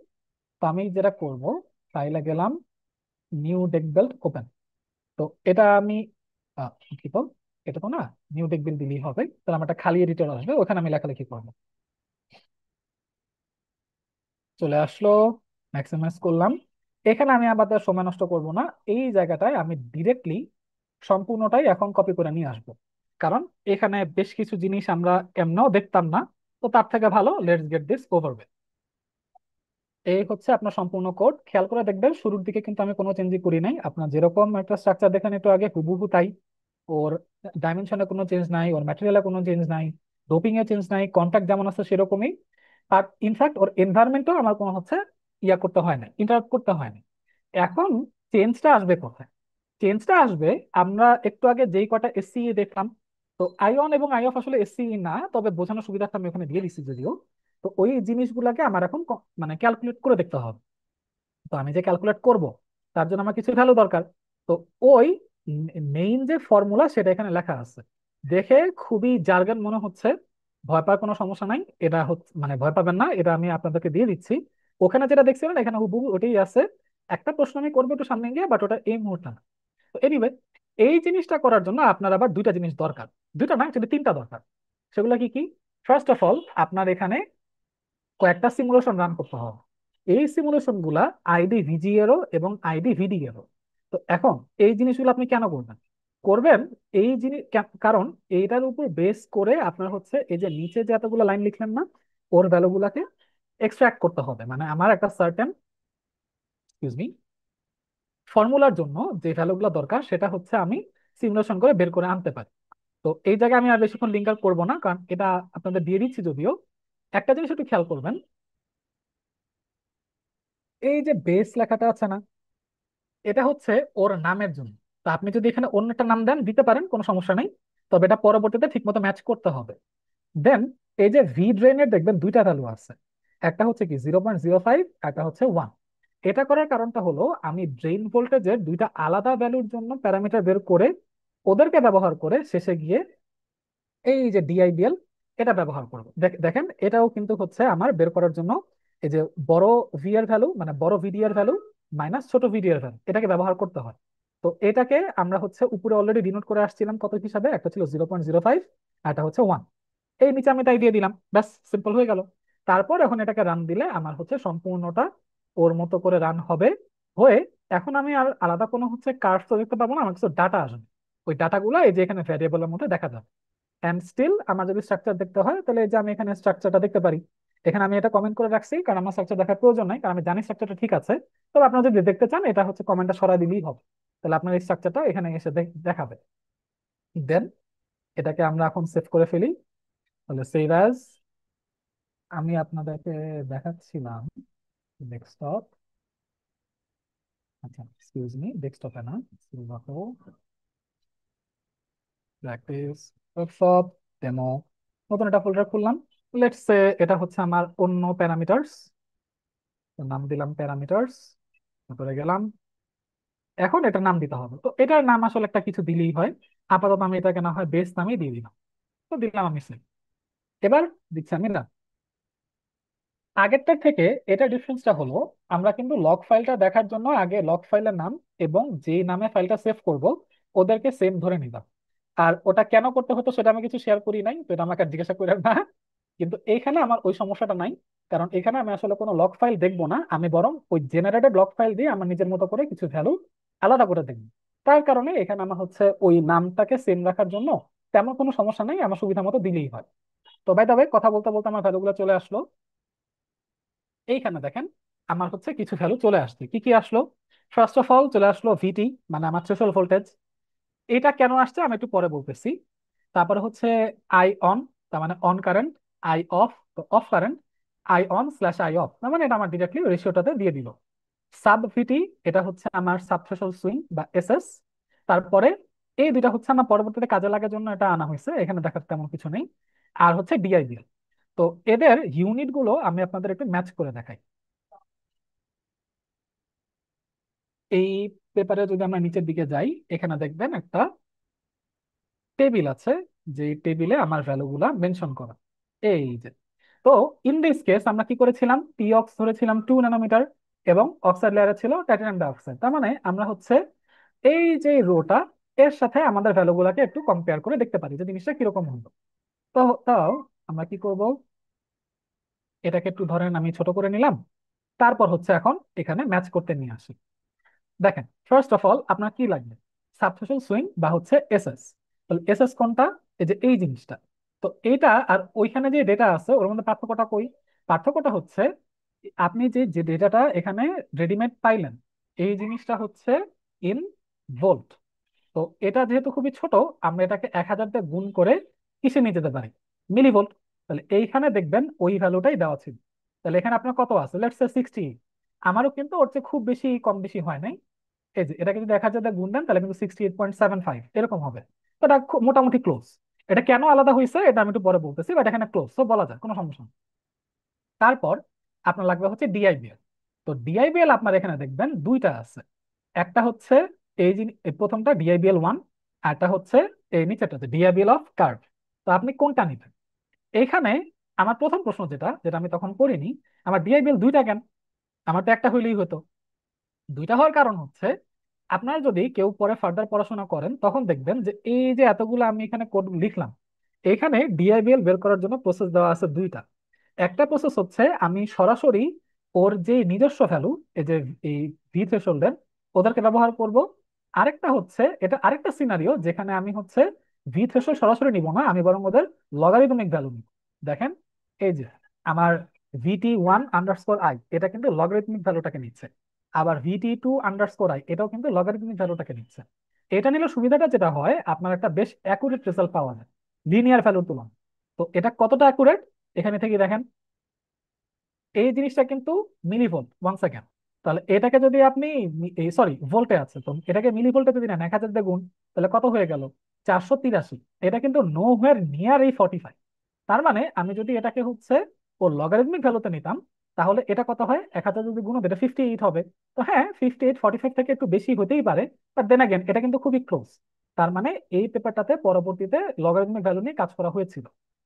তো আমি যেটা করব, ফাইলে গেলাম, নিউ ডেক বেল্ট ওপেন। তো এটা আমি আহ, কি বল, এটা তো না, নিউ ডেক বেল্ট দিলেই হবে। তাহলে আমার একটা খালি এডিটর আসবে, ওখানে আমি লেখালেখি করবো। চলে আসলো, ম্যাক্সিমাইজ করলাম। এখানে আমি আবার তার সময় নষ্ট করব না, এই জায়গাটায় আমি ডিরেক্টলি সম্পূর্ণটাই এখন কপি করে নিয়ে আসবো। কারণ এখানে বেশ কিছু জিনিস আমরা এমনও দেখতাম না। তো তার থেকে ভালো লেটস গেট দিস ওভার। এই হচ্ছে আপনার সম্পূর্ণ কোড, খেয়াল করে দেখবেন শুরুর দিকে কিন্তু আমি কোনো চেঞ্জই করি নাই। আপনার যেরকম একটা স্ট্রাকচার দেখেন একটু আগে হুবহু তাই। ওর ডাইমেনশনে কোনো চেঞ্জ নাই, ওর ম্যাটেরিয়ালে কোনো চেঞ্জ নাই, ডোপিং এ চেঞ্জ নাই, কন্ট্যাক্ট যেমন আছে সেরকমই। আর ইনফ্যাক্ট ওর এনভায়রনমেন্টও আমার কোনো হচ্ছে ইয়া করতে হয় না, ইন্টারাপ্ট করতে হয় না। এখন চেঞ্জটা আসবে কোথায়? চেঞ্জটা আসবে, আমরা একটু আগে যেই কটা এসসিই দেখলাম, তো আইঅন এবং আই অফ আসলে এসসিই না, তবে বোঝানোর সুবিধার্থে আমি ওখানে দিয়ে দিচ্ছি যদিও। তো ওই জিনিসগুলোকে আমার এখন মানে ক্যালকুলেট করে দেখতে হবে। তো আমি যে ক্যালকুলেট করব, তার জন্য আমার কিছু ভ্যালু দরকার। তো ওই মেইন যে ফর্মুলা সেটা এখানে লেখা আছে। দেখে খুবই জার্গন মনে হচ্ছে, ভয় পাওয়ার কোনো সমস্যা নাই। এটা হচ্ছে মানে ভয় পাবেন না, এটা আমি আপনাদেরকে দিয়ে দিচ্ছি। ওখানে যেটা দেখছিলেন এখানে হুবহু ওটাই আছে। একটা প্রশ্ন আমি করবো একটু সামনে গিয়ে, বাট ওটা এই মুহূর্তে না। তো এনিওয়ে, এই জিনিসটা করার জন্য আপনার আবার দুইটা জিনিস দরকার। দুইটা না, actually তিনটা দরকার। সেগুলো কি কি? ফার্স্ট অফ অল, আপনার এখানে কয়েকটা সিমুলেশন রান করতে হবে। এই সিমুলেশন গুলা আইডি ভিজি এরও এবং আইডি ভিডি এরও। তো এখন এই জিনিসগুলো আপনি কেন করবেন? করবেন এই জিনিস কারণ এইটার উপর বেস করে আপনার হচ্ছে এই যে নিচে যে এতগুলো লাইন লিখলেন না, ওর ভ্যালুগুলাকে এক্সট্রাক্ট করতে হবে। মানে আমার একটা সার্টেন, এক্সকিউজ মি, ফর্মুলার জন্য যে ভ্যালুগুলো দরকার সেটা হচ্ছে আমি সিমুলেশন করে বের করে আনতে পারি। তো এই জায়গায় আমি আর বেশিক্ষণ লিঙ্ক আউট করবো না, কারণ এটা আপনাদের দিয়ে দিচ্ছি যদিও। একটা জিনিস একটু খেয়াল করবেন, এই যে বেস লেখাটা আছে না, এটা হচ্ছে ওর নামের জন্য। তো আপনি যদি এখানে অন্য একটা নাম দেন দিতে পারেন, কোনো সমস্যা নেই। তবে এটা পরবর্তীতে ঠিকমতো ম্যাচ করতে হবে। দেন এই যে ভি ড্রেনের দেখবেন দুইটা ভ্যালু আছে, একটা হচ্ছে কি 0.05, একটা হচ্ছে 1। এটা করার কারণটা হলো আমি ড্রেন ভোল্টেজের দুইটা আলাদা ভ্যালুর জন্য প্যারামিটার বের করে ওদেরকে ব্যবহার করে শেষে গিয়ে এই যে ডিআইবিএল এটা ব্যবহার করব। দেখেন এটাও কিন্তু হচ্ছে আমার বের করার জন্য এই যে বড় ভি এর ভ্যালু মানে বড় ভিডি এর ভ্যালু মাইনাস ছোট ভিডি এর ভ্যালু, এটাকে ব্যবহার করতে হয়। তো এটাকে আমরা হচ্ছে উপরে অলরেডি ডিনোট করে আসছিলাম কত হিসাবে, একটা ছিল 0.05, আর একটা হচ্ছে 1। এই নিচে আমি তাই দিয়ে দিলাম, ব্যাস সিম্পল হয়ে গেল। তারপর এখন এটাকে রান দিলে আমার হচ্ছে সম্পূর্ণটা ওর মতো করে রান হবে। হয়ে এখন আমি আর আলাদা কোনো হচ্ছে কার্ভ তো দেখতে পাবো না, আমার কিছু ডাটা আসবে। ওই ডাটাগুলো এই যে এখানে ভ্যারিয়েবলের মধ্যে দেখা যাবে। এন্ড স্টিল আমার যদি স্ট্রাকচার দেখতে হয় তাহলে এই যে আমি এখানে স্ট্রাকচারটা দেখতে পারি। এখানে আমি এটা কমেন্ট করে রাখছি কারণ আমার স্ট্রাকচার দেখার প্রয়োজন নাই, কারণ আমি জানি স্ট্রাকচারটা ঠিক আছে। তবে আপনারা যদি দেখতে চান এটা হচ্ছে কমেন্টটা সরাই দিলেই হবে। তাহলে আপনার এই স্ট্রাকচারটা এখানে এসে দেখাবে। দেন এটাকে আমরা এখন সেভ করে ফেলি। তাহলে সেভ অ্যাজ, আমি আপনাদেরকে দেখাচ্ছিলাম ডেস্কটপ, আচ্ছা এক্সকিউজ মি, ডেস্কটপে না, প্র্যাকটিস ওয়ার্কশপ ডেমো, নতুন একটা ফোল্ডার খুললাম। লেটস সে এটা হচ্ছে আমার অন্য প্যারামিটারস, নাম দিলাম প্যারামিটারস, তারপরে গেলাম। এখন এটার নাম দিতে হবে, তো এটার নাম আসলে একটা কিছু দিলেই হয়। আপাতত আমি এটাকে না হয় বেস নামে দিয়ে দিলাম। তো দিলাম আমি সেভ। এবার দিচ্ছি আমি না, আগেরটার থেকে এটা ডিফারেন্সটা হলো আমরা কিন্তু লগ ফাইলটা দেখার জন্য আগে লগ ফাইলের নাম এবং যে নামে ফাইলটা সেভ করব ওদেরকে সেম ধরে নিলাম। আর ওটা কেন করতে হতো সেটা আমি কিছু শেয়ার করি নাই, তো এটা আমাকে আর জিজ্ঞাসা করেন না। কিন্তু এইখানে আমার ওই সমস্যাটা নাই, কারণ এখানে আমি আসলে কোনো লগ ফাইল দেখবো না, আমি বরং ওই জেনারেটেড লগ ফাইল দিয়ে আমার নিজের মতো করে কিছু ভ্যালু আলাদা করে দেখবো। তার কারণে এখানে আমার হচ্ছে ওই নামটাকে সেম রাখার জন্য তেমন কোনো সমস্যা নেই, আমার সুবিধা মতো দিলেই হয়। তো বাই দ্য ওয়ে, কথা বলতে বলতে আমার ভ্যালুগুলো চলে আসলো এইখানে। দেখেন আমার হচ্ছে কিছু ভ্যালু চলে আসছে। কি কি আসলো? ফার্স্ট অফ অল চলে আসলো ভিটি, মানে আমার থ্রেশহোল্ড ভোল্টেজ। এটা কেন আসছে আমি একটু পরে বলতেছি। তারপরে হচ্ছে আই অন, তার মানে অন কারেন্ট। আই অফ, তো of current. I on slash I of, তার মানে এটা আমার ডিরেক্টলি রেশিওটাতে দিয়ে দিল। সাব ভিটি, এটা হচ্ছে আমার সাব থ্রেশহোল্ড সুইং বা এসএস। তারপরে এই দুইটা হচ্ছে আমার পরবর্তীতে কাজে লাগার জন্য এটা আনা হয়েছে, এখানে দেখার তেমন কিছু নেই। আর হচ্ছে ডিআইবিএল। তো এদের ইউনিট গুলো আমি আপনাদের একটু ম্যাচ করে দেখাই। এই পেপারে যদি আমরা নিচের দিকে যাই, এখানে দেখবেন একটা টেবিল আছে, যে টেবিলে আমার ভ্যালুগুলা মেনশন করা। এই যে, তো ইন দিস কেস আমরা কি করেছিলাম, টি অক্স ধরেছিলাম 2 ন্যানোমিটার, এবং অক্সাইড লেয়ারে ছিল টাইটানিয়াম ডাইঅক্সাইড। তার মানে আমরা হচ্ছে এই যে রোটা, এর সাথে আমাদের ভ্যালুগুলাকে একটু কম্পেয়ার করে দেখতে পারি যে জিনিসটা কিরকম হলো। তো তাও আমরা কি করব, এটাকে একটু ধরেন আমি ছোট করে নিলাম। তারপর হচ্ছে এখন এখানে ম্যাচ করতে নিয়ে আসি। দেখেন ফার্স্ট অফ অল আপনার কি লাগবে, সাবসোশাল সুইং বা হচ্ছে এসএস। তাহলে এসএস কোনটা? এই যে এই জিনিসটা। তো এইটা আর ওইখানে যে ডেটা আছে ওর মধ্যে পার্থক্যটা কই? পার্থক্যটা হচ্ছে আপনি যে যে ডেটাটা এখানে রেডিমেড পাইলেন, এই জিনিসটা হচ্ছে ইন ভোল্ট। তো এটা যেহেতু খুবই ছোট, আমরা এটাকে 1000 দিয়ে গুণ করে কিসে নিয়ে যেতে পারি, মিলি ভোল্ট। তাহলে এইখানে দেখবেন ওই ভ্যালুটাই দেওয়া ছিল। তাহলে এখানে আপনার কত আছে, লেটস সে 60। আমারও কিন্তু ওর চেয়ে খুব বেশি কম বেশি হয় নাই। এই যে এটাকে যদি 1000 দিয়ে গুণ দেন তাহলে কিন্তু 68.75 এরকম হবে। তো এটা মোটামুটি ক্লোজ। এটা কেন আলাদা হয়েছে এটা আমি একটু পরে বলতেছি, বাট এখানে ক্লোজ, তো বলা যায়, কোনো সমস্যা নেই। তারপর আপনার লাগবে হচ্ছে ডিআইবিএল। তো ডিআইবিএল আপনার এখানে দেখবেন দুইটা আছে। একটা হচ্ছে এই প্রথমটা ডিআইবিএল 1, আর একটা হচ্ছে এই নিচেরটাতে ডিআইবিএল অফ কার্ভ। তো আপনি কোনটা নিবেন? এইখানে আমার প্রথম প্রশ্ন যেটা যেটা আমি তখন করিনি, আমার ডিআইবিএল দুইটা কেন? আমার তো একটা হইলেই হতো। দুইটা হওয়ার কারণ হচ্ছে, আপনারা যদি কেউ পরে ফার্দার পড়াশোনা করেন তখন দেখবেন যে এই যে এতগুলো আমি এখানে কোড লিখলাম, এখানে ডিআইবিএল বের করার জন্য প্রসেস দেওয়া আছে দুইটা। একটা প্রসেস হচ্ছে আমি সরাসরি ওর যে নিজস্ব ভ্যালু, এই যে এই ভি থ্রেশহোল্ডের, ওদেরকে ব্যবহার করব। আরেকটা হচ্ছে এটা আরেকটা সিনারিও যেখানে আমি হচ্ছে ভি থ্রেশহোল্ড সরাসরি নিব না, আমি বরং ওদের লগারিদমিক ভ্যালু নিব। দেখেন এই যে আমার VT1_i এটা কিন্তু লগারিদমিক ভ্যালুটাকে নিচ্ছে, আবার VT2_i এটাও কিন্তু লগারিদমিক ভ্যালুটাকে নিচ্ছে। এটা নিলে সুবিধাটা যেটা হয়, আপনার একটা বেশ অ্যাকুরেট রেজাল্ট পাওয়া যায় লিনিয়ার ভ্যালুর তুলনায়। তো এটা কতটা অ্যাকুরেট, এখানে থেকে দেখেন এই জিনিসটা কিন্তু মিলিভোল্ট, ওয়ান সেকেন্ড। তাহলে এটাকে যদি আপনি সরি ভোল্টে আছে, তো এটাকে মিলিভোল্টে যদি নেন 1000 দিয়ে গুণ, তাহলে কত হয়ে গেল, 483। এটা কিন্তু নো হোয়ার নিয়ার এই 45। তার মানে আমি যদি এটাকে হচ্ছে ও লগারিদমিক ভ্যালুতে নিতাম, তাহলে এটা কত হয়, 1000 যদি গুণ এটা 58 হবে। তো হ্যাঁ 58 45 থেকে একটু বেশি হতেই পারে, বাট দেন আগেন এটা কিন্তু খুবই ক্লোজ। তার মানে এই পেপারটাতে পরবর্তীতে লগারিদমিক ভ্যালু নিয়ে কাজ করা হয়েছিল।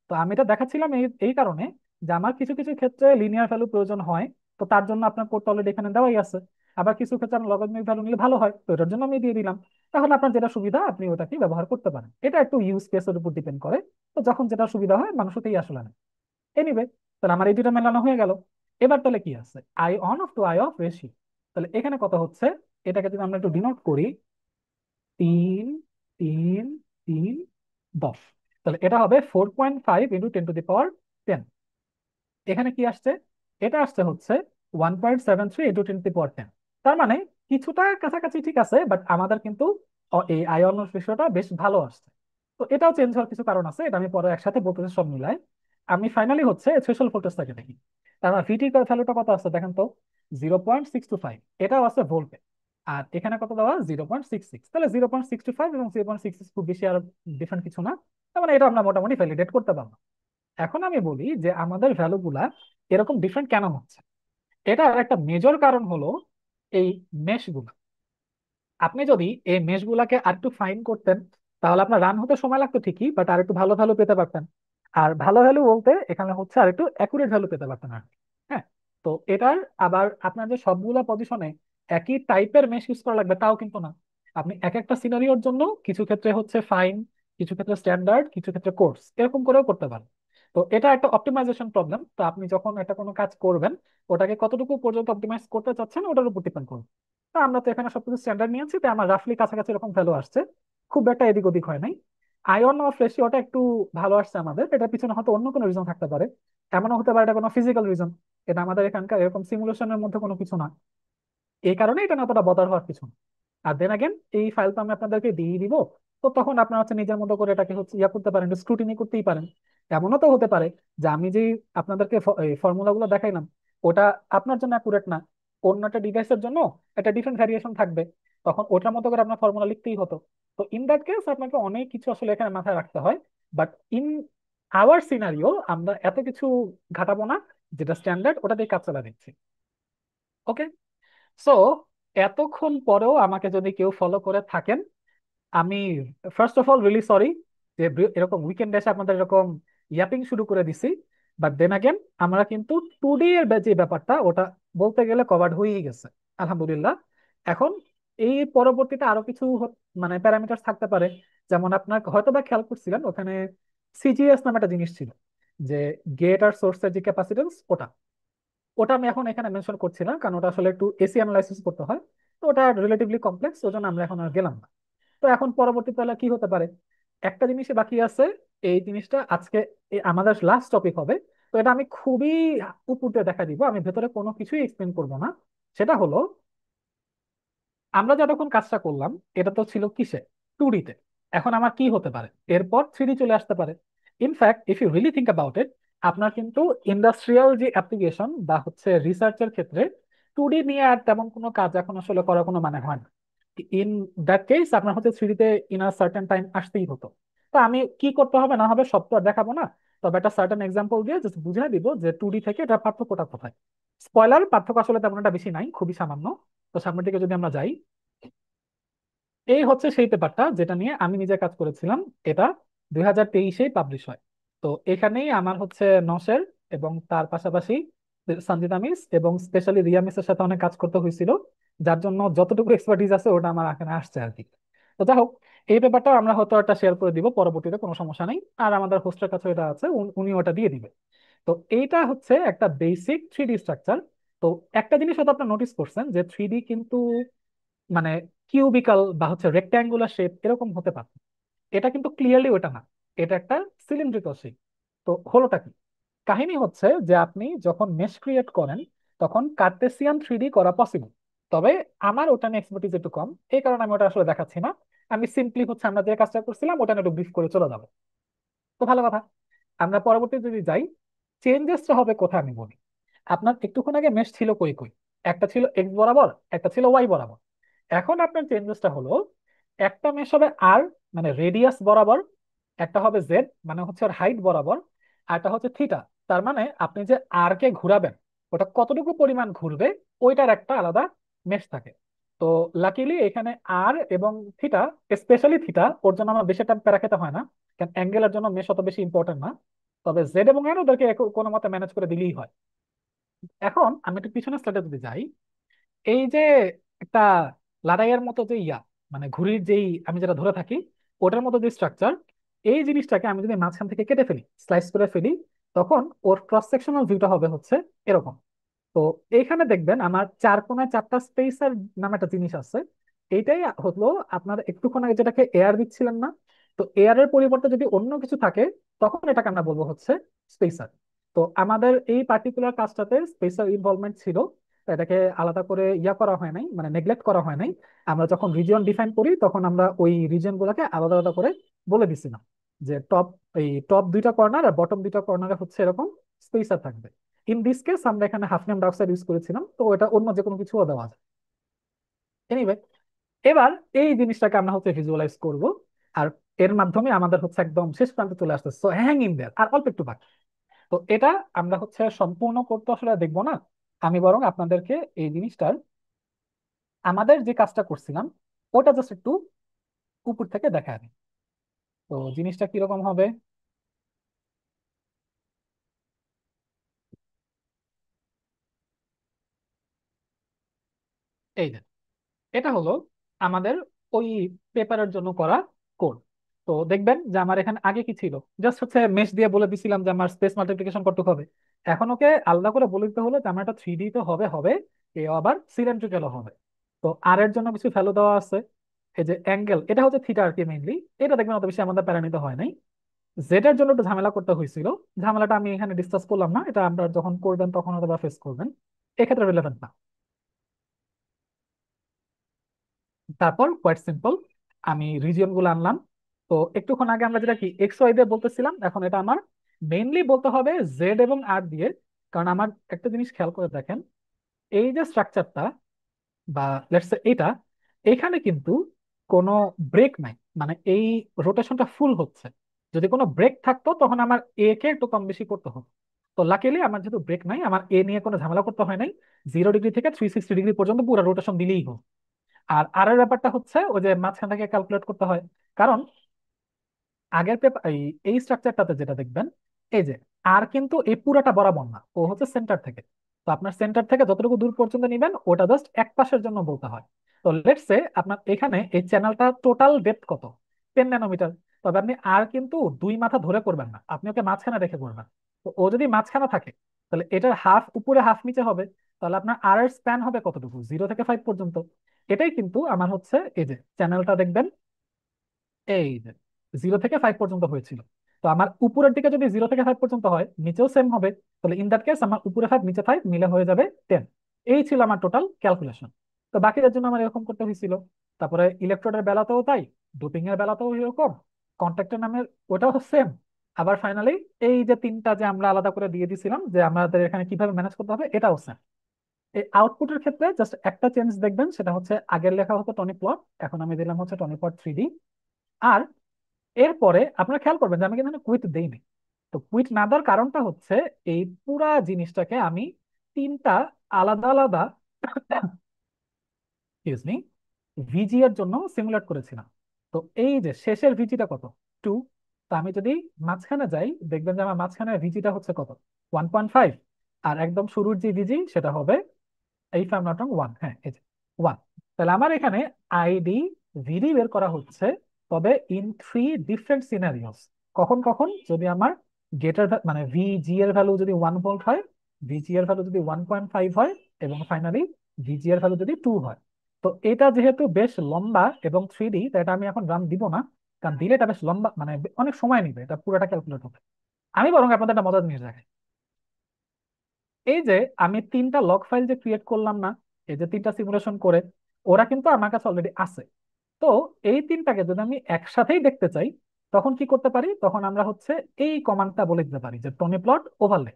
তো আমি এটা দেখাচ্ছিলাম এই এই কারণে যে আমার কিছু কিছু ক্ষেত্রে লিনিয়ার ভ্যালু প্রয়োজন হয়, তো তার জন্য আপনার কোডটা অলরেডি এখানে দেওয়াই আছে। আবার কিছু ক্ষেত্রে আমার লগারিদমিক ভ্যালু নিলে ভালো হয়, তো এটার জন্য আমি দিয়ে দিলাম। তাহলে আপনার যেটা সুবিধা আপনি ওটাকে ব্যবহার করতে পারেন, এটা একটু ইউজ কেসের উপর ডিপেন্ড করে। তো যখন যেটা সুবিধা হয় মানুষ ওটাই আসলে নেয়। এনিওয়ে, তাহলে আমার এই দুটা মেলানো হয়ে গেল। এবার তাহলে কি আছে, I on off to I off ratio. তাহলে এখানে কত হচ্ছে, এটাকে যদি আমরা একটু ডিনোট করি, 3 3 3 10। তাহলে এটা হবে 4.5 × 10⁻10। এখানে কি আসছে, এটা আসছে হচ্ছে 1.73 × 10⁻10। তার মানে কিছুটা কাছাকাছি ঠিক আছে, বাট আমাদের কিন্তু এই আয়ন রেশিওটা বেশ ভালো আসছে। তো এটাও চেঞ্জ হওয়ার কিছু কারণ আছে, এটা আমি পরে একসাথে বলতেছি সব মিলাই। আমি ফাইনালি হচ্ছে থ্রেশহোল্ড ভোল্টেজটাকে দেখি। তার মানে ভিটি ভ্যালুটা কত আছে দেখেন তো, 0.625, এটাও আছে ভোল্টে। আর এখানে কত দেওয়া, 0.66। তাহলে 0.625 এবং 0.66 খুব বেশি আর ডিফারেন্ট কিছু না। তার মানে এটা আমরা মোটামুটি ভ্যালিডেট করতে পারবো। এখন আমি বলি যে আমাদের ভ্যালুগুলা এরকম ডিফারেন্ট কেন হচ্ছে। এটার একটা মেজর কারণ হলো এই মেশগুলো। আপনি যদি এই মেশগুলাকে আর একটু ফাইন করতেন, তাহলে আপনার রান হতে সময় লাগতো ঠিকই, বাট আর একটু ভালো ভ্যালু পেতে পারতেন। আর ভালো ভ্যালু বলতে এখানে হচ্ছে আর একটু অ্যাকুরেট ভ্যালু পেতে পারতেন আর কি। হ্যাঁ, তো এটার আবার আপনার যে সবগুলা পজিশনে একই টাইপের মেশ ইউজ করা লাগবে তাও কিন্তু না। আপনি এক একটা সিনারিওর জন্য কিছু ক্ষেত্রে হচ্ছে ফাইন, কিছু ক্ষেত্রে স্ট্যান্ডার্ড, কিছু ক্ষেত্রে কোর্স, এরকম করেও করতে পারেন। তো এটা একটা অপটিমাইজেশন প্রবলেম। তো আপনি যখন একটা কোনো কাজ করবেন, ওটাকে কতটুকু পর্যন্ত অপটিমাইজ করতে চাচ্ছেন ওটার উপর ডিপেন্ড করবে। তো আমরা তো এখানে সবকিছু স্ট্যান্ডার্ড নিয়েছি, তাই আমার রাফলি কাছাকাছি এরকম ভ্যালু আসছে, খুব একটা এদিক ওদিক হয় নাই। আয়ন অফ রেশিওটা একটু ভালো আসছে আমাদের, এটার পিছনে হয়তো অন্য কোনো রিজন থাকতে পারে। এমনও হতে পারে এটা কোনো ফিজিক্যাল রিজন, এটা আমাদের এখানকার এরকম সিমুলেশনের মধ্যে কোনো কিছু না, এই কারণে এটা না অতটা বদার হওয়ার কিছু না। আর দেন আগেন এই ফাইল তো আমি আপনাদেরকে দিয়ে দিব, তো তখন আপনারা হচ্ছে নিজের মতো করে এটাকে হচ্ছে ইয়া করতে পারেন, স্ক্রুটিনি করতেই পারেন। এমনও তো হতে পারে যে আমি যে আপনাদেরকে ফর্মুলা গুলো দেখাইলাম ওটা আপনার জন্য অ্যাকুরেট না, অন্য একটা ডিভাইসের জন্য একটা ডিফারেন্ট ভ্যারিয়েশন থাকবে, তখন ওটার মতো করে আপনার ফর্মুলা লিখতেই হতো। তো ইন দ্যাট কেস আপনাকে অনেক কিছু আসলে এখানে মাথায় রাখতে হয়। বাট ইন আওয়ার সিনারিও আমরা এত কিছু ঘাটাবো না, যেটা স্ট্যান্ডার্ড ওটা দিয়ে কাজ চালা দিচ্ছি। ওকে। সো এতক্ষণ পরেও আমাকে যদি কেউ ফলো করে থাকেন, আমি first of all really sorry যে এরকম উইকেন্ড এসে আপনাদের এরকম ইয়াপিং শুরু করে দিছি। বাট দেন আগেন আমরা কিন্তু 2D এর যে ব্যাপারটা ওটা বলতে গেলে কভার্ড হয়েই গেছে আলহামদুলিল্লাহ। এখন এই পরবর্তীতে আরো কিছু মানে প্যারামিটার থাকতে পারে, যেমন আপনার হয়তো বা খেয়াল করছিলেন ওখানে সিজিএস নামে একটা জিনিস ছিল, যে গেট আর সোর্সের যে ক্যাপাসিটেন্স ওটা, ওটা আমি এখন এখানে মেনশন করছি না কারণ ওটা আসলে একটু এসি অ্যানালাইসিস করতে হয়, তো ওটা রিলেটিভলি কমপ্লেক্স, ওই জন্য আমরা এখন আর গেলাম না। তো এখন পরবর্তী তাহলে কি হতে পারে, একটা জিনিসই বাকি আছে, এই জিনিসটা আজকে আমাদের লাস্ট টপিক হবে। তো এটা আমি খুবই উপর দিয়ে দেখা দিব, আমি ভেতরে কোনো কিছুই এক্সপ্লেন করবো না। সেটা হলো আমরা যতক্ষণ কাজটা করলাম এটা তো ছিল কিসে, 2D তে। এখন আমার কি হতে পারে, এরপর 3D চলে আসতে পারে। In fact if you really think about it, আপনার কিন্তু ইন্ডাস্ট্রিয়াল যে অ্যাপ্লিকেশন বা হচ্ছে রিসার্চের ক্ষেত্রে 2D নিয়ে আর তেমন কোনো কাজ এখন আসলে করার কোনো মানে হয় না। ইন দ্যাট কেস আপনার হচ্ছে 3D তে ইন আ সার্টেন টাইম আসতেই হতো। তো আমি কি করতে হবে না হবে সব তো আর দেখাবো না, তবে একটা সার্টেন এক্সাম্পল দিয়ে জাস্ট বুঝিয়ে দিব যে 2D থেকে এটা পার্থক্যটা কোথায়। স্পয়লার, পার্থক্য আসলে তেমন একটা বেশি নাই, খুবই সামান্য। তো সামনের দিকে যদি আমরা যাই, এই হচ্ছে সেই পেপারটা যেটা নিয়ে আমি নিজে কাজ করেছিলাম। এটা 2023-এ পাবলিশ হয়। তো এখানেই আমার হচ্ছে নসের এবং তার পাশাপাশি সঞ্জিত আমিস এবং স্পেশালি রিয়া মিসের সাথে অনেক কাজ করতে হয়েছিল, যার জন্য যতটুকু এক্সপার্টিজ আছে ওটা আমার এখানে আসছে আর কি। তো যাই হোক, এই পেপারটা আমরা হয়তো একটা শেয়ার করে দিব পরবর্তীতে, কোনো সমস্যা নেই, আর আমাদের হোস্টের কাছে এটা আছে, উনি ওটা দিয়ে দিবে। তো এইটা হচ্ছে একটা বেসিক 3D স্ট্রাকচার। তো একটা জিনিস হয়তো আপনার নোটিস করছেন যে 3D কিন্তু মানে কিউবিকাল বা হচ্ছে রেক্ট্যাঙ্গুলার শেপ এরকম হতে পারে, এটা কিন্তু ক্লিয়ারলি ওটা না, এটা একটা সিলিন্ড্রিক্যাল শেপ। তো হলোটা কি, কাহিনী হচ্ছে যে আপনি যখন মেশ ক্রিয়েট করেন তখন কার্টেসিয়ান 3D করা পসিবল, তবে আমার ওটা নিয়ে এক্সপার্টিজ একটু কম, এই কারণে আমি ওটা আসলে দেখাচ্ছি না। আমি সিম্পলি হচ্ছে আমরা যে কাজটা করছিলাম ওটা নিয়ে একটু ব্রিফ করে চলে যাবো। তো ভালো কথা, আমরা পরবর্তী যদি যাই, চেঞ্জেসটা হবে কোথায় আমি বলি। আপনার একটুক্ষণ আগে মেশ ছিল কই কই, একটা ছিল এক্স বরাবর, একটা ছিল ওয়াই বরাবর। এখন আপনার চেঞ্জেসটা হলো একটা মেশ হবে আর, মানে রেডিয়াস বরাবর, একটা হবে জেড মানে হচ্ছে ওর হাইট বরাবর, আর একটা হচ্ছে থিটা, তার মানে আপনি যে আর কে ঘুরাবেন ওটা কতটুকু পরিমাণ ঘুরবে ওইটার একটা আলাদা মেশ থাকে। তো লাকিলি এখানে আর এবং থিটা, স্পেশালি থিটা, ওর জন্য আমার বেশি একটা প্যারা খেতে হয় না, কারণ অ্যাঙ্গেলের জন্য মেশ অত বেশি ইম্পর্টেন্ট না। তবে জেড এবং এন ওদেরকে কোনো মতে ম্যানেজ করে দিলেই হয়। এখন আমি একটু পিছনের স্লাইডে যদি যাই, এই যে একটা লাদাইয়ের মতো যে ইয়া, মানে ঘুড়ির যেই আমি যেটা ধরে থাকি ওটার মতো যে স্ট্রাকচার, এই জিনিসটাকে আমি যদি মাঝখান থেকে কেটে ফেলি, স্লাইস করে ফেলি, তখন ওর ক্রস সেকশনাল ভিউটা হবে হচ্ছে এরকম। তো এইখানে দেখবেন আমার চার কোণায় চারটা স্পেসার নামে একটা জিনিস আছে। এইটাই হলো আপনার একটুক্ষণ আগে যেটাকে এয়ার দিচ্ছিলেন না, তো এয়ারের পরিবর্তে যদি অন্য কিছু থাকে তখন এটাকে আমরা বলবো হচ্ছে স্পেসার। তো আমাদের এই পার্টিকুলার কাজটাতে স্পেসার ইনভলভমেন্ট ছিল, তো এটাকে আলাদা করে ইয়া করা হয় নাই, মানে নেগলেক্ট করা হয় নাই। আমরা যখন রিজিয়ন ডিফাইন করি তখন আমরা ওই রিজিয়ন গুলোকে আলাদা আলাদা করে বলে দিছিলাম যে টপ দুইটা কর্নার আর বটম দুইটা কর্নারে হচ্ছে এরকম স্পেসার থাকবে। ইন দিস কেস আমরা এখানে হাফনিয়াম ডাইঅক্সাইড ইউজ করেছিলাম, তো এটা অন্য যে কোনো কিছুও দেওয়া যায়। এনিওয়ে, এবার এই জিনিসটাকে আমরা হচ্ছে ভিজুয়ালাইজ করব, আর এর মাধ্যমে আমাদের হচ্ছে একদম শেষ প্রান্তে চলে আসছে, সো হ্যাং ইন দেয়ার আর অল্প একটু বাকি। তো এটা আমরা হচ্ছে সম্পূর্ণ করতে আসলে দেখবো না, আমি বরং আপনাদেরকে এই জিনিসটার আমাদের যে কাজটা করছিলাম ওটা জাস্ট একটু উপর থেকে দেখা দিই। তো জিনিসটা কিরকম হবে, এই যে এটা হলো আমাদের ওই পেপারের জন্য করা কোড। তো দেখবেন যে আমার এখানে আগে কি ছিল, জাস্ট হচ্ছে মেশ দিয়ে বলে দিছিলাম যে আমার স্পেস মাল্টিপ্লিকেশন করতে হবে। এখন ওকে আলাদা করে বলে দিতে হলো যে আমার একটা 3D তো হবে হবে, এ আবার সিলিন্ড্রিক্যালও হবে। তো আর এর জন্য কিছু ভ্যালু দেওয়া আছে, এই যে অ্যাঙ্গেল, এটা হচ্ছে থিটা আর কি মেইনলি। এটা দেখবেন অত বেশি আমাদের প্যারা নিতে হয় নাই। জেড এর জন্য একটু ঝামেলা করতে হয়েছিল, ঝামেলাটা আমি এখানে ডিসকাস করলাম না, এটা আমরা যখন করবেন তখন হয়তো বা ফেস করবেন, এক্ষেত্রে রিলেভেন্ট না। তারপর কোয়াইট সিম্পল, আমি রিজিয়ন গুলো আনলাম। তো একটুক্ষণ আগে আমরা যেটা কি এক্স ওয়াই দিয়ে বলতেছিলাম, এখন এটা আমার মেইনলি বলতে হবে জেড এবং আর দিয়ে। কারণ আমার একটা জিনিস খেয়াল করে দেখেন, এই যে স্ট্রাকচারটা বা লেটস সে এটা, এখানে কিন্তু কোনো ব্রেক নাই, মানে এই রোটেশনটা ফুল হচ্ছে। যদি কোনো ব্রেক থাকতো তখন আমার এ কে একটু কম বেশি করতে হতো। তো লাকিলি আমার যেহেতু ব্রেক নাই, আমার এ নিয়ে কোনো ঝামেলা করতে হয় নাই। 0 ডিগ্রি থেকে 360 ডিগ্রি পর্যন্ত পুরো রোটেশন দিলেই হোক। আর আর এর ব্যাপারটা হচ্ছে ওই যে মাঝখান থেকে ক্যালকুলেট করতে হয়। কারণ আগের পেপার এই স্ট্রাকচারটাতে যেটা দেখবেন, এই যে আর কিন্তু এই পুরাটা বরাবর না, ও হচ্ছে সেন্টার থেকে। তো আপনার সেন্টার থেকে যতটুকু দূর পর্যন্ত নিবেন ওটা জাস্ট এক পাশের জন্য বলতে হয়। তো লেটস সে আপনার এখানে এই চ্যানেলটা টোটাল ডেপথ কত, 10 ন্যানোমিটার। তবে আপনি আর কিন্তু দুই মাথা ধরে করবেন না, আপনি ওকে মাঝখানে রেখে করবেন। তো ও যদি মাঝখানে থাকে তাহলে এটার হাফ উপরে হাফ নিচে হবে। তাহলে আপনার আর এর স্প্যান হবে কতটুকু, 0 থেকে 5 পর্যন্ত। এটাই কিন্তু আমার হচ্ছে এই যে চ্যানেলটা দেখবেন, এই যে 0 থেকে 5 পর্যন্ত হয়েছিল। তো আমার উপরের দিকে যদি 0 থেকে 5 পর্যন্ত হয়, নিচেও সেম হবে। তাহলে ইন দ্যাট কেস আমার উপরে 5 নিচে 5 মিলে হয়ে যাবে 10। এই ছিল আমার টোটাল ক্যালকুলেশন। তো বাকিটার জন্য আমার এরকম করতে হয়েছিল। তারপরে ইলেকট্রোডের বেলাতেও তাই, ডোপিং এর বেলাতেও এরকম, কন্ট্যাক্টের নামের ওটাও সেম। আবার ফাইনালি এই যে তিনটা যে আমরা আলাদা করে দিয়ে দিছিলাম যে আমাদের এখানে কিভাবে ম্যানেজ করতে হবে, এটাও সেম। এই আউটপুটের ক্ষেত্রে জাস্ট একটা চেঞ্জ দেখবেন, সেটা হচ্ছে আগের লেখা হতো টনি প্লট, এখন আমি দিলাম হচ্ছে টনি প্লট 3D। আর এরপরে আপনারা খেয়াল করবেন যে আমি কিন্তু কুইট দেইনি। তো কুইট না দেওয়ার কারণটা হচ্ছে এই পুরা জিনিসটাকে আমি তিনটা আলাদা আলাদা এক্সকিউজ মি ভিজি এর জন্য সিমুলেট করেছিলাম। তো এই যে শেষের ভিজিটা কত, 2। তো আমি যদি মাঝখানে যাই দেখবেন যে আমার মাঝখানে ভিজিটা হচ্ছে কত, 1.5। আর একদম শুরুর যে ভিজি সেটা হবে, এই ফাইভ নট রং, 1, হ্যাঁ এই যে 1। তাহলে আমার এখানে আইডি ভিডি বের করা হচ্ছে, তবে ইন 3 ডিফারেন্ট সিনারিওস। কখন কখন যদি আমার গেটের মানে ভিজি এর ভ্যালু যদি 1 ভোল্ট হয়, ভিজি এর ভ্যালু যদি 1.5 হয়, এবং ফাইনালি ভিজি এর ভ্যালু যদি 2 হয়। তো এটা যেহেতু বেশ লম্বা এবং 3D, তাই এটা আমি এখন রান দিব না। কারণ দিলে এটা বেশ লম্বা, মানে অনেক সময় নিবে এটা পুরোটা ক্যালকুলেট হবে। আমি বরং আপনাদের একটা মজার জিনিস দেখাই। এই যে আমি তিনটা লগ ফাইল যে ক্রিয়েট করলাম না, এই যে তিনটা সিমুলেশন করে, ওরা কিন্তু আমার কাছে অলরেডি আছে। তো এই তিনটাকে যদি আমি একসাথেই দেখতে চাই, তখন কি করতে পারি, তখন আমরা হচ্ছে এই কমান্ডটা বলে দিতে পারি যে টনি প্লট ওভারলে,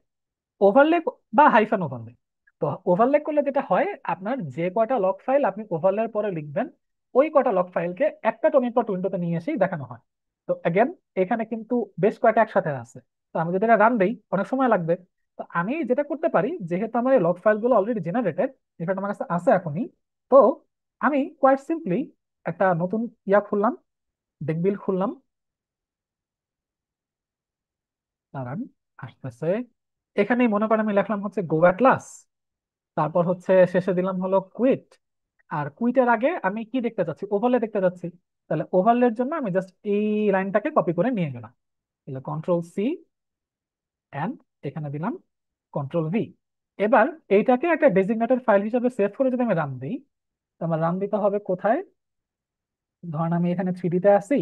ওভারলে বা হাইফান ওভারলে। তো ওভারলে করলে যেটা হয়, আপনার যে কয়টা লগ ফাইল আপনি ওভারলের পরে লিখবেন, ওই কয়টা লগ ফাইলকে একটা টনি প্লট উইন্ডোতে নিয়ে এসেই দেখানো হয়। তো অ্যাগেন এখানে কিন্তু বেশ কয়টা একসাথে আছে। তো আমি যদি এটা রান দেই অনেক সময় লাগবে। তো আমি যেটা করতে পারি, যেহেতু আমার এই লগ ফাইলগুলো অলরেডি জেনারেটেড, ইনফ্যাক্ট আমার কাছে আছে এখনই, তো আমি কোয়াইট সিম্পলি একটা নতুন ইয়া খুললাম, ডেকবিল খুললাম। দাঁড়ান, আসতেছে। এখানেই মনে করেন আমি লিখলাম হচ্ছে গো অ্যাটলাস, তারপর হচ্ছে শেষে দিলাম হলো কুইট। আর কুইটের আগে আমি কি দেখতে চাচ্ছি, ওভারলে দেখতে চাচ্ছি। তাহলে ওভারলের জন্য আমি জাস্ট এই লাইনটাকে কপি করে নিয়ে গেলাম, তাহলে কন্ট্রোল সি এন্ড এখানে দিলাম কন্ট্রোল ভি। এবার এইটাকে একটা ডেজিগনেটেড ফাইল হিসেবে সেভ করে যদি আমি রান দিই, তো আমার রান দিতে হবে কোথায়, ধরেন আমি এখানে 3D তে আছি,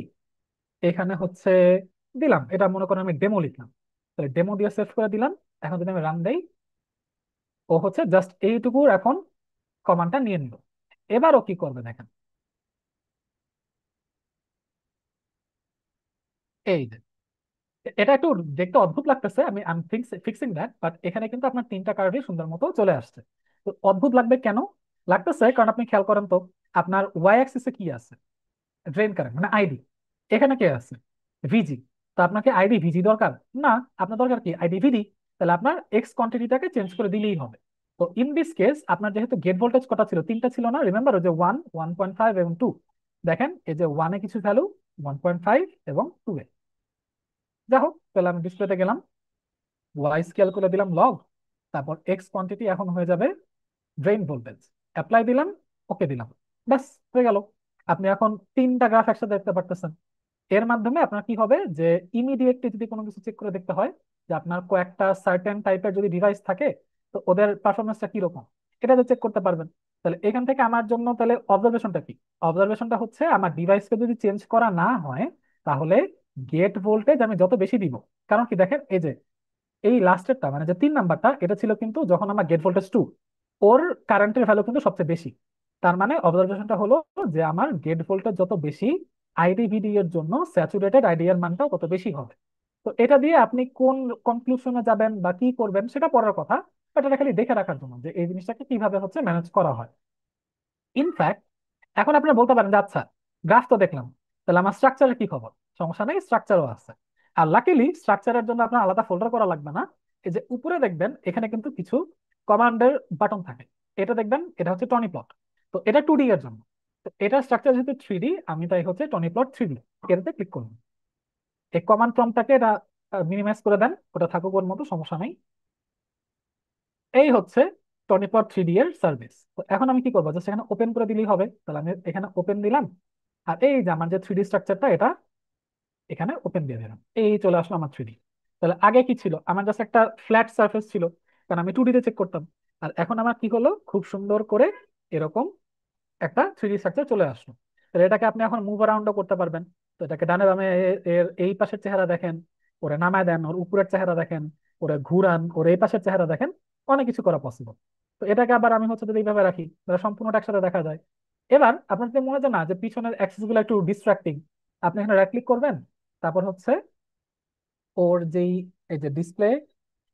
এখানে হচ্ছে দিলাম, এটা মনে করেন আমি ডেমো লিখলাম, তাহলে ডেমো দিয়ে সেভ করে দিলাম। এখন যদি আমি রান দেই, ও হচ্ছে জাস্ট এইটুকু এখন কমান্ডটা নিয়ে নিল। এবার ও কি করবে দেখেন, এই যে এটা একটু দেখতে অদ্ভুত লাগতেছে, আমি I am fixing that, but এখানে কিন্তু আপনার তিনটা কার্ভই সুন্দর মতো চলে আসছে। তো অদ্ভুত লাগবে কেন লাগতেছে, কারণ আপনি খেয়াল করেন তো, আপনার ওয়াই অ্যাক্সিসে কি আছে, ড্রেন কারেন্ট মানে আইডি। এখানে কে আছে, ভিজি। তো আপনাকে আইডি ভিজি দরকার না, আপনার দরকার কি আইডি ভিডি। তাহলে আপনার এক্স কোয়ান্টিটিটাকে চেঞ্জ করে দিলেই হবে। তো ইন দিস কেস আপনার যেহেতু গেট ভোল্টেজ কটা ছিল, তিনটা ছিল না, রিমেম্বার, ওই যে 1, 1.5 এবং 2। দেখেন এই যে ওয়ানে কিছু ভ্যালু, 1.5 এবং 2 এ। যাই হোক, তাহলে আমি ডিসপ্লেতে গেলাম, ওয়াই স্কেল করে দিলাম লগ, তারপর এক্স কোয়ান্টিটি এখন হয়ে যাবে ড্রেন ভোল্টেজ, অ্যাপ্লাই দিলাম, ওকে দিলাম, ব্যাস হয়ে গেল। আপনি এখন তিনটা গ্রাফ একসাথে দেখতে পারতেছেন। এর মাধ্যমে আপনার কি হবে যে ইমিডিয়েটলি যদি কোনো কিছু চেক করে দেখতে হয় যে আপনার কয়েকটা সার্টেন টাইপের যদি ডিভাইস থাকে, তো ওদের পারফরমেন্সটা কিরকম, এটা চেক করতে পারবেন। তাহলে এখান থেকে আমার জন্য তাহলে অবজারভেশনটা কি? অবজারভেশনটা হচ্ছে আমার ডিভাইসকে যদি চেঞ্জ করা না হয়, তাহলে গেট ভোল্টেজ আমি যত বেশি দিব। কারণ কি দেখেন, এই যে এই লাস্টেরটা মানে যে 3 নাম্বারটা, এটা ছিল কিন্তু যখন আমার গেট ভোল্টেজ 2, ওর কারেন্টের ভ্যালু কিন্তু সবচেয়ে বেশি। তার মানে অবজারভেশনটা হলো যে আমার গেট ভোল্টেজ যত বেশি, আইডিভিডি এর জন্য স্যাচুরেটেড আইডি এর মানটাও তত বেশি হবে। তো এটা দিয়ে আপনি কোন কনক্লুশনে যাবেন বা কি করবেন সেটা পরের কথা, বাট এটা খালি দেখে রাখার জন্য যে এই জিনিসটাকে কিভাবে হচ্ছে ম্যানেজ করা হয়। ইনফ্যাক্ট এখন আপনারা বলতে পারেন যে আচ্ছা, গ্রাফ তো দেখলাম, তাহলে আমার স্ট্রাকচারের কি খবর? সমস্যা নেই, স্ট্রাকচারও আছে। আর লাকিলি স্ট্রাকচারের জন্য আপনার আলাদা ফোল্ডার করা লাগবে না। এই যে উপরে দেখবেন এখানে কিন্তু কিছু কমান্ডের বাটন থাকে। এটা দেখবেন, এটা হচ্ছে টনি প্লট। তো এটা 2D এর জন্য। তো এটা স্ট্রাকচার যেহেতু 3D, আমি তাই হচ্ছে টনি প্লট 3D এটাতে ক্লিক করলাম। এই কমান্ড প্রম্পটটাকে এটা মিনিমাইজ করে দেন, ওটা থাকুক ওর মতো, সমস্যা নাই। এই হচ্ছে টনিপর 3D এর সার্ভিস। তো এখন আমি কি করবো, জাস্ট এখানে ওপেন করে দিলেই হবে। তাহলে আমি এখানে ওপেন দিলাম, আর এই যে আমার যে 3D স্ট্রাকচারটা, এটা এখানে ওপেন দিয়ে দিলাম, এই চলে আসলো আমার 3D। তাহলে আগে কি ছিল, আমার জাস্ট একটা ফ্ল্যাট সার্ফেস ছিল, কারণ আমি 2D তে চেক করতাম। আর এখন আমার কি হলো, খুব সুন্দর করে এরকম একটা 3D স্ট্রাকচার চলে আসলো। তাহলে এটাকে আপনি এখন মুভ অ্যারাউন্ডও করতে পারবেন। তো এটাকে ডানে বামে এর এই পাশের চেহারা দেখেন, ওরে নামায় দেন, ওর উপরের চেহারা দেখেন, ওরে ঘুরান, ওর এই পাশের চেহারা দেখেন, অনেক কিছু করা পসিবল। তো এটাকে আবার আমি হচ্ছে যদি এইভাবে রাখি, তাহলে সম্পূর্ণটা একসাথে দেখা যায়। এবার আপনার যদি মনে হয় যে না, যে পিছনের অ্যাক্সেস গুলো একটু ডিস্ট্রাক্টিং, আপনি এখানে রাইট ক্লিক করবেন, তারপর হচ্ছে ওর যেই এই যে ডিসপ্লে,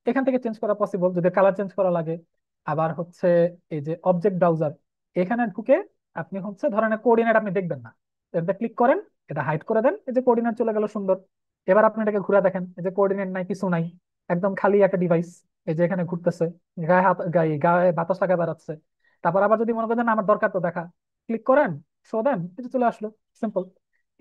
এখান থেকে চেঞ্জ করা পসিবল যদি কালার চেঞ্জ করা লাগে। আবার হচ্ছে এই যে অবজেক্ট ব্রাউজার, এখানে ঢুকে আপনি হচ্ছে ধরেন কোঅর্ডিনেট আপনি দেখবেন না, এটা ক্লিক করেন, এটা হাইড করে দেন, এই যে কোঅর্ডিনেট চলে গেল সুন্দর। এবার আপনি এটাকে ঘুরে দেখেন, এই যে কোঅর্ডিনেট নাই, কিছু নাই, একদম খালি একটা ডিভাইস। এই যে এখানে ঘুরতেছে, গায়ে হাত, গায়ে গায়ে বাতাস লাগা বেড়াচ্ছে। তারপর আবার যদি মনে করেন আমার দরকার তো দেখা, ক্লিক করেন, শো দেন, এটা চলে আসলো। সিম্পল।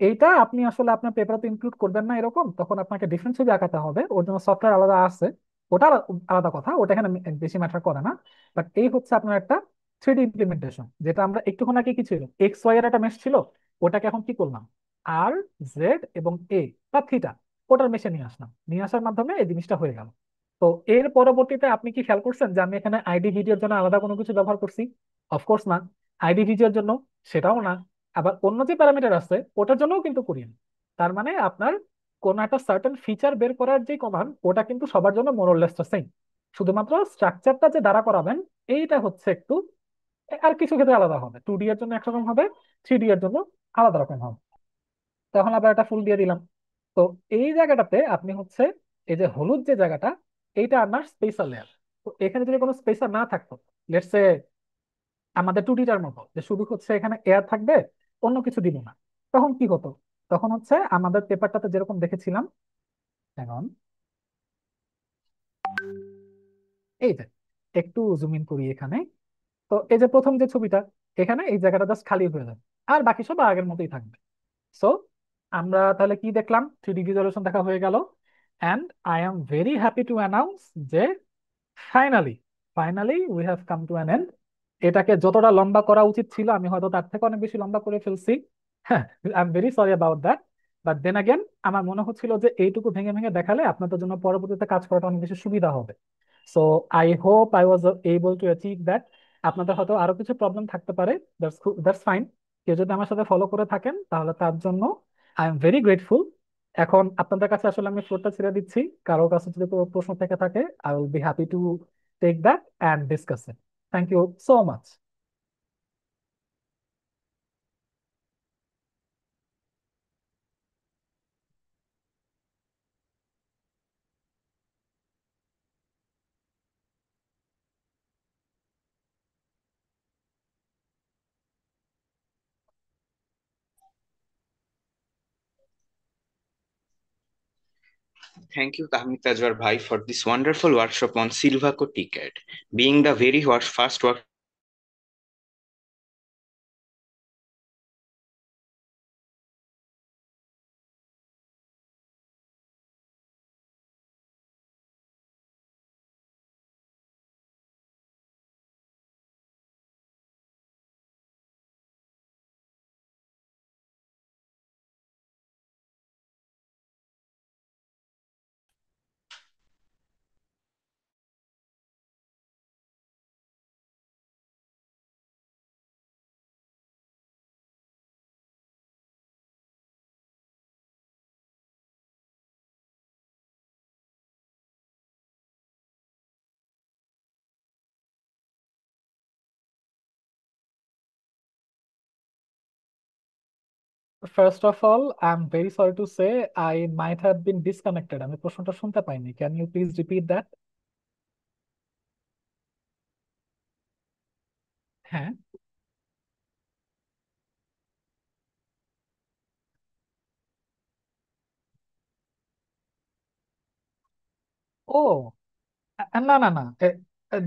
এইটা আপনি আসলে আপনার পেপারে ইনক্লুড করবেন না এরকম, তখন আপনাকে ডিফারেন্ট ছবি আঁকাতে হবে, ওর জন্য সফটওয়্যার আলাদা আছে। ওটা আলাদা কথা, ওটা এখানে বেশি ম্যাটার করে না। বাট এই হচ্ছে আপনার একটা 3D ইমপ্লিমেন্টেশন, যেটা আমরা একটুক্ষণ আগে কি ছিল, এক্স ওয়াই এর একটা মেশ ছিল, ওটাকে এখন কি করলাম, আর জেড এবং এ বা থিটা, ওটার মেশে নিয়ে আসলাম, নিয়ে আসার মাধ্যমে এই জিনিসটা হয়ে গেল। তো এর পরবর্তীতে আপনি কি খেয়াল করছেন যে আমি এখানে আইডি ভিডিওর জন্য আলাদা কোনো কিছু ব্যবহার করছি? অফকোর্স না। আইডি ভিডিওর জন্য সেটাও না। আবার অন্য যে প্যারামিটার আছে ওটার জন্যও কিন্তু করি না। তার মানে আপনার কোন একটা সার্টেন ফিচার বের করার যে কমান্ড, ওটা কিন্তু সবার জন্য মোরলেস সেম। শুধুমাত্র স্ট্রাকচারটা যে দ্বারা করাবেন, এইটা হচ্ছে একটু আর কিছু ক্ষেত্রে আলাদা হবে, 2D এর জন্য একরকম হবে, 3D এর জন্য আলাদা রকম হবে। তখন আবার একটা ফুল দিয়ে দিলাম। তো এই জায়গাটাতে আপনি হচ্ছে এই যে হলুদ যে জায়গাটা, এইটা আমার স্পেসার লেয়ার। তো এখানে যদি কোনো স্পেসার না থাকতো, লেটস সে আমাদের 2Dটার মতো যে শুধু হচ্ছে এখানে এয়ার থাকবে, অন্য কিছু দিব না, তখন কি হতো? তখন হচ্ছে আমাদের পেপারটাতে যেরকম দেখেছিলাম, এখন এই যে একটু জুম ইন করি এখানে। তো এই যে প্রথম যে ছবিটা, এখানে এই জায়গাটা জাস্ট খালি হয়ে যাবে, আর বাকি সব আগের মতোই থাকবে। সো আমরা তাহলে কি দেখলাম, 3D ভিজুয়ালাইজেশন দেখা হয়ে গেল। And I am very happy to announce যে finally, finally we have come to an end. এটাকে যতটা লম্বা করা উচিত ছিল, আমি হয়তো তার থেকে অনেক বেশি লম্বা করে ফেলছি। হ্যাঁ, I am very sorry about that. But then again, আমার মনে হচ্ছিল যে এইটুকু ভেঙে ভেঙে দেখালে আপনাদের জন্য পরবর্তীতে কাজ করাটা অনেক বেশি সুবিধা হবে। So I hope I was able to achieve that. আপনাদের হয়তো আরো কিছু প্রবলেম থাকতে পারে, দ্যাটস ফাইন। কেউ যদি আমার সাথে ফলো করে থাকেন তাহলে তার জন্য আই এম ভেরি গ্রেটফুল। এখন আপনাদের কাছে আসলে আমি ফ্লোরটা ছেড়ে দিচ্ছি। কারো কাছে যদি কোনো প্রশ্ন থেকে থাকে, I will be happy to take that and discuss it. Thank you so much. Thank you, Tahmid Tajwar Bhai, for this wonderful workshop on Silvaco Ticket. Being the very first workshop first of all I am very sorry to say I might have been disconnected, আমি প্রশ্নটা শুনতে পাইনি, can you please repeat that? হ্যাঁ। ও, না না না,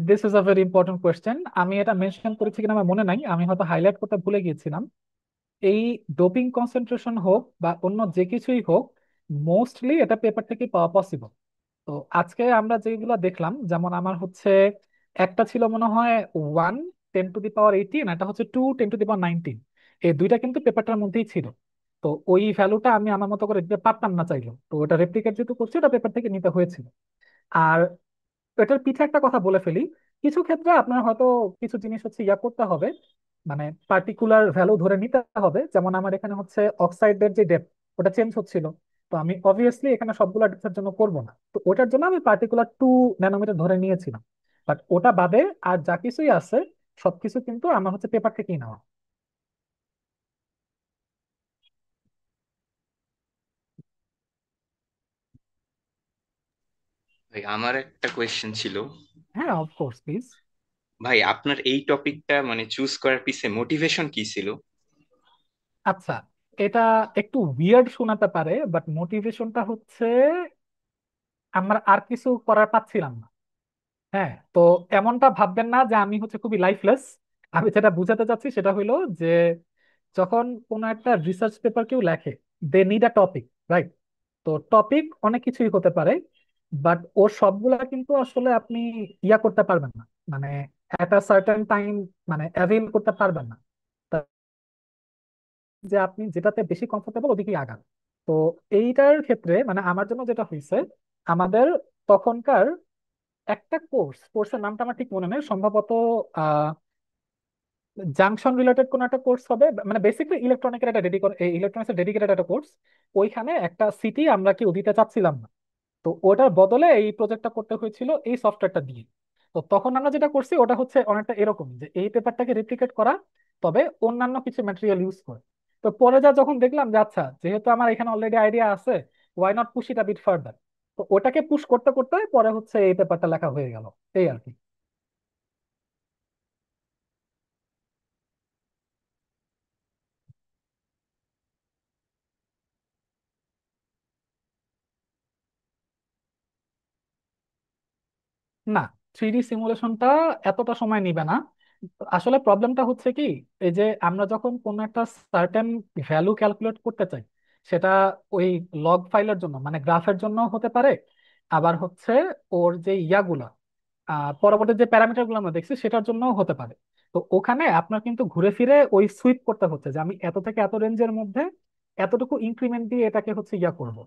this is a very important question. আমি এটা মেনশন করেছি কিনা আমার মনে নাই, আমি হয়তো হাইলাইট করতে ভুলে গিয়েছিলাম। এই ডোপিং কনসেন্ট্রেশন হোক বা অন্য যে কিছুই হোক, মোস্টলি এটা পেপার থেকে পাওয়া পসিবল। তো আজকে আমরা যেগুলো দেখলাম, যেমন আমার হচ্ছে একটা ছিল মনে হয় 1 10⁻18, এটা হচ্ছে 2 10⁻19। এই দুইটা কিন্তু পেপারটার মধ্যেই ছিল। তো ওই ভ্যালুটা আমি আমার মতো করে দিতে পারতাম না চাইলেও, তো ওটা রেপ্লিকেট যেহেতু করছি ওটা পেপার থেকে নিতে হয়েছিল। আর এটার পিঠে একটা কথা বলে ফেলি, কিছু ক্ষেত্রে আপনার হয়তো কিছু জিনিস হচ্ছে ইয়া করতে হবে, মানে পার্টিকুলার ভ্যালু ধরে নিতে হবে। যেমন আমার এখানে হচ্ছে অক্সাইডের যে ডেপথ ওটা চেঞ্জ হচ্ছিল, তো আমি অবভিয়াসলি এখানে সবগুলো ডেপথের জন্য করব না, তো ওটার জন্য আমি পার্টিকুলার 2 ন্যানোমিটার ধরে নিয়েছিলাম। বাট ওটা বাদে আর যা কিছুই আছে সবকিছু কিন্তু আমার হচ্ছে পেপার থেকেই নেওয়া। ভাই আমার একটা কোয়েশ্চেন ছিল। হ্যাঁ, অফকোর্স প্লিজ। ভাই আপনার এই টপিকটা মানে চুজ করার পিছে মোটিভেশন কি ছিল? আচ্ছা, এটা একটু উইয়ার্ড শোনাতে পারে, বাট মোটিভেশনটা হচ্ছে আমরা আর কিছু করার পাচ্ছিলাম না। হ্যাঁ, তো এমনটা ভাববেন না যে আমি হচ্ছে খুবই লাইফলেস। আমি যেটা বুঝাতে চাচ্ছি সেটা হইলো যে যখন কোনো একটা রিসার্চ পেপার কেউ লেখে, they need a topic, right? তো টপিক অনেক কিছুই হতে পারে, বাট ওর সবগুলা কিন্তু আসলে আপনি ইয়া করতে পারবেন না, মানে এট আ সার্টেন টাইম মানে অ্যাভেল করতে পারবেন না। তা যে আপনি যেটাতে বেশি কমফোর্টেবল ওদিকেই আগান। তো এইটার ক্ষেত্রে মানে আমার জন্য যেটা হয়েছে, আমাদের তখনকার একটা কোর্সের নামটা আমার ঠিক মনে নেই, সম্ভবত জাংশন রিলেটেড কোন একটা কোর্স হবে, মানে বেসিক্যালি ইলেকট্রনিকের একটা ইলেকট্রনিক্সের ডেডিকেটেড একটা কোর্স। ওইখানে একটা সিটি আমরা কেউ দিতে চাচ্ছিলাম না, তো ওটার বদলে এই প্রজেক্টটা করতে হয়েছিল এই সফটওয়্যারটা দিয়ে। তো তখন আমরা যেটা করছি ওটা হচ্ছে অনেকটা এরকম যে এই পেপারটাকে রেপ্লিকেট করা, তবে অন্যান্য কিছু ম্যাটেরিয়াল ইউজ করে। তো পরে যখন দেখলাম যে আচ্ছা, যেহেতু আমার এখানে অলরেডি আইডিয়া আছে, why not push it a bit further. তো ওটাকে পুশ করতে করতে পরে হচ্ছে এই পেপারটা লেখা হয়ে গেল, এই আর কি। না, 3D সিমুলেশনটা এতটা সময় নিবে না। আসলে প্রবলেমটা হচ্ছে কি, এই যে আমরা যখন কোনো একটা সার্টেন ভ্যালু ক্যালকুলেট করতে চাই, সেটা ওই লগ ফাইলের জন্য মানে গ্রাফের জন্য হতে পারে, আবার হচ্ছে ওর যে ইয়াগুলা পরবর্তী যে প্যারামিটার গুলো আমরা দেখছি সেটার জন্য হতে পারে। তো ওখানে আপনার কিন্তু ঘুরে ফিরে ওই সুইপ করতে হচ্ছে যে আমি এত থেকে এত রেঞ্জের মধ্যে এতটুকু ইনক্রিমেন্ট দিয়ে এটাকে হচ্ছে ইয়া করব,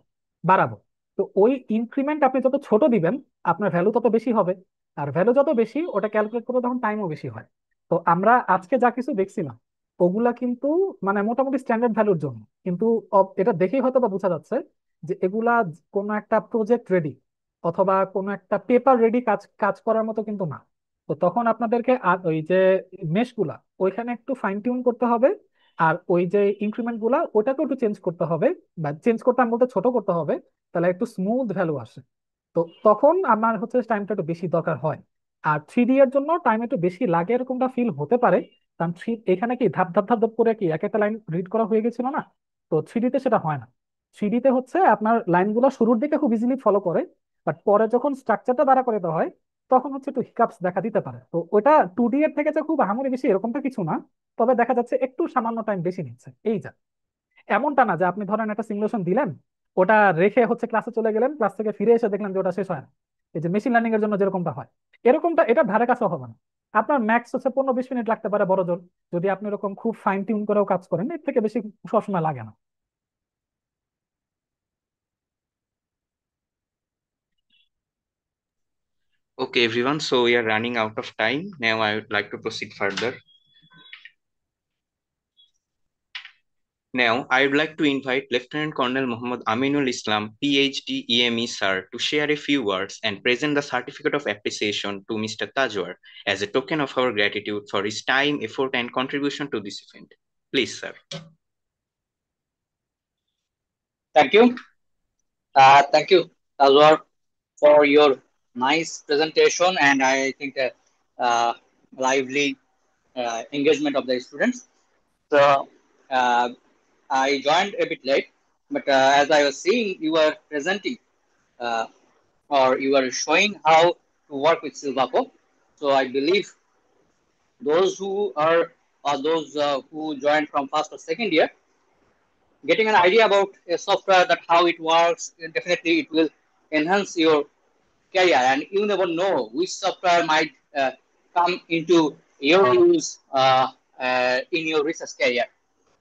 বাড়াবো। তো ওই ইনক্রিমেন্ট আপনি যত ছোট দিবেন আপনার ভ্যালু তত বেশি হবে, আর ভ্যালু যত বেশি ওটা ক্যালকুলেট করতে তখন টাইমও বেশি হয়। তো আমরা আজকে যা কিছু দেখছিলাম ওগুলা কিন্তু মানে মোটামুটি স্ট্যান্ডার্ড ভ্যালুর জন্য, কিন্তু এটা দেখেই হয়তো বা বোঝা যাচ্ছে যে এগুলা কোনো একটা প্রজেক্ট রেডি অথবা কোনো একটা পেপার রেডি কাজ কাজ করার মতো কিন্তু না। তো তখন আপনাদেরকে আর ওই যে মেশগুলা ওইখানে একটু ফাইন টিউন করতে হবে, আর ওই যে ইনক্রিমেন্ট গুলা ওটাকে একটু চেঞ্জ করতে হবে, বা চেঞ্জ করতে আমি বলতে ছোট করতে হবে, তাহলে একটু স্মুথ ভ্যালু আসে। তো তখন আমার হচ্ছে টাইমটা একটু বেশি দরকার হয়। আর 3D এর জন্য টাইম একটু বেশি লাগে এরকমটা ফিল হতে পারে, কারণ এখানে কি ধাপ ধাপ ধাপ ধাপ করে কি এক একটা লাইন রিড করা হয়ে গেছিল না। তো 3D তে সেটা হয় না। 3D তে হচ্ছে আপনার লাইনগুলো শুরুর দিকে খুব ইজিলি ফলো করে, বাট পরে যখন স্ট্রাকচারটা দ্বারা করে দেওয়া হয় তখন হচ্ছে একটু হিকাপস দেখা দিতে পারে। তো ওটা 2D এর থেকে যে খুব আহামরি বেশি এরকমটা কিছু না, তবে দেখা যাচ্ছে একটু সামান্য টাইম বেশি নিচ্ছে, এই যা। এমনটা না যে আপনি ধরেন একটা সিমুলেশন দিলেন, ওটা রেখে হচ্ছে ক্লাসে চলে গেলেন, ক্লাস থেকে ফিরে এসে দেখলেন যে ওটা শেষ হয় না। এই যে মেশিন লার্নিং এর জন্য যেরকমটা হয়, এরকমটা এটা ধারে কাছে হবে না। আপনার ম্যাক্স হচ্ছে 15-20 মিনিট লাগতে পারে বড় জোর, যদি আপনি এরকম খুব ফাইন টিউন করেও কাজ করেন, এর থেকে বেশি সবসময় লাগে না। Okay, everyone, so we are running out of time. Now I would like to proceed further. Now, I would like to invite Lieutenant Colonel Muhammad Aminul Islam, PhD EME Sir, to share a few words and present the certificate of appreciation to Mr. Tajwar as a token of our gratitude for his time, effort, and contribution to this event. Please, sir. Thank you. Thank you, Azwar, for your nice presentation and I think uh, lively engagement of the students. So uh, I joined a bit late, but as I was seeing, you were presenting uh, or you were showing how to work with Silvaco. So I believe those who are or those who joined from first or second year, getting an idea about a software that how it works, definitely it will enhance your career, and you never know which software might come into your use in your research career.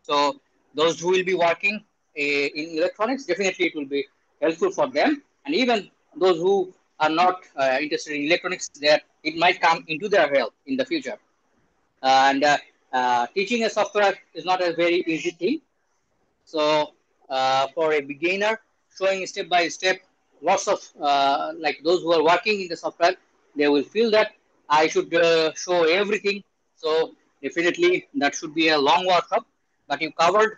So those who will be working in electronics, definitely it will be helpful for them. And even those who are not interested in electronics, that it might come into their help in the future. And teaching a software is not a very easy thing. So for a beginner, showing step by step, lots of like those who are working in the software, they will feel that I should show everything. So definitely that should be a long workshop, but you covered,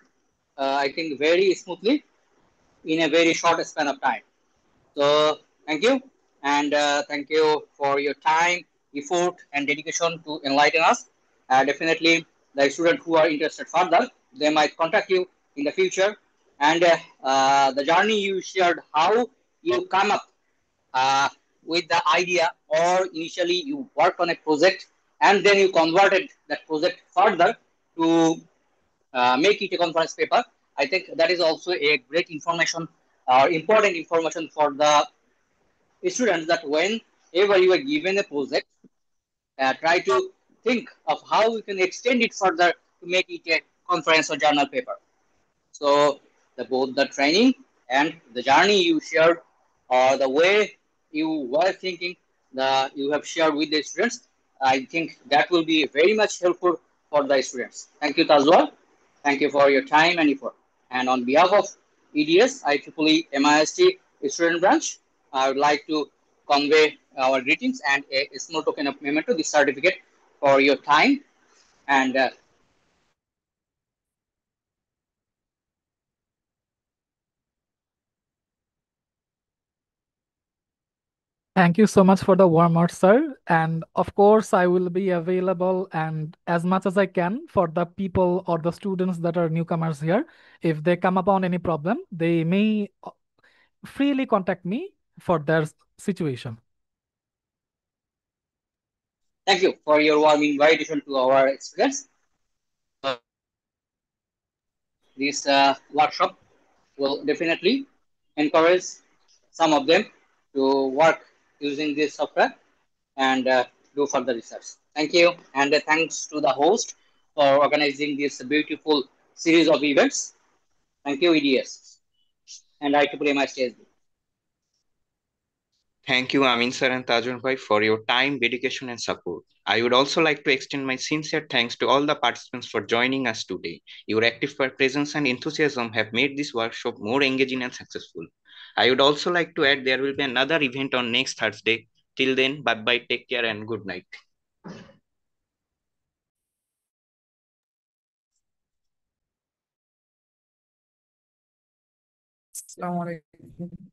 I think, very smoothly in a very short span of time. So thank you, and thank you for your time, effort, and dedication to enlighten us. Definitely, the students who are interested further, they might contact you in the future. And the journey you shared, how you come up uh, with the idea, or initially you worked on a project and then you converted that project further to make it a conference paper. I think that is also a great information or important information for the students that whenever you are given a project, try to think of how we can extend it further to make it a conference or journal paper. So both the training and the journey you shared, or the way you were thinking, the you have shared with the students, I think that will be very much helpful for the students. Thank you, Tazwar. Thank you for your time and effort. And on behalf of EDS, IEEE MIST student branch, I would like to convey our greetings and a small token of memento, this certificate for your time and Thank you so much for the warm words, sir. And of course, I will be available and as much as I can for the people or the students that are newcomers here. If they come upon any problem, they may freely contact me for their situation. thank you for your warm invitation to our students. So this workshop will definitely encourage some of them to work using this software and do further research. Thank you, and thanks to the host for organizing this beautiful series of events. Thank you, EDS, and IEEE MIST. Thank you, Amin sir and Tajun bhai, for your time, dedication, and support. I would also like to extend my sincere thanks to all the participants for joining us today. Your active presence and enthusiasm have made this workshop more engaging and successful. I would also like to add there will be another event on next Thursday. Till then, bye bye, take care, and good night. Assalamu alaikum.